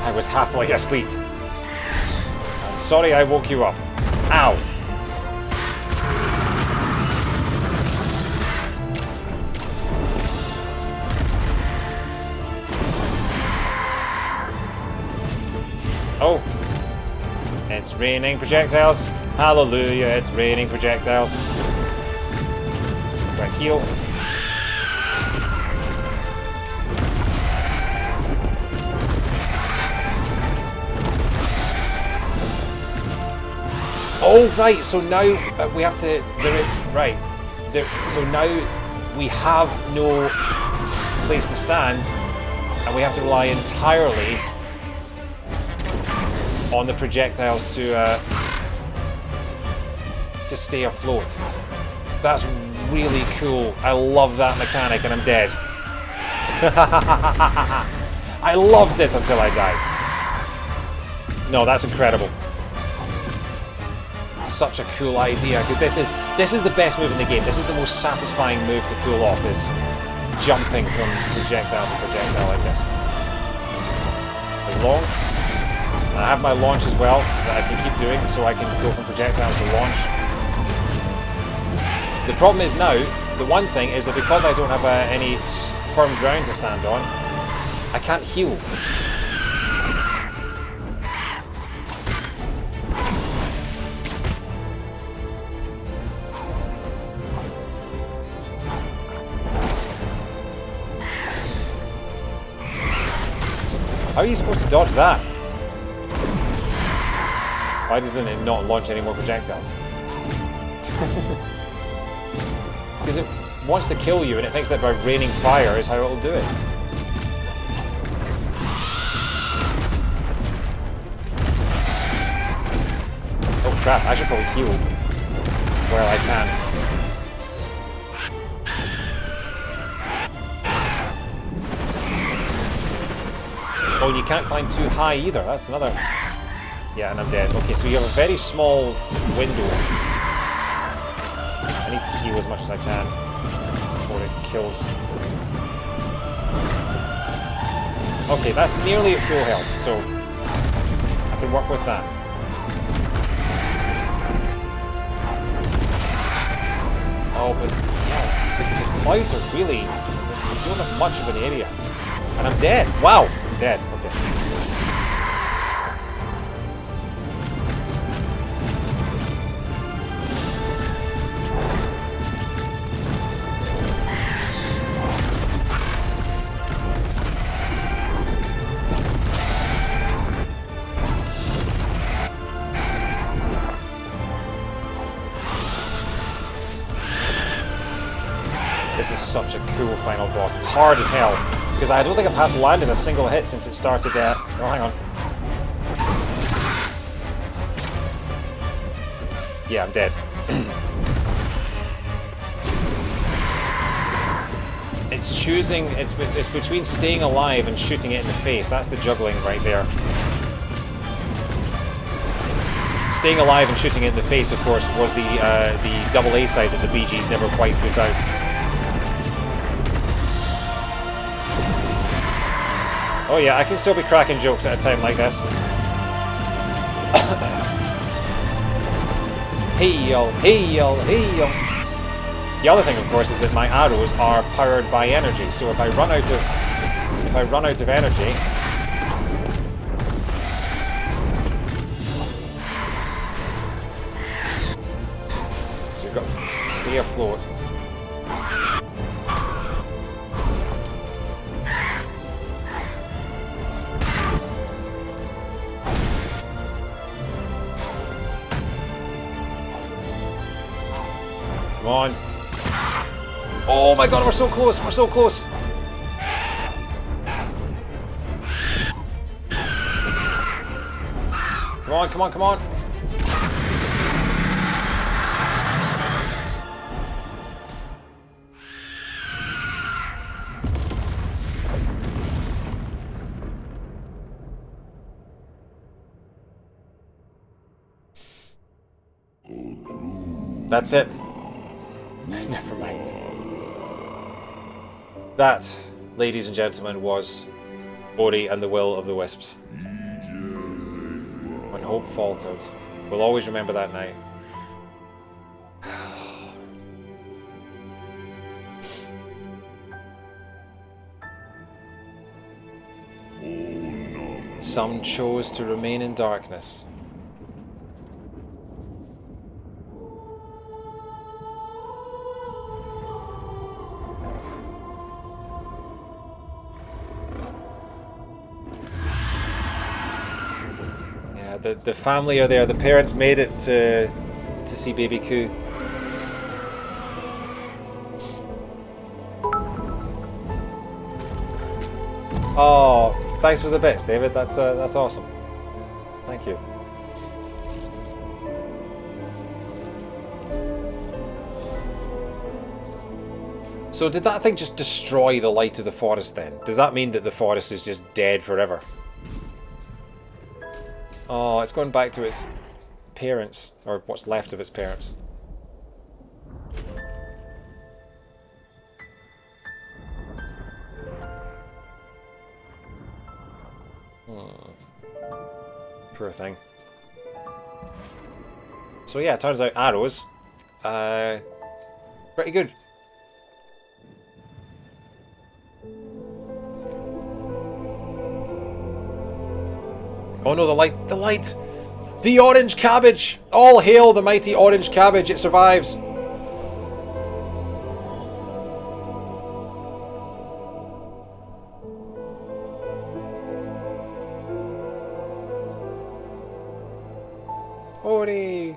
I was happily asleep. Sorry I woke you up. Ow! Oh! It's raining projectiles. Hallelujah, it's raining projectiles. Right, heal. Oh, right, so now we have to... so now we have no place to stand, and we have to rely entirely on the projectiles to stay afloat. That's really cool. I love that mechanic, and I'm dead. I loved it until I died. No, that's incredible. Such a cool idea, because this is the best move in the game. This is the most satisfying move to pull off, is jumping from projectile to projectile like this. As long, and I have my launch as well that I can keep doing, so I can go from projectile to launch. The problem is now, the one thing is that because I don't have any firm ground to stand on, I can't heal. How are you supposed to dodge that? Why doesn't it not launch any more projectiles? Because it wants to kill you and it thinks that by raining fire is how it'll do it. Oh crap, I should probably heal where I can. Oh, and you can't climb too high either, that's another... Yeah, and I'm dead. Okay, so you have a very small window. And need to heal as much as I can before it kills. Okay, that's nearly at full health, so I can work with that. Oh, but yeah, the clouds are really... We don't have much of an area. And I'm dead. Wow, I'm dead. Okay. This is such a cool final boss. It's hard as hell, because I don't think I've landed a single hit since it started. Oh, hang on. Yeah, I'm dead. It's choosing. It's between staying alive and shooting it in the face. That's the juggling right there. Staying alive and shooting it in the face, of course, was the double A side that the BGs never quite put out. Oh yeah, I can still be cracking jokes at a time like this. Heal, heal, heal. The other thing, of course, is that my arrows are powered by energy. So if I run out of energy, so you've got to stay afloat. Come on. Oh my god, we're so close, we're so close. Come on, come on, come on. That's it. Never mind. That, ladies and gentlemen, was Ori and the Will of the Wisps. When hope faltered. We'll always remember that night. Some chose to remain in darkness. The family are there. The parents made it to see baby Koo. Oh, thanks for the bits, David. That's awesome. Thank you. So did that thing just destroy the light of the forest then? Does that mean that the forest is just dead forever? Oh, it's going back to its parents, or what's left of its parents. Poor thing. So yeah, it turns out arrows, pretty good. Oh no, the light! The light! The orange cabbage! All hail the mighty orange cabbage, it survives! Ori!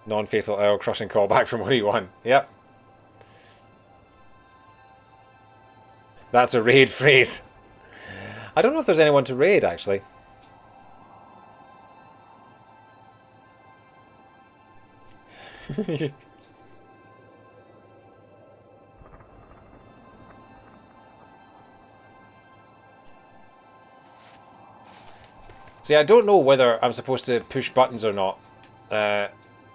Non-fatal arrow crushing callback from Ori 1. Yep. That's a raid phrase. I don't know if there's anyone to raid, actually. See, I don't know whether I'm supposed to push buttons or not.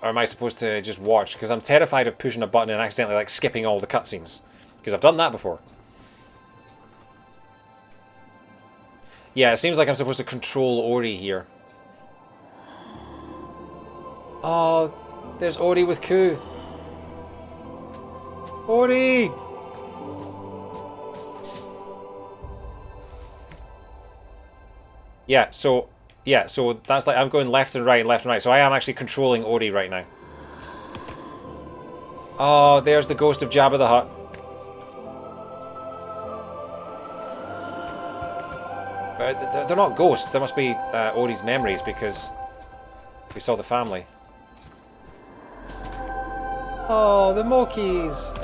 or am I supposed to just watch? Because I'm terrified of pushing a button and accidentally like skipping all the cutscenes. Because I've done that before. Yeah, it seems like I'm supposed to control Ori here. Oh, there's Ori with Ku. Ori! Yeah, so that's like I'm going left and right. So I am actually controlling Ori right now. Oh, there's the ghost of Jabba the Hutt. But they're not ghosts. There must be Ori's memories because we saw the family. Oh, the Mokies.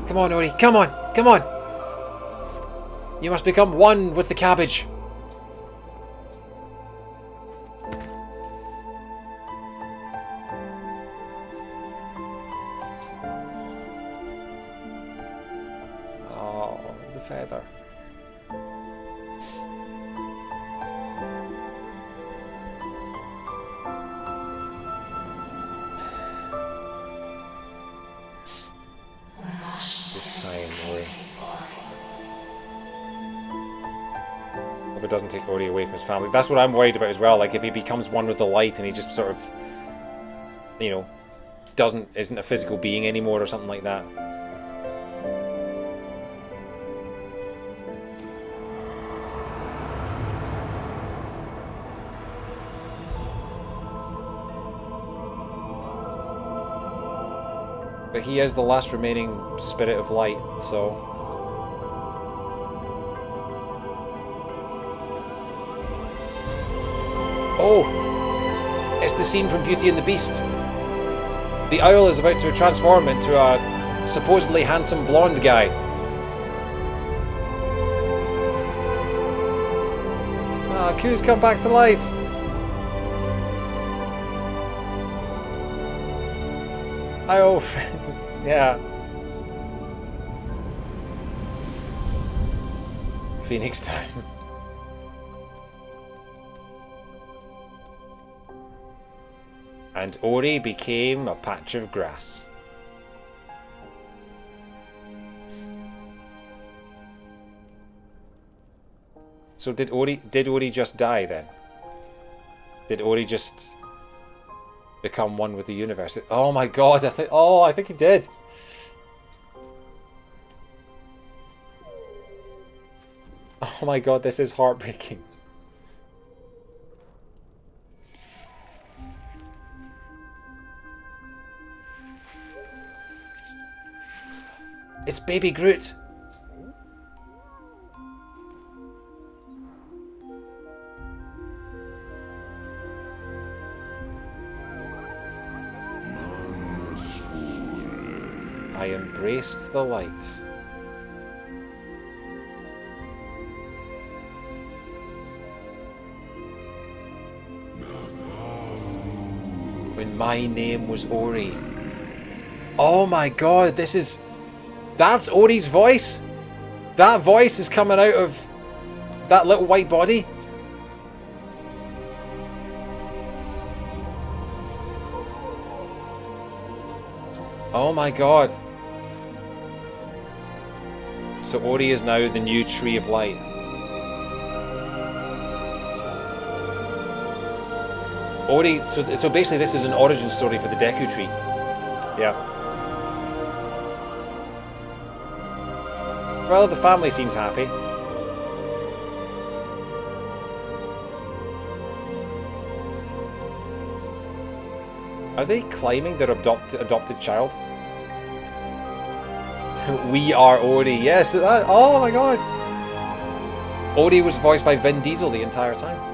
Come on, Ori. Come on. Come on. You must become one with the cabbage. Oh, the feather. This time, Ori. Hope it doesn't take Ori away from his family. That's what I'm worried about as well. Like if he becomes one with the light and he just sort of, you know, isn't a physical being anymore or something like that. But he is the last remaining spirit of light, so... Oh! It's the scene from Beauty and the Beast. The owl is about to transform into a supposedly handsome blonde guy. Ah, Ku's come back to life! Owl friend. Yeah. Phoenix time. And Ori became a patch of grass. So did Ori just die then? Did Ori just become one with the universe? Oh my god, I think he did. Oh my god, this is heartbreaking. It's Baby Groot. I embraced the light. When my name was Ori. Oh my god, that's Ori's voice? That voice is coming out of that little white body? Oh my god. So Ori is now the new Tree of Light. Ori, so basically this is an origin story for the Deku Tree. Yeah. Well, the family seems happy. Are they claiming their adopted child? We are Ori. Yes. Oh my god. Ori was voiced by Vin Diesel the entire time.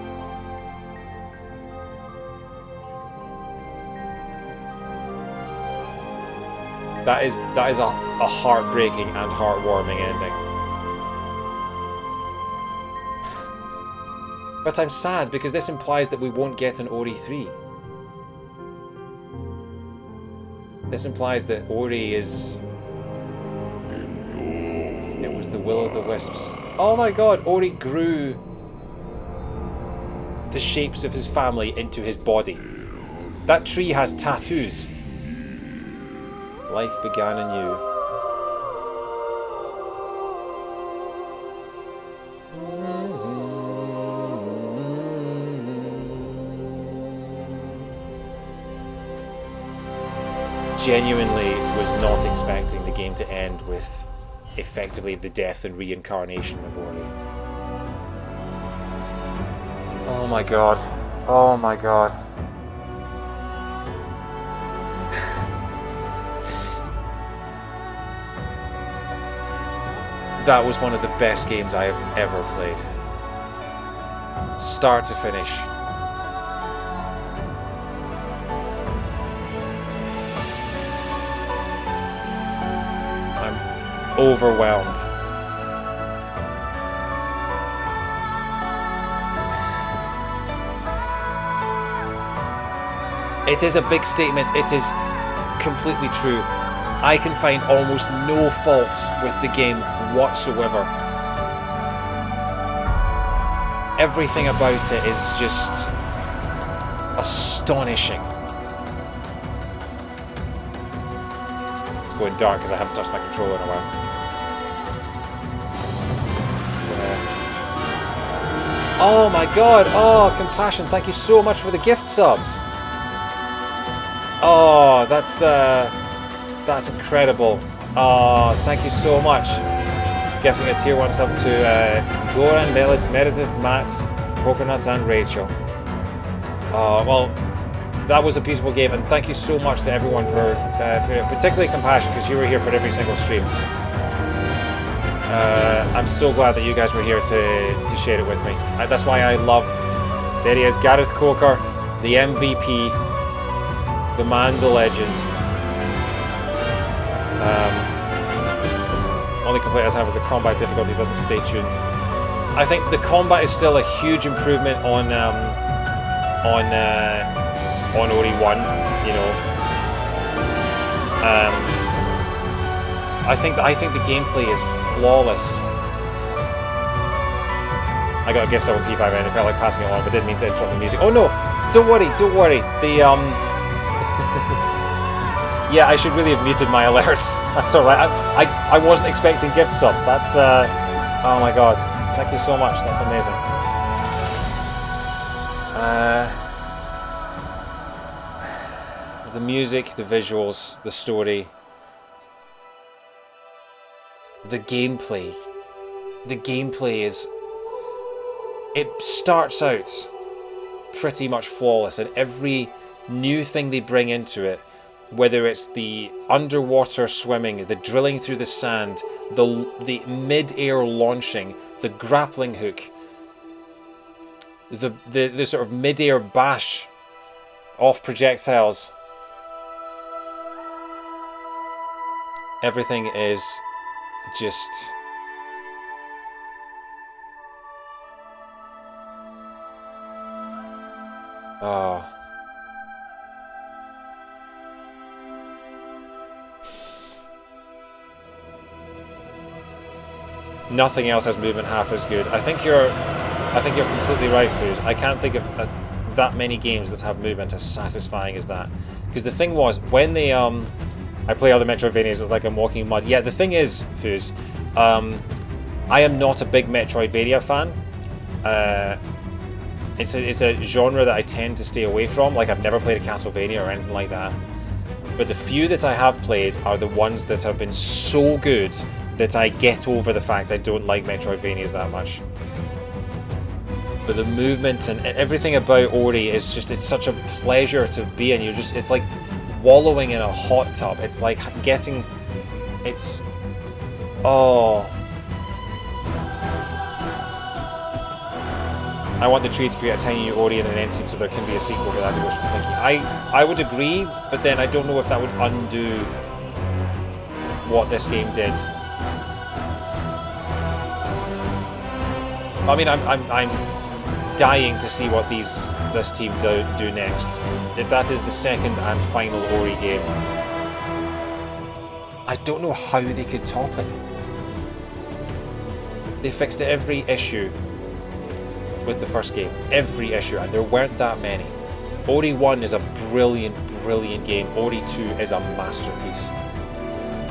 That is a heartbreaking and heartwarming ending. But I'm sad because this implies that we won't get an Ori 3. This implies that Ori is... It was the Willow of the Wisps. Oh my god, Ori grew the shapes of his family into his body. That tree has tattoos. Life began anew. Genuinely was not expecting the game to end with effectively the death and reincarnation of Ori. Oh my god. Oh my god. That was one of the best games I have ever played. Start to finish. I'm overwhelmed. It is a big statement. It is completely true. I can find almost no faults with the game whatsoever. Everything about it is just astonishing. It's going dark because I haven't touched my controller in a while. Oh my god! Oh, Compassion, thank you so much for the gift subs! Oh, that's incredible. Oh, thank you so much. Gifting a tier 1 sub to Goran, Meredith, Matt, Coconuts and Rachel. Oh, well, that was a beautiful game, and thank you so much to everyone for, particularly Compassion, because you were here for every single stream. I'm so glad that you guys were here to share it with me. That's why I love... There he is, Gareth Coker, the MVP, the man, the legend. Only complaint I have is the combat difficulty doesn't stay tuned. I think the combat is still a huge improvement on Ori 1, you know. I think the gameplay is flawless. I got a gift sub on P5 and I felt like passing it on, but didn't mean to interrupt the music. Oh no! Don't worry. The yeah, I should really have muted my alerts. That's alright. I wasn't expecting gift subs. That's oh my god. Thank you so much. That's amazing. The music, the visuals, the story, the gameplay. The gameplay is... It starts out pretty much flawless, and every new thing they bring into it, whether it's the underwater swimming, the drilling through the sand, the mid-air launching, the grappling hook, the sort of mid-air bash off projectiles. Everything is just... Oh. Nothing else has movement half as good. I think you're completely right, Food. I can't think of that many games that have movement as satisfying as that. Because the thing was, when they I play other Metroidvanias, it's like I'm walking in mud. Yeah, the thing is, Foos, I am not a big Metroidvania fan. It's a genre that I tend to stay away from. Like, I've never played a Castlevania or anything like that. But the few that I have played are the ones that have been so good that I get over the fact I don't like Metroidvanias that much. But the movement and everything about Ori is just, it's such a pleasure to be in. It's like wallowing in a hot tub. It's like getting, it's, oh. I want the tree to create a tiny new Ori and an end scene so there can be a sequel, but that'd be wishful thinking. I would agree, but then I don't know if that would undo what this game did. I mean, I'm dying to see what this team do next. If that is the second and final Ori game, I don't know how they could top it. They fixed every issue with the first game. Every issue, and there weren't that many. Ori 1 is a brilliant, brilliant game. Ori 2 is a masterpiece.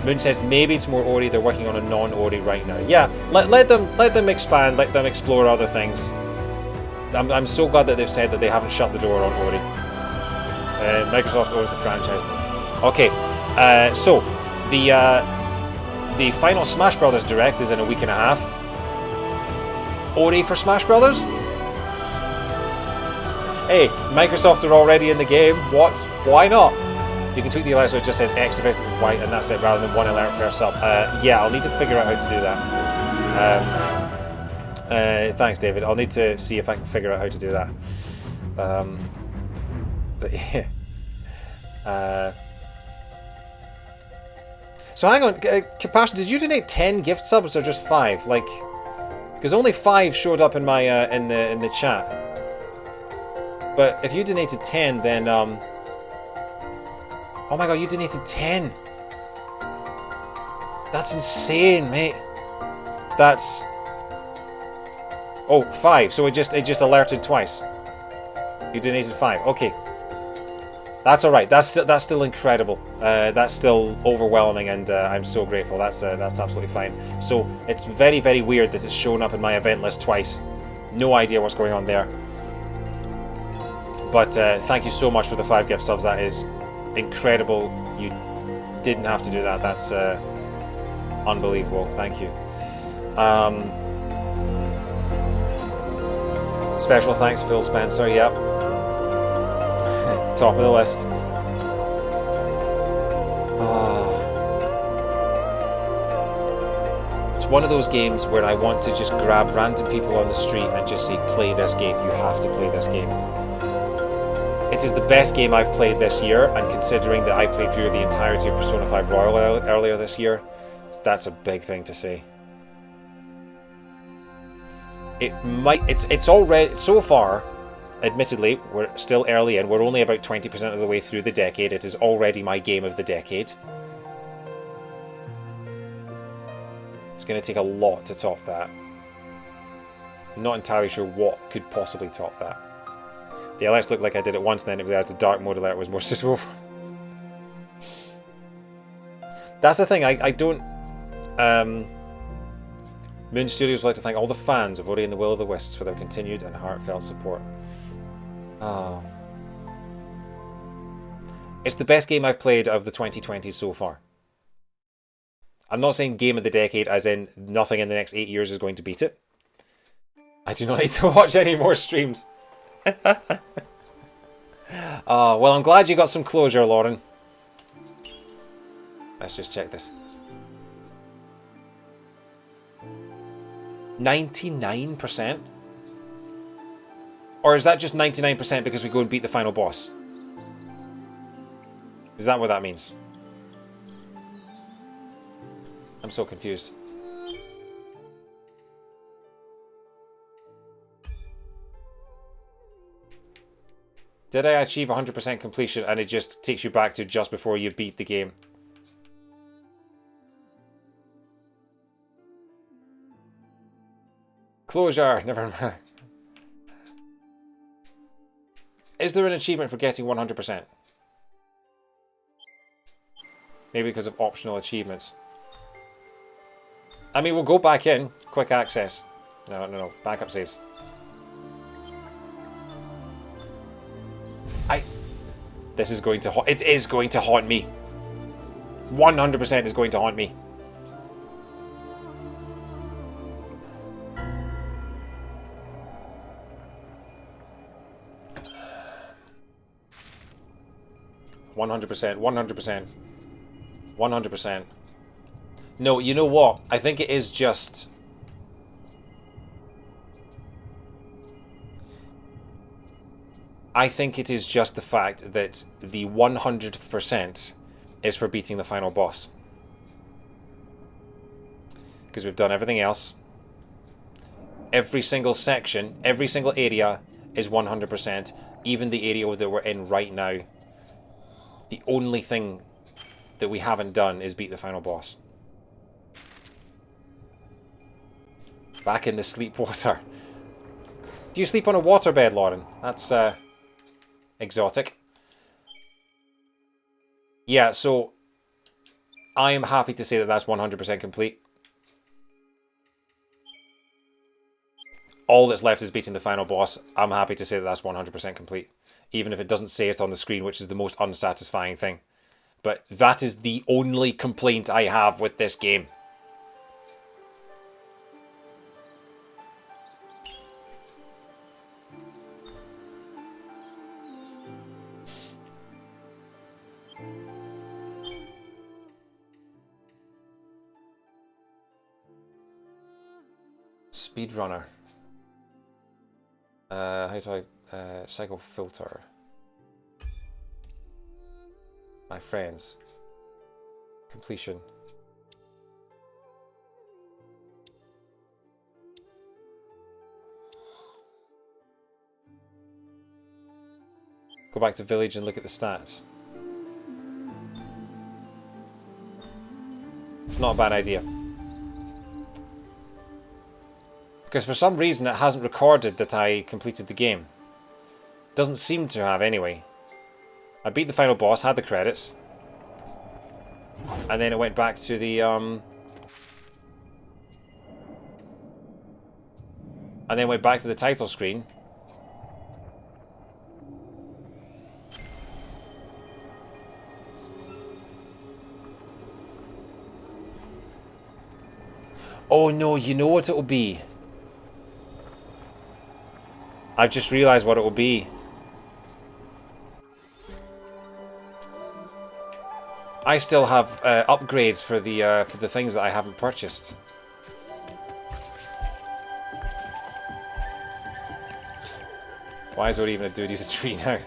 Moon says maybe it's more Ori, they're working on a non-Ori right now. Yeah, let them expand, let them explore other things. I'm so glad that they've said that they haven't shut the door on Ori. Microsoft owns the franchise then. Okay, so the final Smash Brothers Direct is in a week and a half. Ori for Smash Brothers? Hey, Microsoft are already in the game. Why not? You can tweak the alert so it just says X if it's white and that's it, rather than one alert per sub. Yeah, I'll need to figure out how to do that. Thanks, David. I'll need to see if I can figure out how to do that. But yeah. So hang on, Kapash, did you donate 10 gift subs or just 5? Like, because only 5 showed up in my in the chat. But if you donated 10, then oh my god, you donated 10. That's insane, mate. That's 5. So it just alerted twice. You donated 5. Okay. That's all right. That's still incredible. That's still overwhelming, and I'm so grateful. That's absolutely fine. So it's very, very weird that it's shown up in my event list twice. No idea what's going on there. But thank you so much for the 5 gift subs. That is incredible. You didn't have to do that. That's unbelievable. Thank you. Special thanks, Phil Spencer. Yep. Top of the list. It's one of those games where I want to just grab random people on the street and just say, play this game. You have to play this game. It is the best game I've played this year, and considering that I played through the entirety of Persona 5 Royal earlier this year, that's a big thing to say. It's already, so far, admittedly, we're still early in, we're only about 20% of the way through the decade. It is already my game of the decade. It's going to take a lot to top that. I'm not entirely sure what could possibly top that. The alerts looked like I did it once, and then it realized the dark mode alert was more suitable for... That's the thing, I don't... Moon Studios would like to thank all the fans of Ori and the Will of the Wisps for their continued and heartfelt support. Oh. It's the best game I've played of the 2020s so far. I'm not saying game of the decade as in nothing in the next 8 years is going to beat it. I do not need to watch any more streams. Oh, well, I'm glad you got some closure, Lauren. Let's just check this. 99%? Or is that just 99% because we go and beat the final boss? Is that what that means? I'm so confused. Did I achieve 100% completion and it just takes you back to just before you beat the game? Closure, never mind. Is there an achievement for getting 100%? Maybe because of optional achievements. I mean, we'll go back in. Quick access. No. Backup saves. This is going to haunt... It is going to haunt me. 100% is going to haunt me. $100%. 100%. No, you know what? I think it is just... I think it is just the fact that the 100% is for beating the final boss. Because we've done everything else. Every single section, every single area is 100%. Even the area that we're in right now. The only thing that we haven't done is beat the final boss. Back in the sleep water. Do you sleep on a waterbed, Lauren? That's exotic. Yeah, so I am happy to say that that's 100% complete. All that's left is beating the final boss. I'm happy to say that that's 100% complete. Even if it doesn't say it on the screen, which is the most unsatisfying thing. But that is the only complaint I have with this game. Speedrunner. How do I... cycle filter. My friends. Completion. Go back to village and look at the stats. It's not a bad idea. Because for some reason it hasn't recorded that I completed the game. Doesn't seem to have anyway. I beat the final boss, had the credits. And then it went back to the And then went back to the title screen. Oh no, you know what it will be? I've just realised what it will be. I still have upgrades for the things that I haven't purchased. Why is there even a dude? He's a tree now.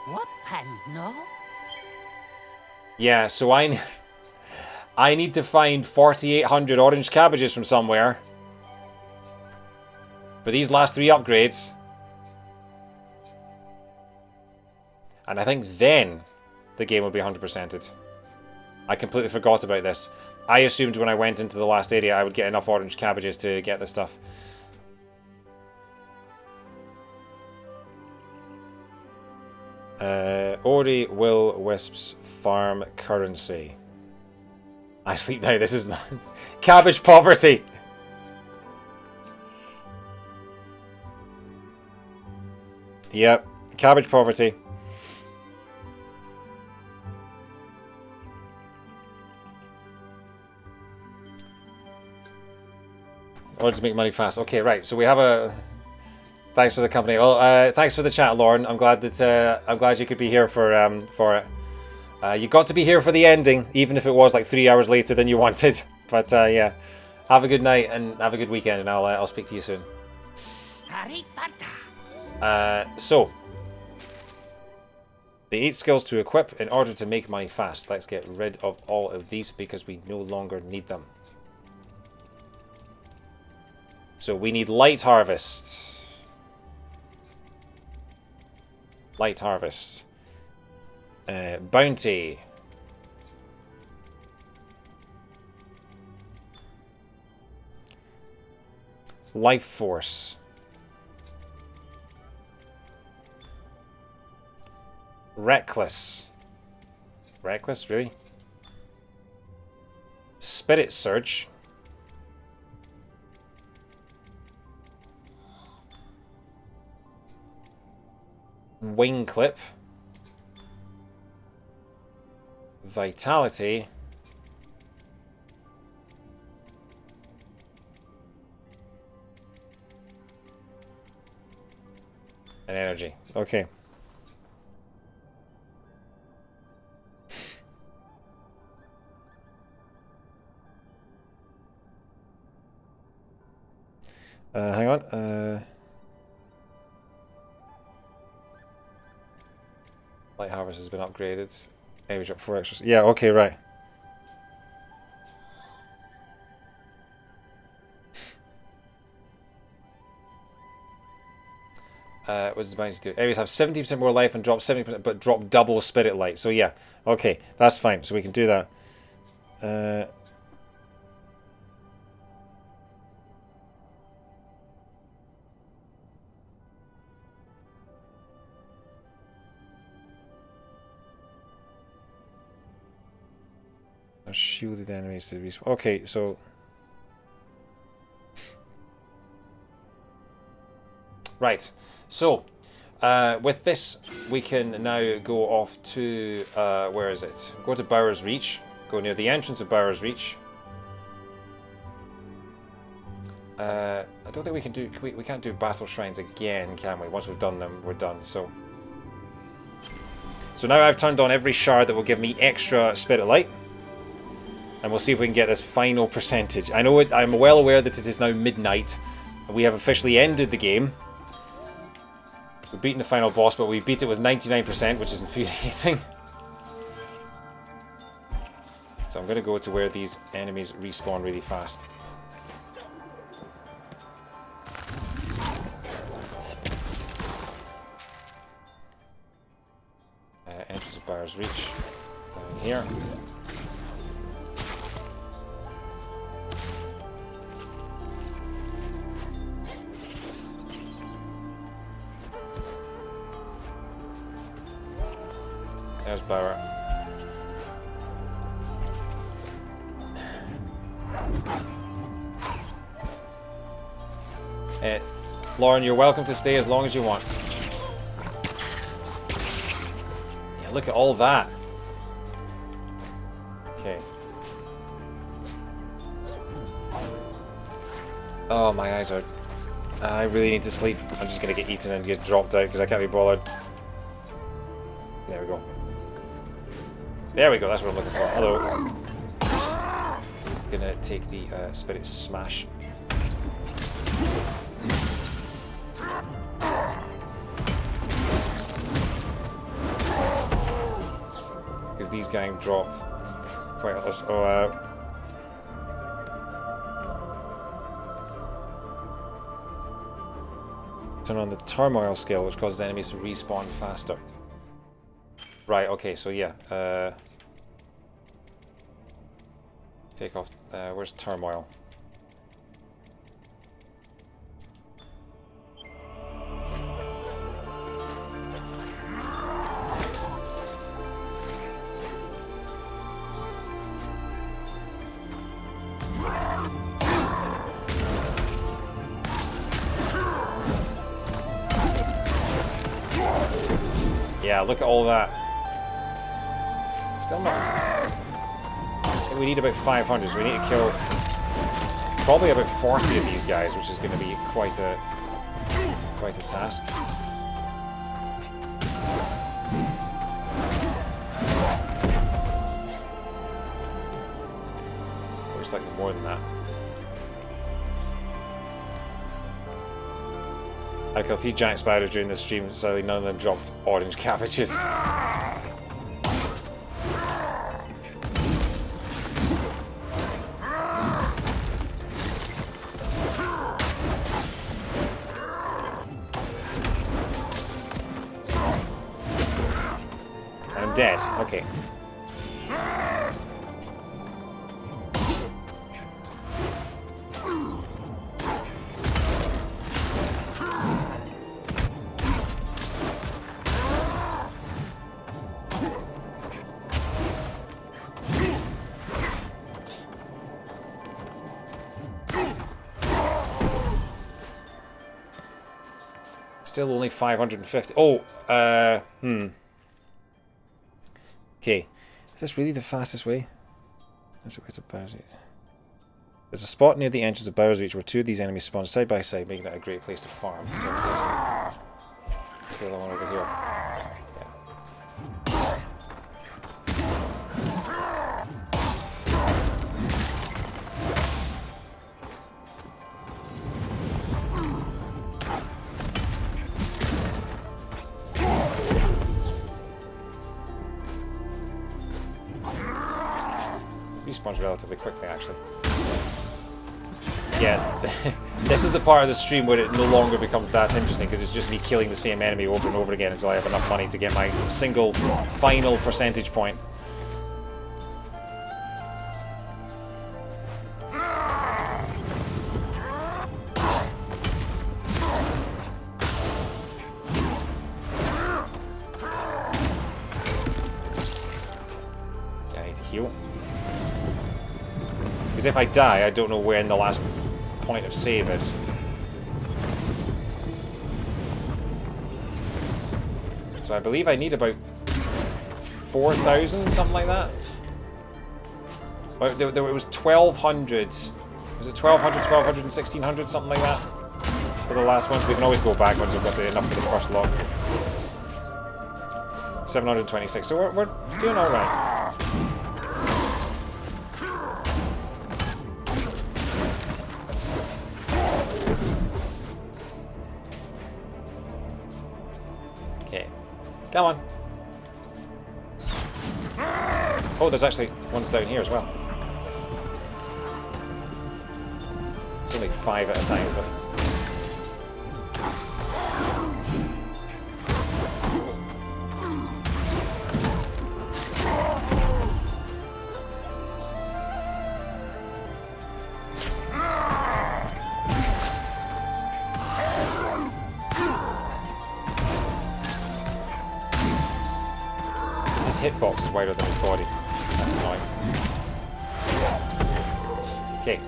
What pan no? Yeah, so I need to find 4,800 orange cabbages from somewhere. For these last 3 upgrades. And I think then the game will be 100%ed. I completely forgot about this. I assumed when I went into the last area I would get enough orange cabbages to get this stuff. Ori will Wisps farm currency. I sleep now, this is not... Cabbage poverty! Yep, cabbage poverty. Order to make money fast. Okay, right. So we have a. Thanks for the company. Well, thanks for the chat, Lauren. I'm glad that I'm glad you could be here for it. You got to be here for the ending, even if it was like 3 hours later than you wanted. But yeah, have a good night and have a good weekend, and I'll speak to you soon. So the 8 skills to equip in order to make money fast. Let's get rid of all of these because we no longer need them. So we need light harvest. Light harvest. Bounty. Life force. Reckless. Reckless, really? Spirit surge. Wing clip. Vitality. And energy. Okay. Hang on. Light harvest has been upgraded. Maybe drop 4 extras. Yeah, okay, right. What does the bounty do? Areas have 70% more life and drop 70%, but drop double spirit light. So yeah, okay, that's fine. So we can do that. shielded enemies to respawn. Okay, so... Right, so... with this, we can now go off to... where is it? Go to Bower's Reach. Go near the entrance of Bower's Reach. I don't think we can do... We can't do battle shrines again, can we? Once we've done them, we're done, so... So now I've turned on every shard that will give me extra spirit light. And we'll see if we can get this final percentage. I know I'm well aware that it is now midnight. And we have officially ended the game. We've beaten the final boss, but we beat it with 99%, which is infuriating. So I'm going to go to where these enemies respawn really fast. Entrance of Bower's Reach. Down here. There's Bower. Lauren, you're welcome to stay as long as you want. Yeah, look at all that. Okay. Oh, my eyes are... I really need to sleep. I'm just gonna get eaten and get dropped out because I can't be bothered. There we go. There we go, that's what I'm looking for. Hello. Gonna take the Spirit Smash. Because these guys drop quite a lot. Oh, turn on the Turmoil skill, which causes enemies to respawn faster. Right, okay, so yeah. Take off. Where's Turmoil? Yeah, look at all that. Still not. We need about 500, so we need to kill probably about 40 of these guys, which is going to be quite a task. Looks like more than that. I killed 3 giant spiders during this stream, sadly none of them dropped orange cabbages. I'm dead, okay. Still only 550. Oh, Okay, is this really the fastest way? There's a spot near the entrance of Bower's Reach where 2 of these enemies spawn side by side, making it a great place to farm. So it's the other one over here. Respawns relatively quickly, actually. Yeah, this is the part of the stream where it no longer becomes that interesting because it's just me killing the same enemy over and over again until I have enough money to get my single final percentage point. Okay, I need to heal. Because if I die, I don't know when the last point of save is. So I believe I need about 4,000, something like that. Well, it was 1,200. Was it 1,200, 1,200, and 1,600, something like that? For the last ones. We can always go back once we've got enough for the first lot. 726. So we're doing alright. Okay. Come on. Oh, there's actually ones down here as well. It's only 5 at a time, but... His hitbox is wider than his body. That's annoying. Okay.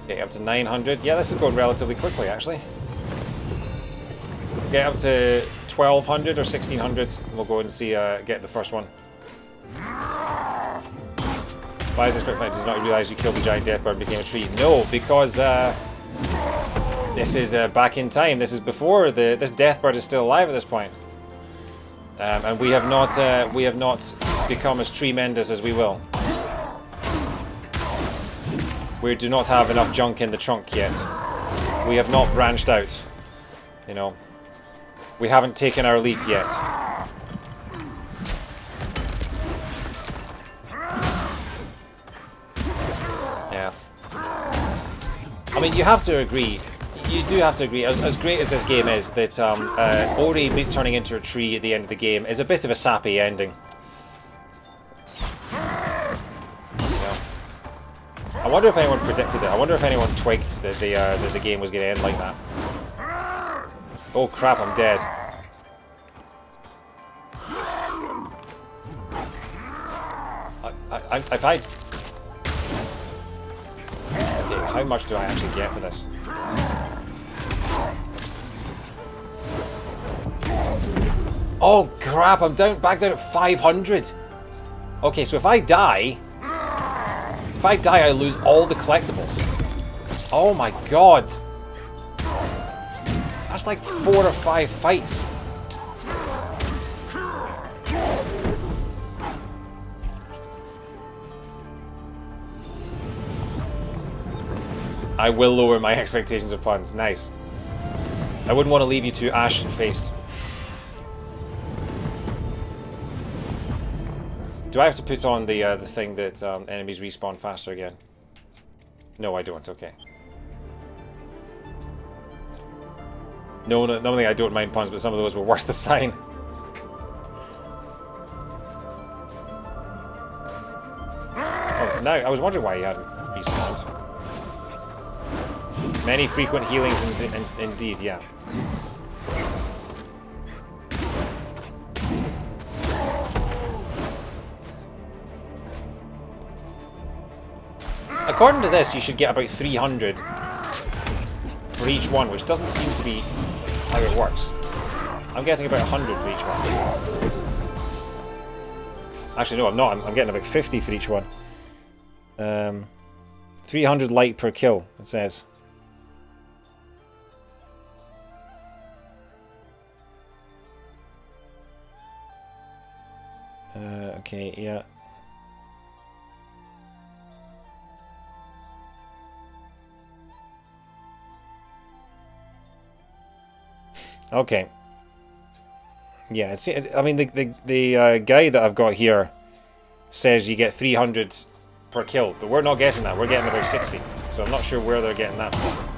Okay, up to 900. Yeah, this is going relatively quickly, actually. Get up to 1,200 or 1,600. We'll go and see, get the first one. Why is this quick fight? Does not realize you killed the giant death bird and became a tree? No, because this is back in time. This is before this death bird is still alive at this point, and we have not become as tremendous as we will. We do not have enough junk in the trunk yet. We have not branched out. You know, we haven't taken our leaf yet. Yeah. I mean, you have to agree. You do have to agree. As great as this game is, that Ori turning into a tree at the end of the game is a bit of a sappy ending. I wonder if anyone predicted it. I wonder if anyone twigged that the game was going to end like that. Oh crap, I'm dead. If I... Okay, how much do I actually get for this? Oh crap, I'm back down at 500. Okay, so if I die, I lose all the collectibles. Oh my god. That's like 4 or 5 fights. I will lower my expectations of puns. Nice. I wouldn't want to leave you too ash-faced. Do I have to put on the thing that enemies respawn faster again? No, I don't. Okay. No, normally I don't mind puns, but some of those were worth the sign. Oh, now I was wondering why he hadn't respawned. Many frequent healings, indeed. Yeah. According to this, you should get about 300 for each one, which doesn't seem to be how it works. I'm getting about 100 for each one. Actually, no, I'm not. I'm getting about 50 for each one. 300 light per kill, it says. Okay, yeah. Okay. Yeah, it's, I mean, the guy that I've got here says you get 300 per kill, but we're not getting that. We're getting about 60. So I'm not sure where they're getting that from.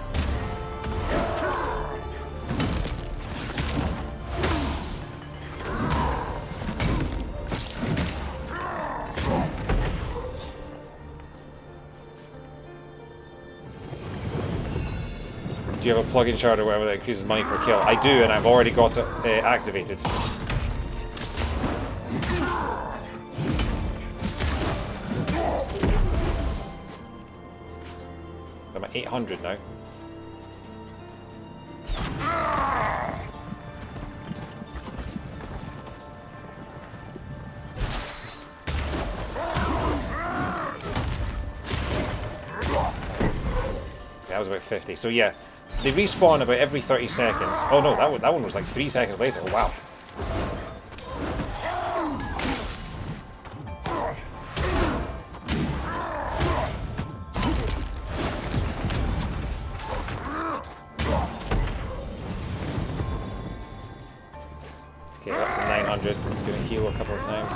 Do you have a plug-in shard or whatever that increases money per kill? I do, and I've already got it activated. I'm at 800 now. That was about 50. So yeah, they respawn about every 30 seconds. Oh no, that one was like 3 seconds later. Oh wow. Okay, we're up to 900. I'm gonna heal a couple of times.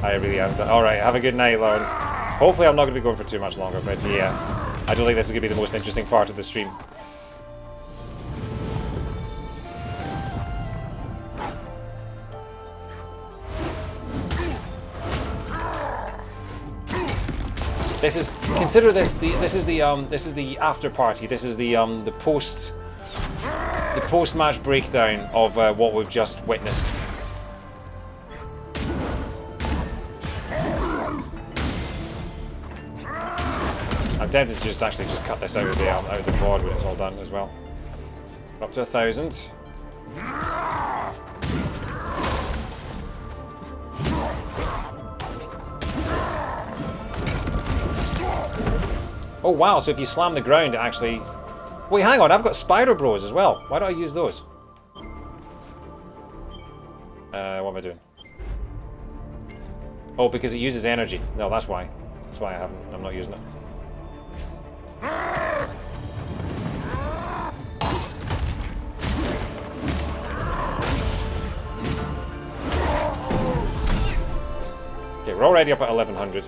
I really haven't done. Alright, have a good night, Lauren. Hopefully I'm not going to be going for too much longer, but yeah. I don't think this is going to be the most interesting part of the stream. This is, consider this this is the after party. This is the post-match breakdown of what we've just witnessed. I'm tempted to just actually cut this out of the VOD when it's all done as well. Up to 1,000. Oh wow, so if you slam the ground it actually... Wait, hang on, I've got Spider Bros as well. Why don't I use those? What am I doing? Oh, because it uses energy. No, that's why. That's why I'm not using it. Okay, we're already up at 1100.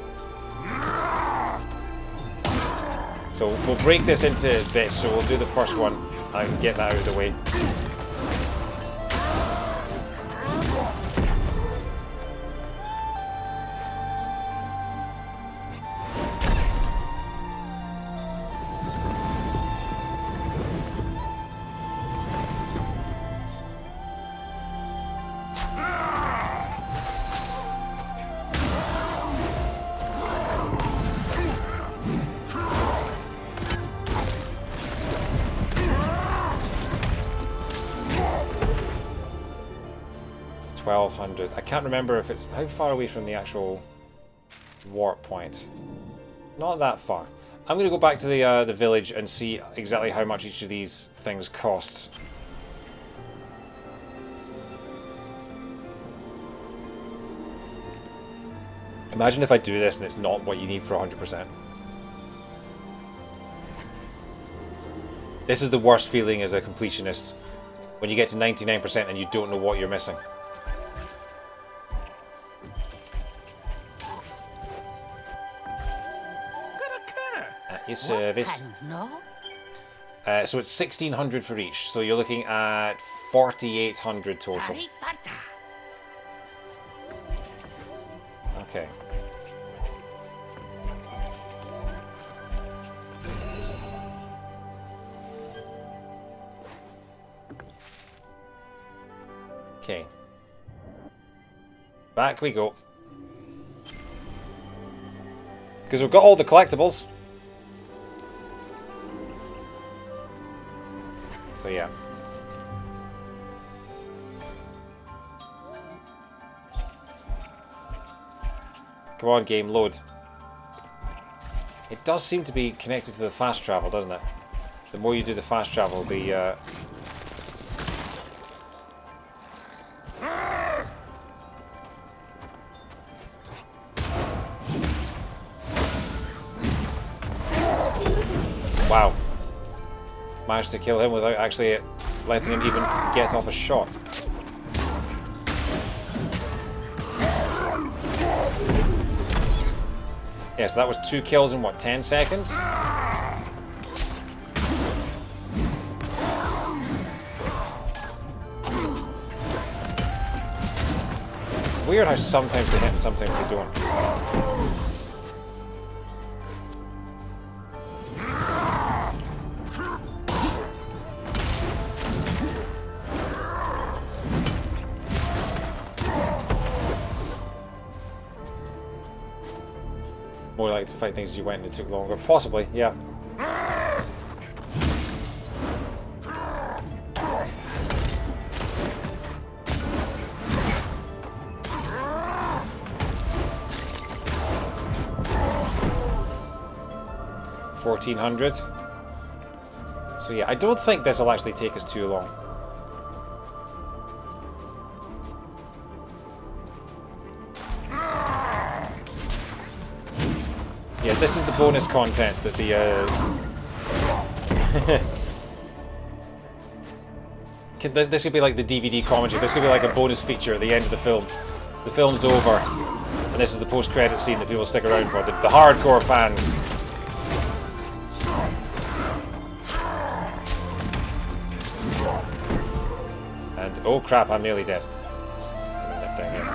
So we'll break this into bits, so we'll do the first one and get that out of the way. I can't remember if it's... How far away from the actual warp point? Not that far. I'm going to go back to the village and see exactly how much each of these things costs. Imagine if I do this and it's not what you need for 100%. This is the worst feeling as a completionist. When you get to 99% and you don't know what you're missing. Your service. So it's 1,600 for each, so you're looking at 4,800 total. Okay. Okay. Back we go. Because we've got all the collectibles. So yeah. Come on, game, load. It does seem to be connected to the fast travel, doesn't it? The more you do the fast travel, the wow. Managed to kill him without actually letting him even get off a shot. Yeah, so that was 2 kills in what, 10 seconds? Weird how sometimes they hit and sometimes they don't. More likely to fight things as you went and it took longer. Possibly, yeah. $1,400. So yeah, I don't think this will actually take us too long. Yeah, this is the bonus content that the this could be like the DVD commentary. This could be like a bonus feature at the end of the film. The film's over, and this is the post-credit scene that people stick around for. The hardcore fans. And oh crap, I'm nearly dead. Down here.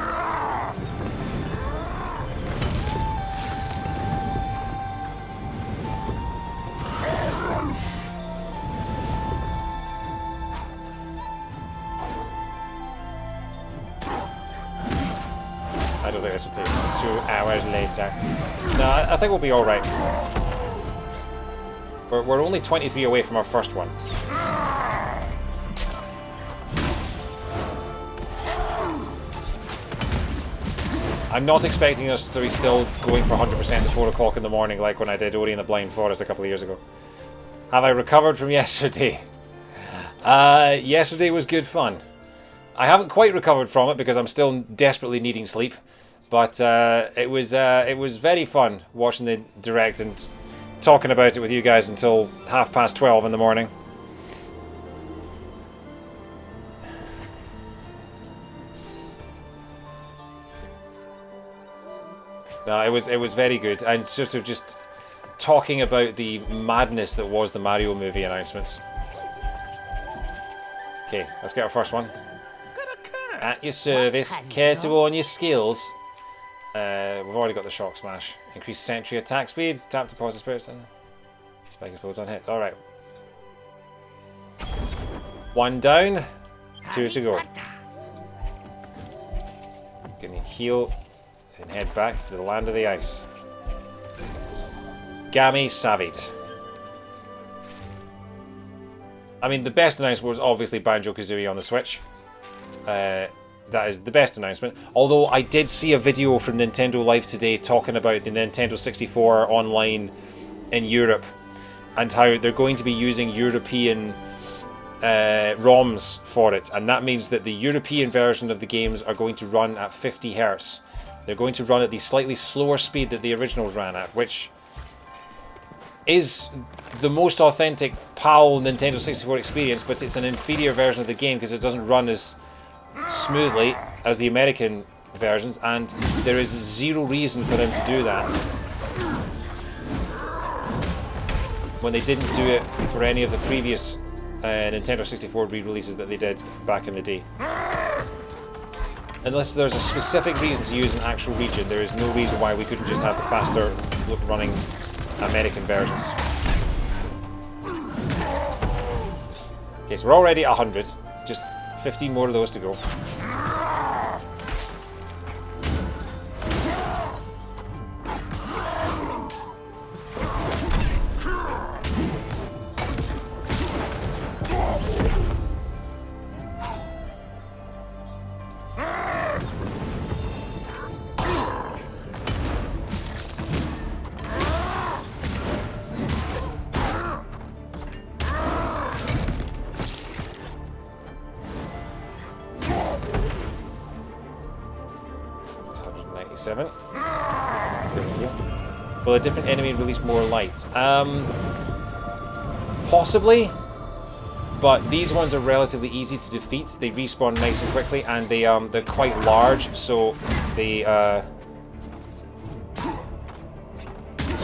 I don't think this would take 2 hours later. No, I think we'll be alright. We're only 23 away from our first one. I'm not expecting us to be still going for 100% at 4 o'clock in the morning like when I did Ori and the Blind Forest a couple of years ago. Have I recovered from yesterday? Yesterday was good fun. I haven't quite recovered from it because I'm still desperately needing sleep. But it was very fun watching the direct and talking about it with you guys until 12:30 in the morning. No, it was very good, and sort of just talking about the madness that was the Mario movie announcements. Okay, let's get our first one. At your service, care to own your skills. We've already got the shock smash. Increase sentry attack speed. Tap to pause the spirits. Spike explodes on hit. Alright. 1 down. 2 to go. Gonna heal and head back to the land of the ice. Gammy Savid. I mean, the best announcement was obviously Banjo-Kazooie on the Switch. That is the best announcement. Although I did see a video from Nintendo Live today talking about the Nintendo 64 online in Europe and how they're going to be using European ROMs for it, and that means that the European version of the games are going to run at 50 Hz. They're going to run at the slightly slower speed that the originals ran at, which is the most authentic PAL Nintendo 64 experience, but it's an inferior version of the game because it doesn't run as smoothly as the American versions, and there is zero reason for them to do that when they didn't do it for any of the previous Nintendo 64 re-releases that they did back in the day. Unless there's a specific reason to use an actual region, there is no reason why we couldn't just have the faster running American versions. Okay, so we're already at 100, just 15 more of those to go. Will a different enemy release more light? Possibly, but these ones are relatively easy to defeat. They respawn nice and quickly, and they're quite large, so they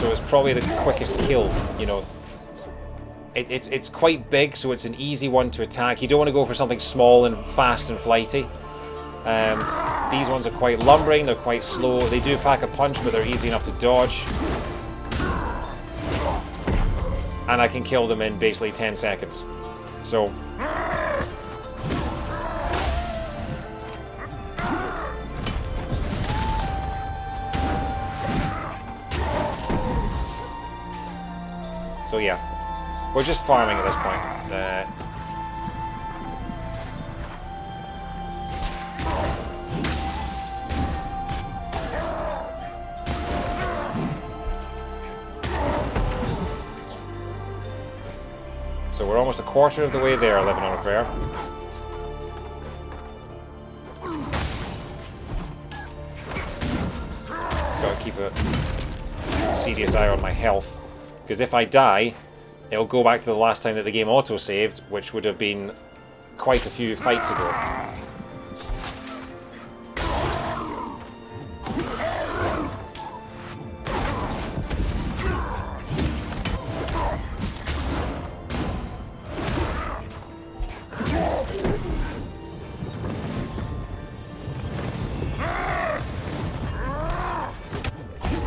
so it's probably the quickest kill, you know. It's quite big, so it's an easy one to attack. You don't want to go for something small and fast and flighty. These ones are quite lumbering, they're quite slow. They do pack a punch, but they're easy enough to dodge. And I can kill them in basically 10 seconds. So... So yeah, we're just farming at this point. So we're almost a quarter of the way there, living on a prayer. Gotta keep a serious eye on my health. Because if I die, it'll go back to the last time that the game auto-saved, which would have been quite a few fights ago.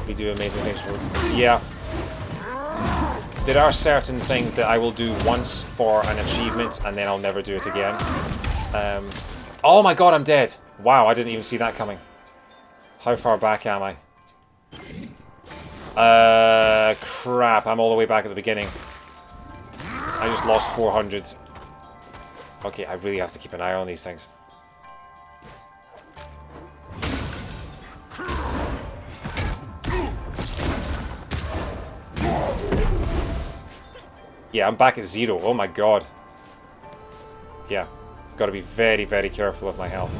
We do amazing things for... Yeah. There are certain things that I will do once for an achievement and then I'll never do it again. Oh my god, I'm dead! Wow, I didn't even see that coming. How far back am I? Crap, I'm all the way back at the beginning. I just lost 400. Okay, I really have to keep an eye on these things. Yeah, I'm back at 0. Oh my god. Yeah, got to be very, very careful of my health.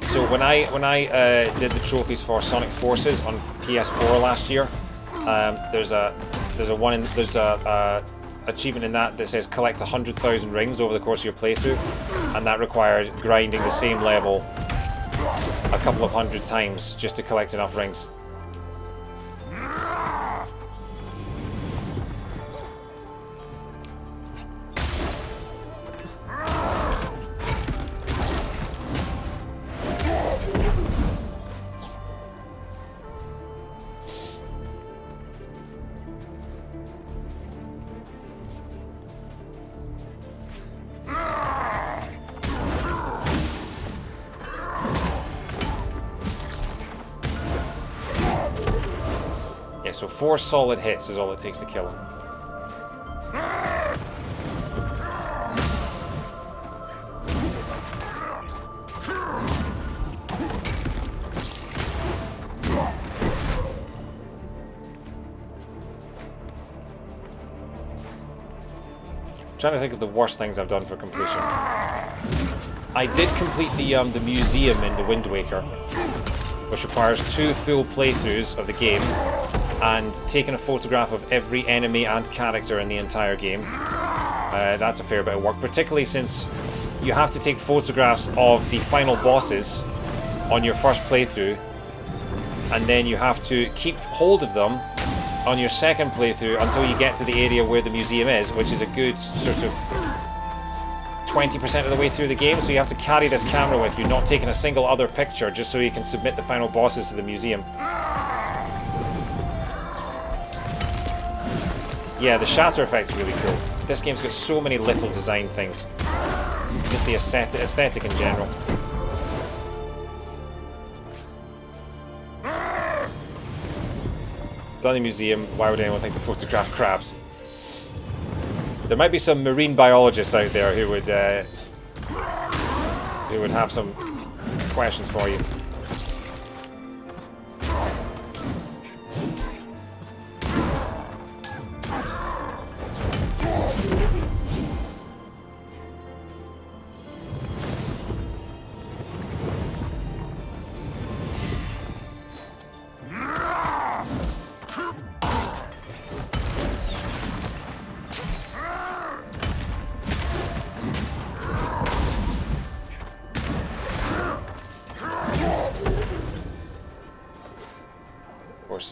So when I did the trophies for Sonic Forces on PS4 last year, there's a achievement in that says collect 100,000 rings over the course of your playthrough, and that required grinding the same level a couple of hundred times just to collect enough rings. So 4 solid hits is all it takes to kill him. I'm trying to think of the worst things I've done for completion. I did complete the museum in the Wind Waker, which requires 2 full playthroughs of the game and taking a photograph of every enemy and character in the entire game. That's a fair bit of work, particularly since you have to take photographs of the final bosses on your first playthrough, and then you have to keep hold of them on your second playthrough until you get to the area where the museum is, which is a good sort of 20% of the way through the game, so you have to carry this camera with you, not taking a single other picture, just so you can submit the final bosses to the museum. Yeah, the shatter effect's really cool. This game's got so many little design things. Just the aesthetic in general. Done the museum, why would anyone think to photograph crabs? There might be some marine biologists out there who would have some questions for you.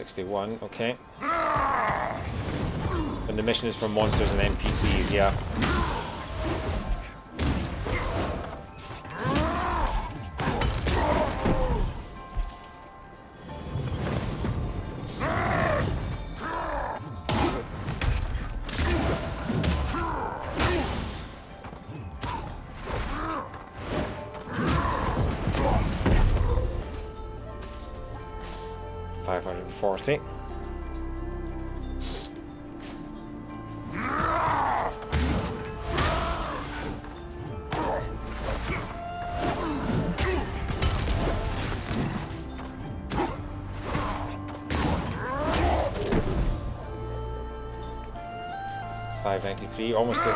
61, okay. And the mission is for monsters and NPCs, yeah. $540. $593, almost a...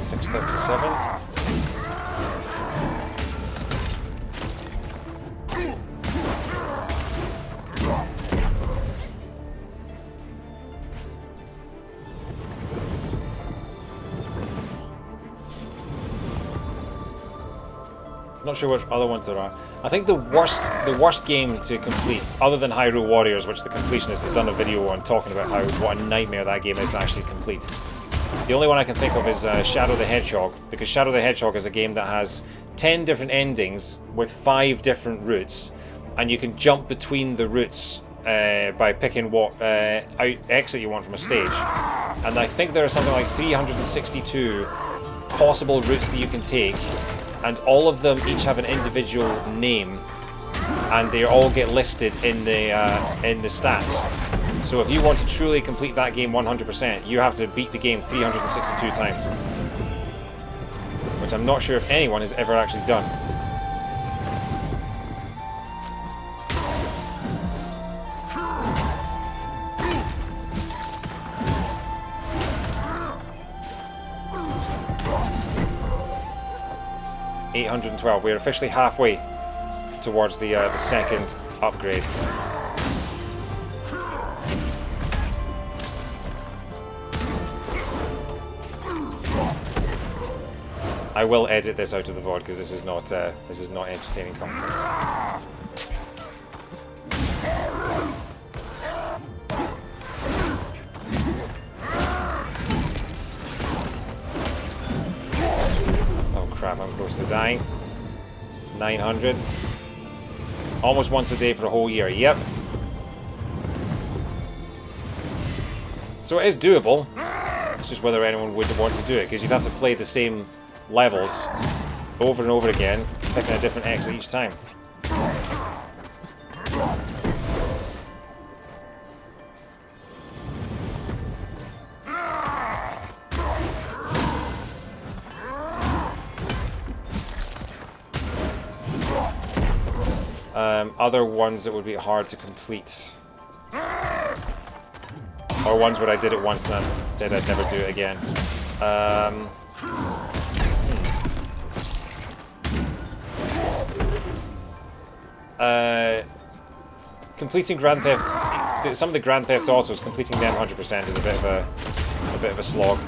$637. Not sure which other ones there are. I think the worst game to complete, other than Hyrule Warriors, which the completionist has done a video on talking about what a nightmare that game is to actually complete. The only one I can think of is Shadow the Hedgehog, because Shadow the Hedgehog is a game that has 10 different endings with 5 different routes, and you can jump between the routes by picking what exit you want from a stage. And I think there are something like 362 possible routes that you can take, and all of them each have an individual name, and they all get listed in the stats. So if you want to truly complete that game 100%, you have to beat the game 362 times. Which I'm not sure if anyone has ever actually done. $812. We're officially halfway towards the second upgrade. I will edit this out of the VOD because this is not entertaining content. Oh crap, I'm close to dying. 900. Almost once a day for a whole year, yep. So it is doable. It's just whether anyone would want to do it, because you'd have to play the same levels over and over again, picking a different exit each time. Other ones that would be hard to complete, or ones where I did it once and then said I'd never do it again. Completing Grand Theft, some of the Grand Theft Autos, completing them 100% is a bit of a slog.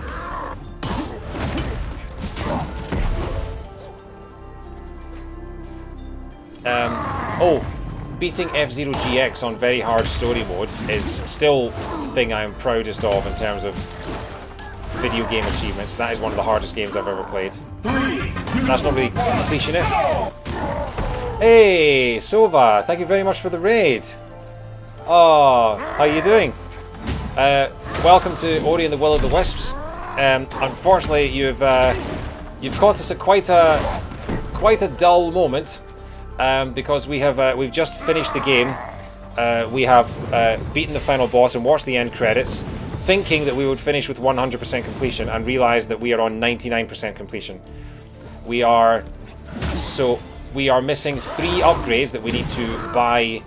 Beating F-Zero GX on very hard story mode is still the thing I'm proudest of in terms of video game achievements. That is one of the hardest games I've ever played. That's not really completionist. Hey, Sova, thank you very much for the raid. Oh, how are you doing? Welcome to Ori and the Will of the Wisps. Unfortunately, you've caught us at quite a dull moment, because we've just finished the game. We have beaten the final boss and watched the end credits, thinking that we would finish with 100% completion, and realized that we are on 99% completion. We are missing 3 upgrades that we need to buy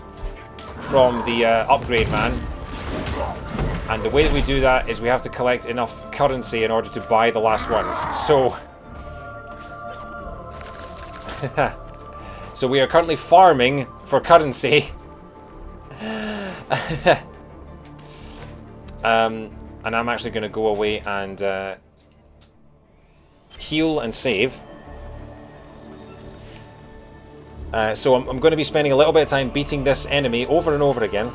from the upgrade man. And the way that we do that is we have to collect enough currency in order to buy the last ones. So... so we are currently farming for currency. And I'm actually going to go away and heal and save. So I'm going to be spending a little bit of time beating this enemy over and over again.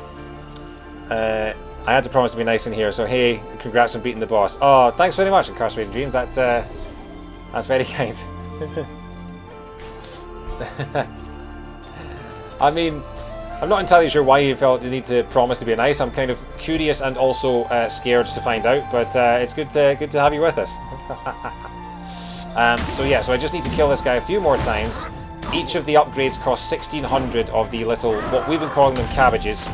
I had to promise to be nice in here, so hey, congrats on beating the boss. Oh, thanks very much, Incarcerated Dreams. That's very kind. I mean, I'm not entirely sure why you felt the need to promise to be nice. I'm kind of curious and also scared to find out, but it's good to have you with us. So yeah, so I just need to kill this guy a few more times. Each of the upgrades cost 1,600 of the little, what we've been calling them cabbages,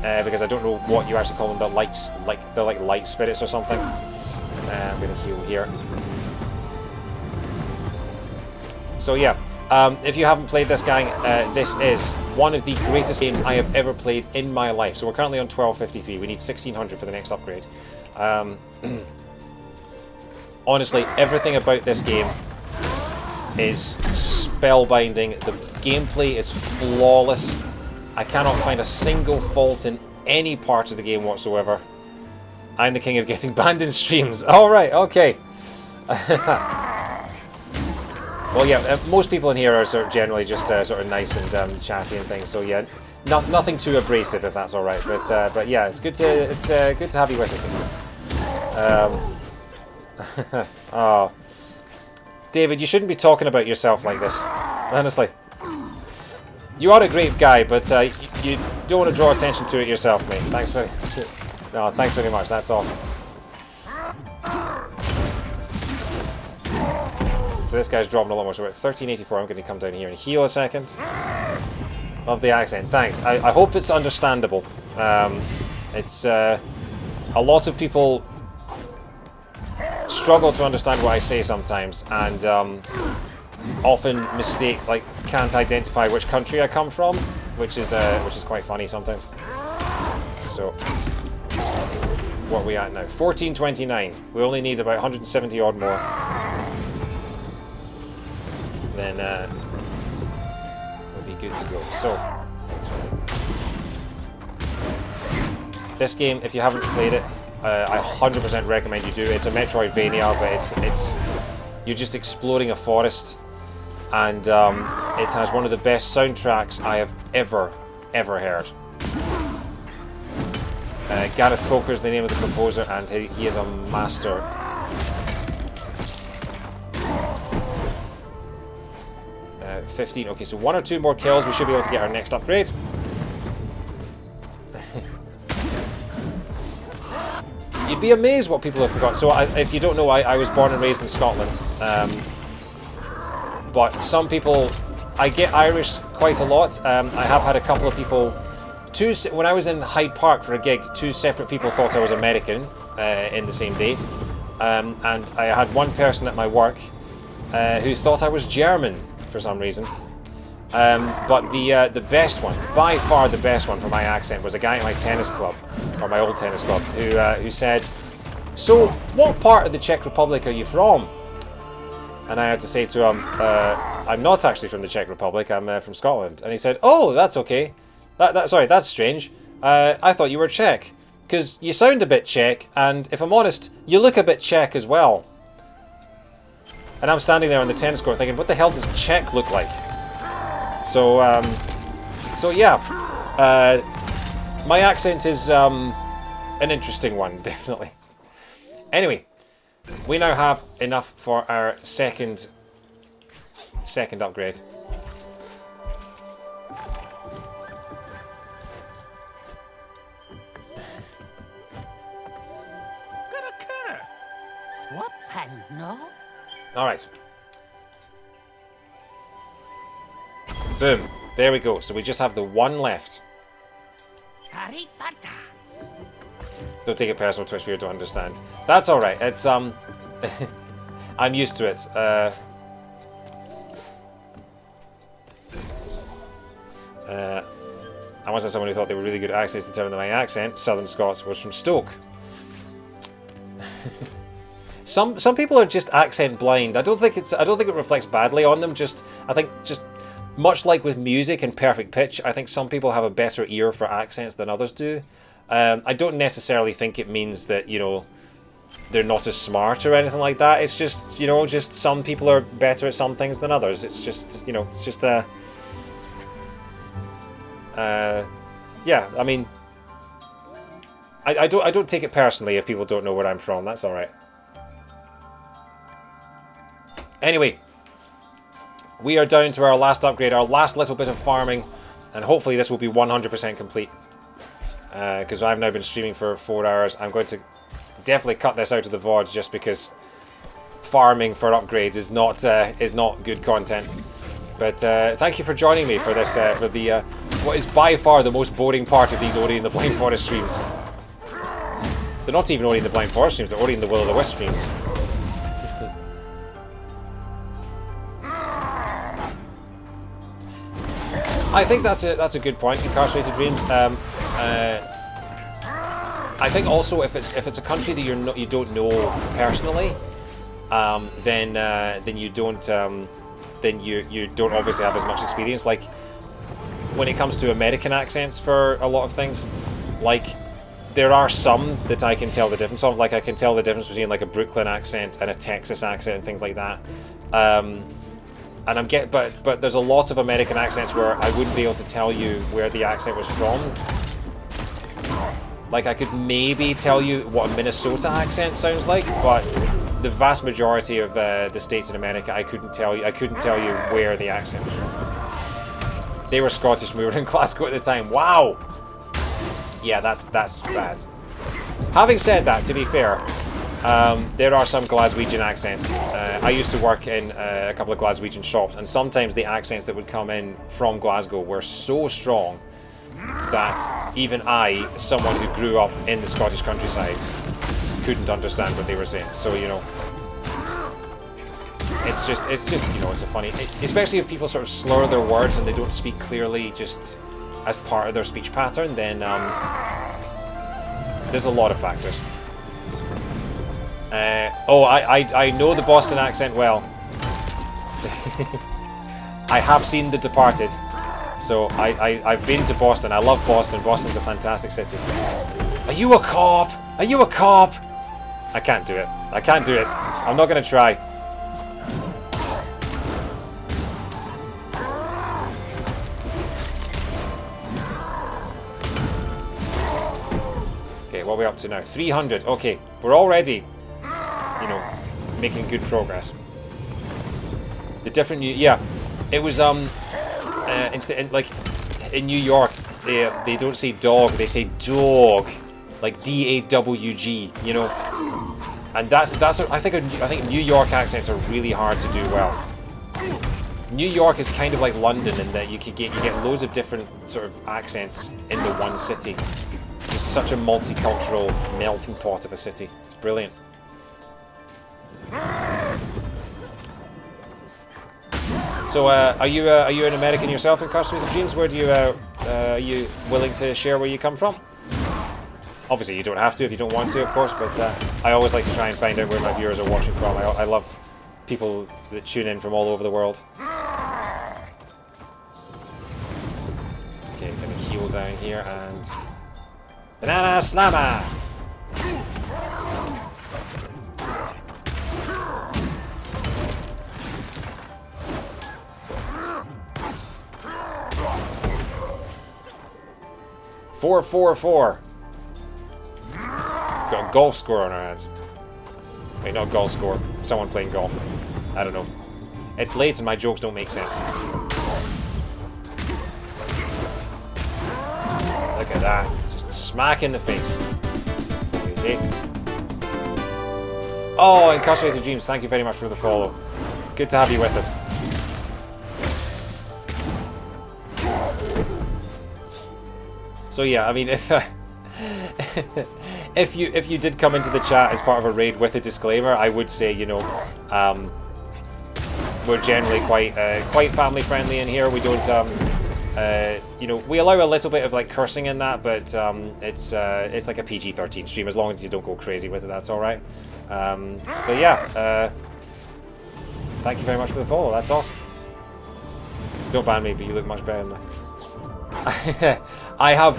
because I don't know what you actually call them, the lights, they're like light spirits or something. I'm gonna heal here. So yeah, if you haven't played this, gang, this is one of the greatest games I have ever played in my life. So we're currently on 1253. We need 1,600 for the next upgrade. Honestly, everything about this game is spellbinding. The gameplay is flawless. I cannot find a single fault in any part of the game whatsoever. I'm the king of getting banned in streams. Alright, okay. Well, yeah, most people in here are sort of generally just sort of nice and chatty and things. So yeah, nothing too abrasive, if that's all right. But yeah, it's good to have you with us. Oh, David, you shouldn't be talking about yourself like this. Honestly, you are a great guy, but you don't want to draw attention to it yourself, mate. Thanks very much. That's awesome. So this guy's dropping a lot more, so we're at 1384. I'm going to come down here and heal a second. Love the accent, thanks. I hope it's understandable. It's a lot of people struggle to understand what I say sometimes, and often mistake, like, can't identify which country I come from, which is quite funny sometimes. So what are we at now? 1429. We only need about 170 odd more. Then we'll be good to go. So this game, if you haven't played it, I 100% recommend you do. It's a Metroidvania, but it's you're just exploring a forest, and it has one of the best soundtracks I have ever heard. Gareth Coker is the name of the composer, and he is a master. 15. Okay, so 1 or 2 more kills, we should be able to get our next upgrade. You'd be amazed what people have forgotten. So, if you don't know, I was born and raised in Scotland. But some people, I get Irish quite a lot. I have had a couple of people, when I was in Hyde Park for a gig, 2 separate people thought I was American in the same day. And I had one person at my work who thought I was German for some reason. But the best one, by far the best one for my accent, was a guy at my tennis club, or my old tennis club, who said, "So, what part of the Czech Republic are you from?" And I had to say to him, "I'm not actually from the Czech Republic, I'm from Scotland." And he said, "Oh, that's okay. Sorry, that's strange. I thought you were Czech, because you sound a bit Czech, and if I'm honest, you look a bit Czech as well." And I'm standing there on the tennis court thinking, what the hell does Czech look like? So yeah, my accent is an interesting one, definitely. Anyway, we now have enough for our second upgrade. What pan no? Alright. Boom. There we go. So we just have the one left. Don't take it personal, Twitch, for you to understand. That's alright. It's, I'm used to it. I once had someone who thought they were really good at accents to determine that my accent, Southern Scots, was from Stoke. Some people are just accent blind. I don't think it reflects badly on them. I think much like with music and perfect pitch, I think some people have a better ear for accents than others do. I don't necessarily think it means that, you know, they're not as smart or anything like that. It's just, you know, just some people are better at some things than others. It's just, you know, it's just yeah, I mean, I don't take it personally if people don't know where I'm from. That's all right. Anyway, we are down to our last upgrade, our last little bit of farming, and hopefully this will be 100% complete. Because I've now been streaming for 4 hours. I'm going to definitely cut this out of the VOD just because farming for upgrades is not good content. But thank you for joining me for this for the what is by far the most boring part of these Ori and the Blind Forest streams. They're not even Ori and the Blind Forest streams, they're Ori and the Will of the Wisp streams. I think that's a good point, Incarcerated Dreams. I think also if it's a country that you don't know personally, then you don't obviously have as much experience. Like when it comes to American accents for a lot of things, like there are some that I can tell the difference of. Like I can tell the difference between like a Brooklyn accent and a Texas accent and things like that. And but there's a lot of American accents where I wouldn't be able to tell you where the accent was from. Like I could maybe tell you what a Minnesota accent sounds like, but the vast majority of the states in America, I couldn't tell you where the accent was from. They were Scottish when we were in Glasgow at the time. Wow. Yeah, that's bad. Having said that, to be fair, there are some Glaswegian accents. I used to work in a couple of Glaswegian shops, and sometimes the accents that would come in from Glasgow were so strong that even I, someone who grew up in the Scottish countryside, couldn't understand what they were saying. So, you know, it's just, you know, it's a funny, especially if people sort of slur their words and they don't speak clearly just as part of their speech pattern, then there's a lot of factors. Oh, I know the Boston accent well. I have seen The Departed. So I've been to Boston. I love Boston. Boston's a fantastic city. Are you a cop? Are you a cop? I can't do it. I can't do it. I'm not going to try. Okay, what are we up to now? 300. Okay, we're already, you know, making good progress. The different new, yeah, it was instead, like in New York, they don't say dog, they say dog, like D-A-W-G, you know, and that's I think New York accents are really hard to do well. New York is kind of like London in that you get loads of different sort of accents in the one city. It's such a multicultural melting pot of a city. It's brilliant. So, are you an American yourself, Incarcerated Dreams? Where do you are you willing to share where you come from? Obviously, you don't have to if you don't want to, of course. But I always like to try and find out where my viewers are watching from. I love people that tune in from all over the world. Okay, gonna heal down here and banana slammer. Four, 4. Got a golf score on our hands. Wait, not golf score. Someone playing golf. I don't know. It's late and my jokes don't make sense. Look at that. Just smack in the face. 488. Oh, Incarcerated Dreams, thank you very much for the follow. It's good to have you with us. So yeah, I mean, if you did come into the chat as part of a raid with a disclaimer, I would say, you know, we're generally quite family friendly in here. We don't, you know, we allow a little bit of like cursing in that, but it's like a PG-13 stream as long as you don't go crazy with it. That's all right. But yeah, thank you very much for the follow. That's awesome. Don't ban me, but you look much better than that. I have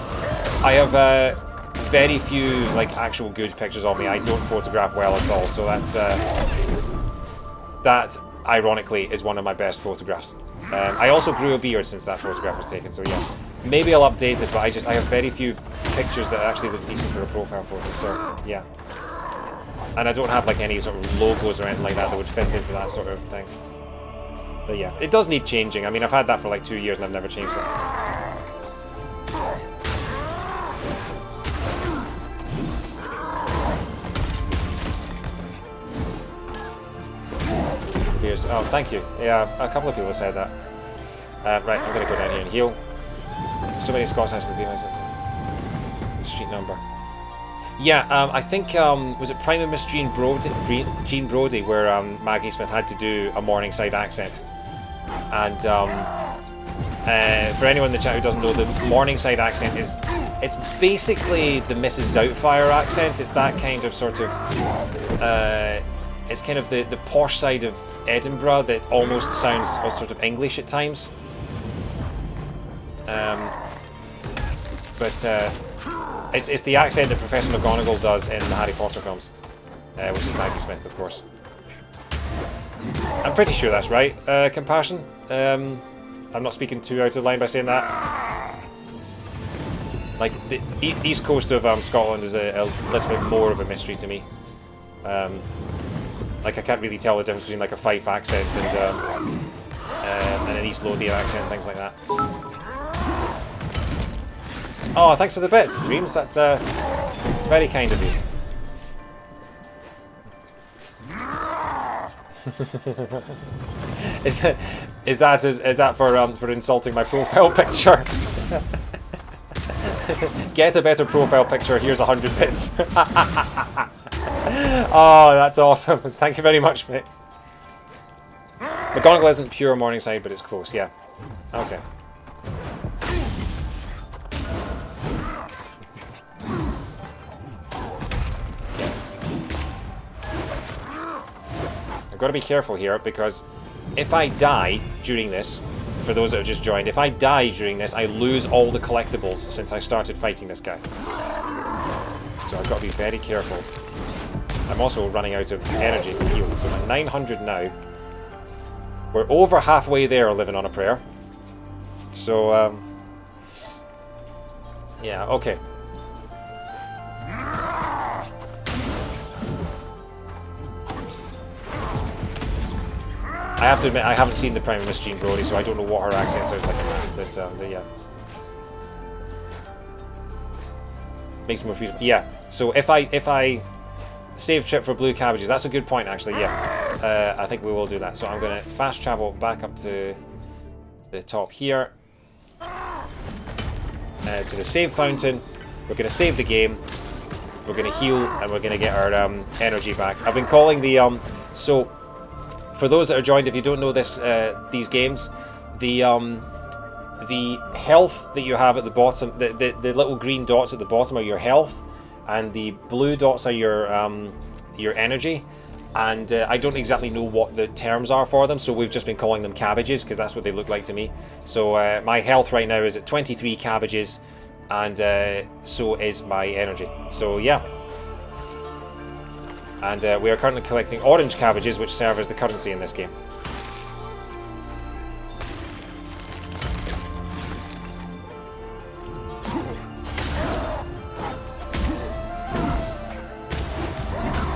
very few like actual good pictures of me. I don't photograph well at all, so that's that ironically is one of my best photographs. I also grew a beard since that photograph was taken, so yeah. Maybe I'll update it, but I have very few pictures that actually look decent for a profile photo, so yeah. And I don't have like any sort of logos or anything like that would fit into that sort of thing. But yeah, it does need changing. I mean, I've had that for like 2 years and I've never changed it. Oh, thank you. Yeah, a couple of people have said that. Right, I'm going to go down here and heal. So many Scots has to deal with it. Street number. Yeah, I think, was it Prime Miss Jean Brody where Maggie Smith had to do a Morningside accent. And for anyone in the chat who doesn't know, the Morningside accent is, it's basically the Mrs. Doubtfire accent. It's that kind of sort of, it's kind of the posh side of Edinburgh that almost sounds sort of English at times. It's the accent that Professor McGonagall does in the Harry Potter films, which is Maggie Smith, of course. I'm pretty sure that's right. Compassion. I'm not speaking too out of line by saying that. Like the east coast of Scotland is a little bit more of a mystery to me. Like I can't really tell the difference between like a Fife accent and an East Lothian accent, things like that. Oh, thanks for the bits, Dreams. That's it's very kind of you. Is that for insulting my profile picture? Get a better profile picture. Here's 100 bits. Oh, that's awesome. Thank you very much, mate. McGonagall isn't pure Morningside, but it's close, yeah. Okay. I've got to be careful here, because if I die during this, for those that have just joined, if I die during this, I lose all the collectibles since I started fighting this guy. So I've got to be very careful. I'm also running out of energy to heal, so I'm at 900 now. We're over halfway there living on a prayer. So, yeah, okay. I have to admit, I haven't seen the Prime Miss Jean Brody, so I don't know what her accent sounds like in that, but yeah. Makes it more beautiful. Yeah, so if I save trip for blue cabbages, that's a good point actually, yeah. I think we will do that. So I'm going to fast travel back up to the top here. To the save fountain. We're going to save the game. We're going to heal and we're going to get our energy back. I've been calling the... so, for those that are joined, if you don't know this, these games, the health that you have at the bottom, the little green dots at the bottom are your health, and the blue dots are your energy. And I don't exactly know what the terms are for them, so we've just been calling them cabbages because that's what they look like to me. So my health right now is at 23 cabbages, and so is my energy. So yeah. And we are currently collecting orange cabbages, which serve as the currency in this game.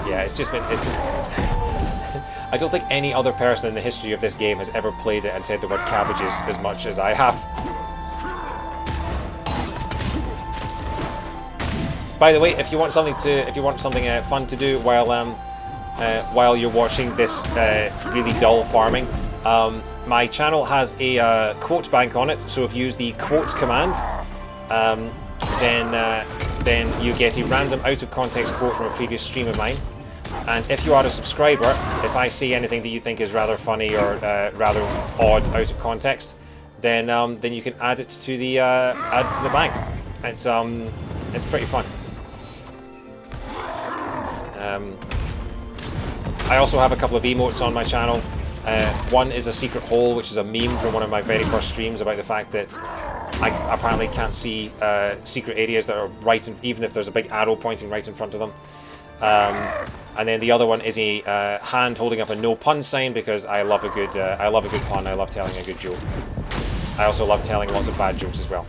Yeah, it's just been... I don't think any other person in the history of this game has ever played it and said the word cabbages as much as I have. By the way, if you want something fun to do while you're watching this really dull farming, my channel has a quote bank on it. So if you use the quote command, then you get a random out of context quote from a previous stream of mine. And if you are a subscriber, if I see anything that you think is rather funny or rather odd out of context, then you can add it to the bank. It's pretty fun. I also have a couple of emotes on my channel. One is a secret hole, which is a meme from one of my very first streams about the fact that I apparently can't see secret areas that are right in, even if there's a big arrow pointing right in front of them. And then the other one is a hand holding up a no pun sign, because I love a good pun. I love telling a good joke. I also love telling lots of bad jokes as well.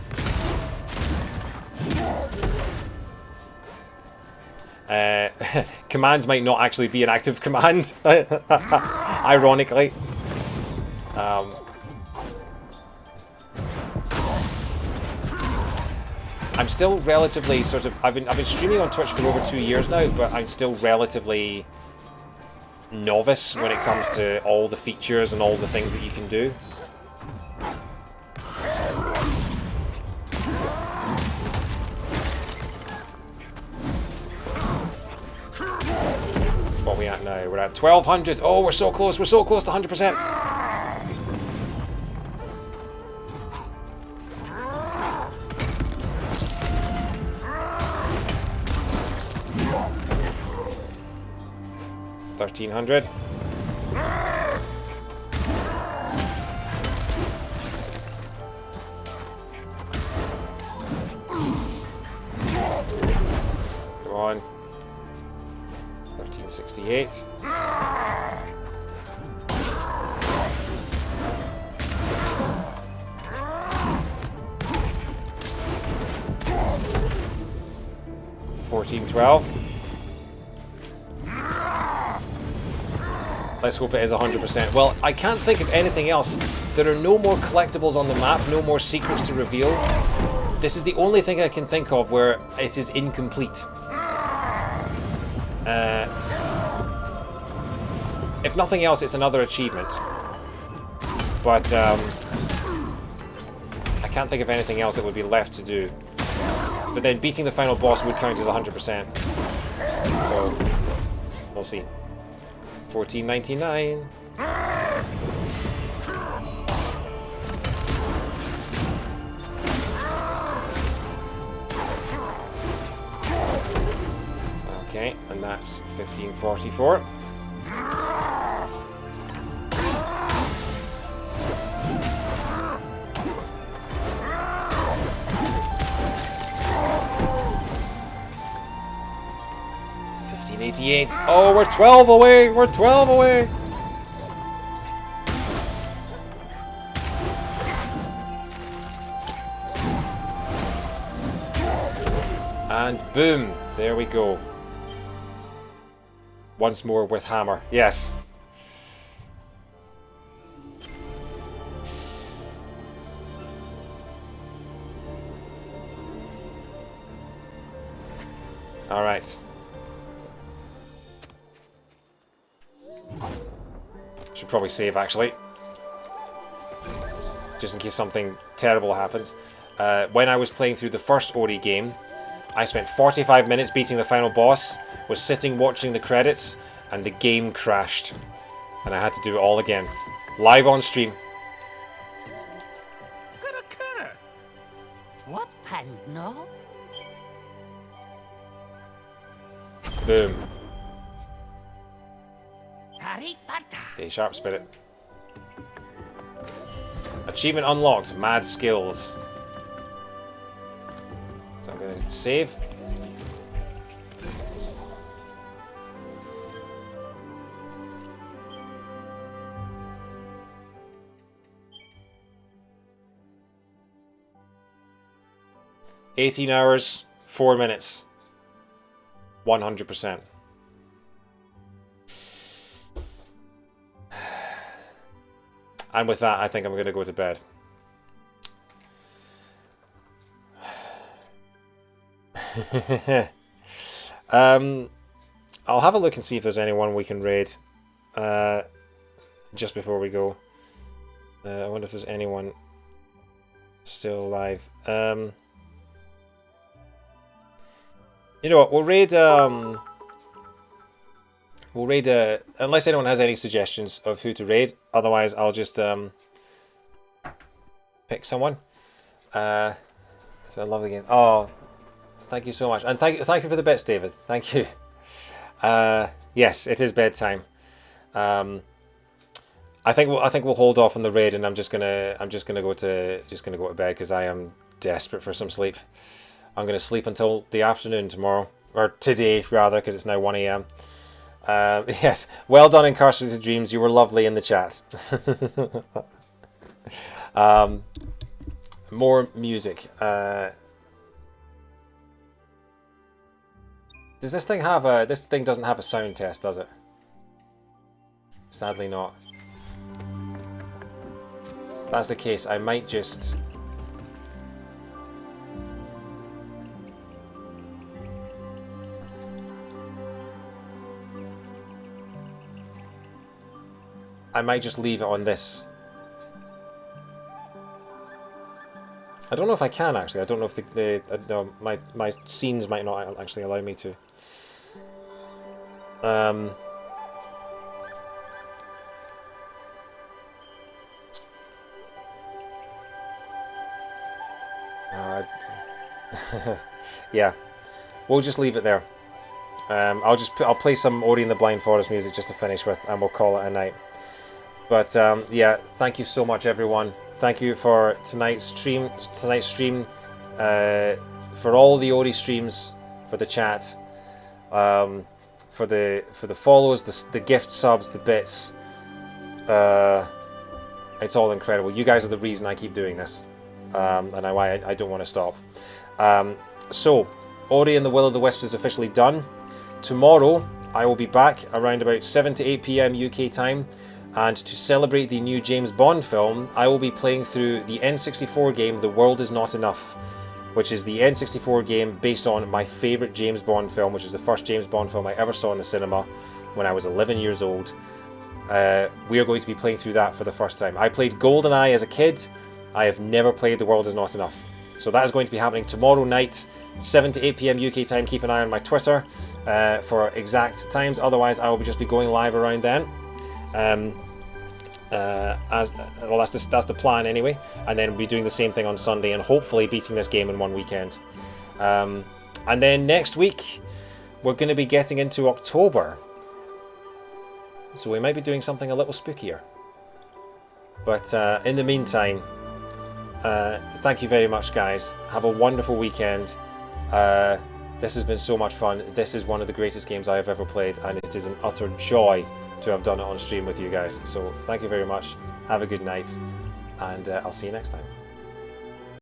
Commands might not actually be an active command, ironically. I'm still relatively sort of... I've been streaming on Twitch for over 2 years now, but I'm still relatively novice when it comes to all the features and all the things that you can do. What are we at now? We're at 1200. Oh, we're so close. We're so close to 100%. $1,300. Come on. 1368. $1,412. Let's hope it is 100%. Well, I can't think of anything else. There are no more collectibles on the map, no more secrets to reveal. This is the only thing I can think of where it is incomplete. If nothing else, it's another achievement. But I can't think of anything else that would be left to do. But then beating the final boss would count as 100%. So, we'll see. $14.99. Okay, and that's $15.44. $15.88. Oh, we're 12 away. We're 12 away. And boom, there we go. Once more with hammer. Yes. All right. Should probably save, actually. Just in case something terrible happens. When I was playing through the first Ori game, I spent 45 minutes beating the final boss, was sitting watching the credits, and the game crashed. And I had to do it all again. Live on stream. What pan no? Boom. Stay sharp, Spirit. Achievement unlocked. Mad skills. So I'm going to save. $18 4 minutes. 100%. And with that, I think I'm going to go to bed. I'll have a look and see if there's anyone we can raid just before we go. I wonder if there's anyone still alive. You know what? We'll raid. Unless anyone has any suggestions of who to raid. Otherwise, I'll just pick someone. So I love the game. Oh, thank you so much, and thank you for the bits, David. Thank you. Yes, it is bedtime. I I think we'll hold off on the raid, and I'm just gonna go to bed because I am desperate for some sleep. I'm gonna sleep until the afternoon tomorrow, or today rather, because it's now 1 a.m. Yes, well done, Incarcerated Dreams. You were lovely in the chat. More music. Does this thing have a... This thing doesn't have a sound test, does it? Sadly not. If that's the case, I might just... leave it on this. I don't know if I can actually. I don't know if no, my scenes might not actually allow me to. Yeah, we'll just leave it there. I'll play some Ori and the Blind Forest music just to finish with, and we'll call it a night. But yeah, thank you so much, everyone. Thank you for tonight's stream. For all the Ori streams, for the chat, for the follows, the gift subs, the bits. It's all incredible. You guys are the reason I keep doing this, and why I don't want to stop. So, Ori and the Will of the Wisps is officially done. Tomorrow, I will be back around about 7 to 8 p.m. UK time, and to celebrate the new James Bond film, I will be playing through the N64 game The World Is Not Enough, which is the N64 game based on my favourite James Bond film, which is the first James Bond film I ever saw in the cinema when I was 11 years old. We are going to be playing through that for the first time. I played GoldenEye as a kid. I have never played The World Is Not Enough. So that is going to be happening tomorrow night, 7 to 8 p.m. UK time. Keep an eye on my Twitter for exact times. Otherwise, I will just be going live around then. That's the plan anyway. And then we'll be doing the same thing on Sunday and hopefully beating this game in one weekend. And then next week, we're going to be getting into October. So we might be doing something a little spookier. But in the meantime, thank you very much, guys. Have a wonderful weekend. This has been so much fun. This is one of the greatest games I have ever played, and it is an utter joy to have done it on stream with you guys. So thank you very much. Have a good night, and I'll see you next time.